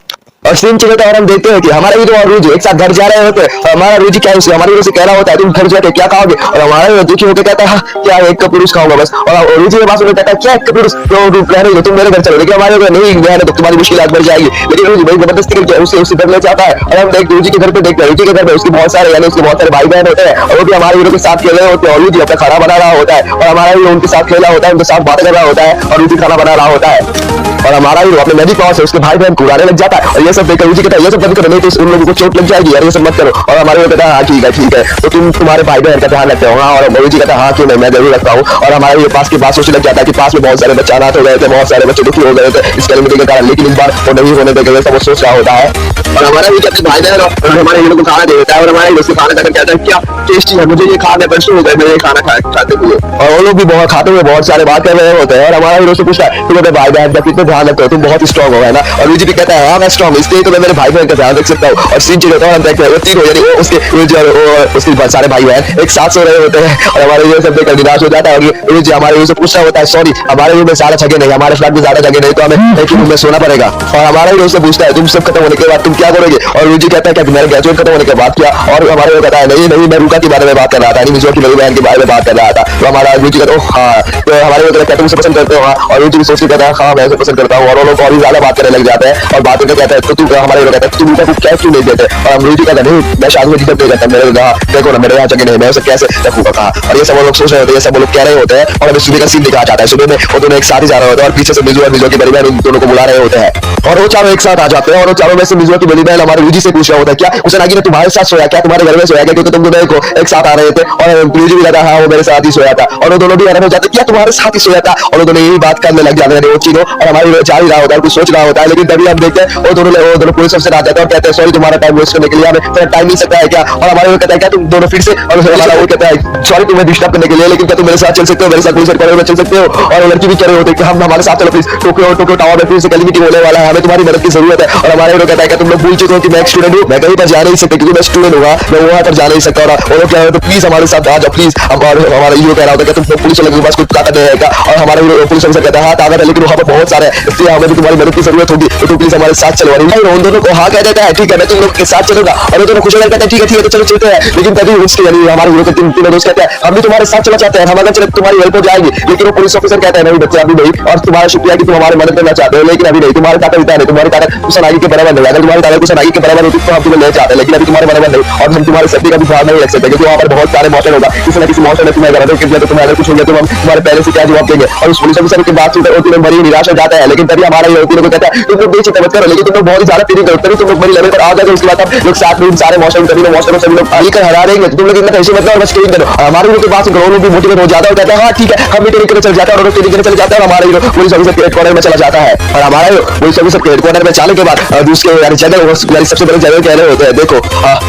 और सीन चलता है और हम देखते हैं कि हमारा हीरो और रुजु एक साथ घर जा रहे होते हैं। और हमारा रुजु क्या है हमारे हीरो से कह रहा होता है तुम घर जाके क्या खाओगे, और हमारा हीरो दुखी होकर कहता है हाँ क्या एक कप पुरुष खाऊंगा बस। और रुजु के पास कहता है क्या एक कप पुरुष रहने दो तुम मेरे घर चलो, लेकिन हमारे हीरो नहीं रहने दो तुम्हारी मुश्किल बढ़ जाएगी। लेकिन रुजु बड़ी जबरदस्ती करके उसे घर ले जाता है। और हम देखते रुजु के घर पे देखते हैं रुजु के घर में उसके बहुत सारे यानी उसके बहुत सारे भाई बहन होते हैं, और वो भी हमारे हीरो के साथ खेल रहे होते हैं। और रुजु अपना खाना बना रहा होता है, और हमारा हीरो उनके साथ खेला होता है, उनके साथ बातें कर रहा होता है, और रुजु खाना बना रहा होता है। और हमारा हीरो अपने मैजिक पावर से उसके भाई बहन को उड़ाने लग जाता है। और ये सब देखकर रुजु कहता है ये सब बंद करो नहीं तो उन लोगों को चोट लग जाएगी यार, ये सब मत करो। और हमारे कहता है हाँ ठीक है तो तुम तुम्हारे भाई बहन का ध्यान रखते हो। हाँ, और रुजु कहता है हाँ क्यों नहीं मैं जरूर रखता हूँ। और हमारे पास की बात सोचने लग जाता है कि पास में बहुत सारे बच्चे अनाथ हो गए थे, बहुत सारे बच्चे दुखी हो गए थे इस कैलेमिटी के कारण, लेकिन इस बार वो नहीं होने देगा जैसा वो सोच रहा होता है। और हमारा भी अपने भाई बहन और हमारे हीरो को खाना दे देता है, और हमारे हीरो से खाना खाकर कहता है क्या टेस्टी है, मुझे ये खाने पर शुरू हो गए मेरे खाना खाते हुए। और वो लोग भी बहुत खाते हुए बहुत सारे बात कर रहे होते हैं। और हमारा हीरो से पूछता है तुम अपने भाई बहन का कितना ध्यान रखते हो, तुम बहुत स्ट्रॉन्ग हो है ना। और रुजु भी कहता है हाँ मैं स्ट्रॉन्ग इसलिए तो मैं मेरे भाई बहन का ध्यान रख सकता हूँ। और सीन चल होता है हम देखते हैं वो तीनों यानी उसके रुजु और उसके सारे भाई बहन एक साथ सो रहे होते हैं। और हमारे हीरो सब देखकर निराश हो जाता है, और रुजु हमारे हीरो से पूछता होता है सॉरी हमारे रूम में ज्यादा जगह नहीं, हमारे फ्लैट में ज्यादा जगह नहीं, तो हमें एक ही रूम में सोना पड़ेगा। और हमारे हीरो से पूछता है तुम सब खत्म होने के बाद तुम क्या करोगे, और रुजु कहता है कि मेरे ग्रेजुएट खत्म होने के बाद क्या। और हमारे हीरो कहता है नहीं मैं रुका के बारे में बात कर रहा था, नहीं मिजुआ की बड़ी बहन के बारे में बात कर रहा था। तो हमारा रुजु कहता है हाँ, तो हमारे हीरो कहता है तुम उसे पसंद करते हो। हाँ, और रुजु सोच के कहता है हाँ मैं उसे पसंद करता हूँ। और वो लोग और भी ज्यादा बात करने लग जाते हैं, और बातें करके कहता है तो तुम हमारे हीरो कहता है तुम उनको क्या क्यों नहीं देते। और हम रुजु कहता है नहीं मैं शादी में दिक्कत नहीं करता, मेरे देखो ना मेरे यहाँ जगह नहीं, मैं उसे कैसे रखूंगा कहा। और ये सब वो लोग सोच रहे होते हैं, ये सब वो लोग कह रहे होते हैं। और हमें सुबह का सीन दिखाया जाता है, सुबह में वो दोनों एक साथ ही जा रहे होते हैं, और पीछे से मिजुआ मिजुआ की बड़ी बहन उन दोनों को बुला रहे होते हैं। और वो चारों एक साथ आ जाते हैं, और वो चारों में से मिजुआ की बड़ी बहन हमारे रुजु से पूछ रहा होता है क्या उसे नागी ने तुम्हारे साथ सोया क्या, तुम्हारे घर में सोया क्या, क्योंकि तुम दोनों को एक साथ आ रहे थे। और रुजु भी कहता हाँ वो मेरे साथ ही सोया था। और वो दोनों भी हैरान हो जाते क्या तुम्हारे साथ ही सोया था। और वो दोनों यही बात करने लग जाते हैं वो तीनों, और हमारे जा ही रहा होता है कुछ सोच रहा होता है। लेकिन तभी हम देखते हैं वो दोनों पुलिस अफसर आ जाते हैं और कहते हैं सॉरी तुम्हारा टाइम वेस्ट करने के लिए हमें टाइम मिल सकता है क्या। और हमारे वो कहता है क्या तुम दोनों फिर से, और हमारा वो कहता है सॉरी तुम्हें डिस्टर्ब करने के लिए, लेकिन क्या तुम मेरे साथ चल सकते हो, मेरे साथ पुलिस हेडक्वार्टर में चल सकते हो। और लड़की भी कह रहे होते हैं कि हम हमारे साथ चलो प्लीज, टोक्यो टावर में फिर से कैलेमिटी होने वाला है, हमें तुम्हारी मदद की जरूरत है। और हमारे हीरो कहता है कि तुम लोग भूल चुके हो कि मैं एक स्टूडेंट हूँ, मैं कहीं पर जा नहीं सकता क्योंकि मैं स्टूडेंट हूँ, मैं वहां पर जा नहीं सकता। और वो लोग कह रहे हो तो प्लीज हमारे साथ आ जाओ प्लीज। हमारा हीरो कह रहा होता है कि तुम पुलिस वाले के पास कुछ ताकत नहीं है। और हमारे पुलिस अफसर कहता है हाँ ताकत है, लेकिन वहां पर बहुत सारे इसलिए हमें भी तुम्हारी मदद की जरूरत होगी, तो तुम प्लीज हमारे साथ चलो। और उन दोनों को हाँ कह देता है ठीक है मैं तुम लोग के साथ चलूंगा। और वो दोनों खुश होकर कहते हैं ठीक है तो चलो चलते हैं। लेकिन तभी उसके यानी हमारे हीरो के तीनों दोस्त कहते हैं हम भी तुम्हारे साथ चलना चाहते हैं, हमारे चले तुम्हारी हेल्प हो जाएगी। लेकिन वो पुलिस ऑफिसर कहता है नहीं बच्चे अभी नहीं, और तुम्हारा शुक्रिया कि तुम हमारी मदद करना चाहते हो, लेकिन अभी नहीं, तुम्हारी ताकत इतना नहीं, तुम्हारी ताकत कुशनागी के बराबर नहीं। अगर तुम्हारी ताकत कुशनागी के बराबर होती तो हम तुम्हें ले जाते हैं, लेकिन अभी तुम्हारे बराबर नहीं। और हम तुम्हारे सेफ्टी का भी ध्यान नहीं रख सकते क्योंकि वहाँ पर बहुत सारे मौसम होगा, किसी न किसी मौसम में तुम्हें अगर तुम्हें अगर कुछ हो गया तो हम तुम्हारे पहले से क्या जवाब देंगे। और उस पुलिस ऑफिसर की बात सुनकर तुम्हें बड़ी निराश हो जाता है। लेकिन तभी हमारा हीरो को कहता है तुम लोग बेचिंता मत करो, लेकिन तुम लोग बहुत ही ज्यादा फीलिंग करो, तभी तुम लोग बड़ी लेवल पर आ जाओगे। उसके बाद हम लोग साथ में सारे मौसम सभी लोग मौसम सभी लोग आगे कर हरा देंगे, तुम लोग इतना टेंशन मत लो और बस ट्रेनिंग करो। हमारे हीरो के पास लोग भी मोटिवेट हो जाता है और कहता है हाँ ठीक है हम भी ट्रेनिंग करने चल जाता है। और ट्रेनिंग करने चले जाता है और हमारा हीरो पुलिस ऑफिसर के हेडक्वार्टर में चला जाता है। और हमारा हीरो पुलिस ऑफिसर के हेडक्वार्टर में जाने के बाद उसके यानी जनरल यानी सबसे बड़े जनरल कह रहे होते हैं देखो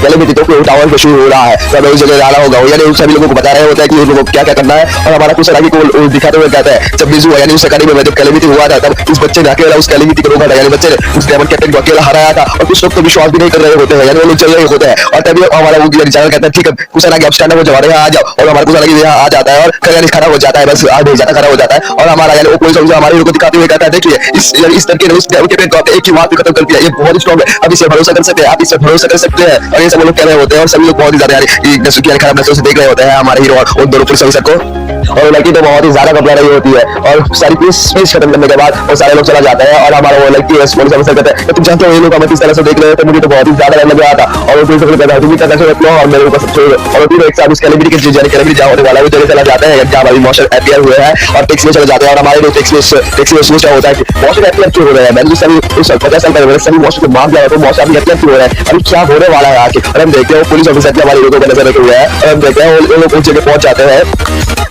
कैलेमिटी टोक्यो टावर पे शुरू हो रहा है, तो हमें उस जगह जाना होगा। यानी उन सभी लोगों को बता रहे होते हैं कि उन लोगों को क्या क्या करना है। और हमारा कुछ आगे को दिखाते हुए कहता है जब मिजू यानी उस अकेडमी में जब कैलेमिटी हुआ था तब इस बच्चे ने अकेला उस कैलेमिटी को रोका था, यानी बच्चे ने उस डेमन कैप्टन को अकेला हराया था। और कुछ लोग तो विश्वास भी नहीं कर रहे होते हैं, यानी वो लोग चल रहे होते हैं। और तभी हमारा वो जनरल कहता है ठीक है कुछ आगे अब स्टैंड हो जाओ यहाँ आ जाओ। और हमारा कुछ आगे यहाँ आ जाता है और खड़ा हो जाता है, बस आ जाता खड़ा हो जाता है। और हमारा यानी पुलिस ऑफिसर हमारे हीरो को दिखाते हुए कहता है देखिए इस तरीके ने उस कैप्टन को एक ही बात खत्म कर दिया, ये बहुत स्ट्रॉन्ग है, अब इसे भरोसा कर सकते हैं, आप इस पर भरोसा कर सकते हैं। और ये सब लोग कह रहे होते हैं और सभी लोग बहुत ही ज्यादा यानी खराब नजरों से देख रहे होते हैं हमारे हीरो और उन दोनों पुलिस ऑफिसर को। और लड़की तो बहुत ही ज्यादा घबरा रही होती है और सारी पुलिस स्पीच खत्म करने के बाद वो सारे लोग चला जाते हैं और हमारा वो लड़की है पुलिस ऑफिसर कहते हैं तुम जानते हो ये लोग हमें किस तरह से देख रहे थे, मुझे तो बहुत ही ज्यादा डर लग रहा था। और वो पुलिस ऑफिसर कहता है तुम भी कर सकते हो और मेरे ऊपर सब छोड़ दो। और तीनों एक साथ उस कैलेबिटी के कैलेबिटी जहाँ होने वाला है वो जगह चला जाते हैं जहाँ अभी मौसम एफआईआर हुए हैं और टैक्सी में चले जाते हैं। और हमारे लोग टैक्सी में सोच रहा होता है कि मौसम एफआईआर क्यों हो रहा है, मैंने सभी 50 साल पहले सभी मौसम को मार दिया तो मौसम अभी एफआईआर क्यों हो रहा है, अभी क्या होने वाला है आके। और हम देखते हैं पुलिस ऑफिसर के हमारे लोगों को नजर रखे हुए हैं और हम देखते हैं वो लोग उस जगह पहुंच जाते हैं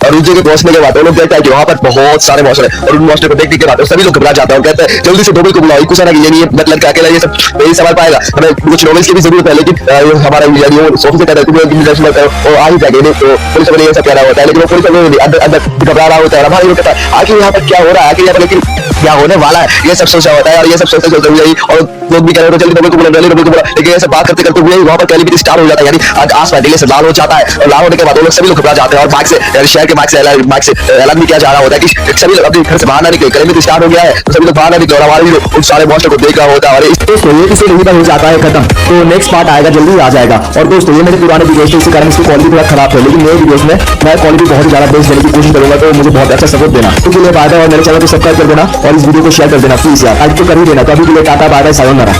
और उस जगह पहुंचने के बाद वो लोग देखते हैं कि वहां पर बहुत सारे मौसम है और उन मौसम को देखने के बाद सभी लोग घबरा जाते हैं और कहते हैं जल्दी से नोबेल को बुलाओ, कुछ ना कि ये नहीं लड़का अकेला ये सब नहीं संभाल पाएगा, हमें कुछ नोबेल्स की भी जरूरत है। लेकिन हमारा ऑफिसर कहता है तुम टेंशन मत करो वो आ ही जाएंगे। तो पुलिस वाले ये सब कह रहा होता है लेकिन वो पुलिस वाले अंदर घबरा रहा होता है। हमारे लोग कहता है आखिर यहाँ पर क्या हो रहा है, आखिर यहाँ पर लेकिन क्या होने वाला है, ये सब सोचा होता है और ये सब सोचते सोचते हुए और लोग भी कह रहे होते जल्दी नोबेल को बुला। लेकिन ये सब बात करते करते हुए वहां पर कैलेबिटी स्टार्ट हो जाता है, यानी आसमान दिल्ली से लाल हो जाता है और लाल होने के बाद वो लोग सभी लोग घबरा जाते हैं और बाइक से यानी शहर के बाइक से ऐलान भी किया जा रहा होता है कि सभी लोग अपने घर से बाहर ना निकले, कैलेबिटी स्टार्ट हो गया है तो सभी लोग बाहर ना निकले। और हमारे भी उन सारे मॉन्स्टर को देख रहा होता है और इस दोस्तों ये किसी रीजन हो जाता है खत्म, तो नेक्स्ट पार्ट आएगा जल्दी आ जाएगा। और दोस्तों ये मेरे पुराने वीडियोस थे इसी कारण इसकी क्वालिटी थोड़ा खराब है, लेकिन नए वीडियोस में मैं क्वालिटी बहुत ज्यादा बेस्ट देने की कोशिश करूंगा, तो मुझे बहुत अच्छा सपोर्ट देना। तो लिए बाय बाय और मेरे चैनल को सब्सक्राइब कर देना और इस वीडियो को शेयर कर देना प्लीज यार, लाइक तो कर ही देना। तो अभी के लिए टाटा बाय बाय सायोनारा।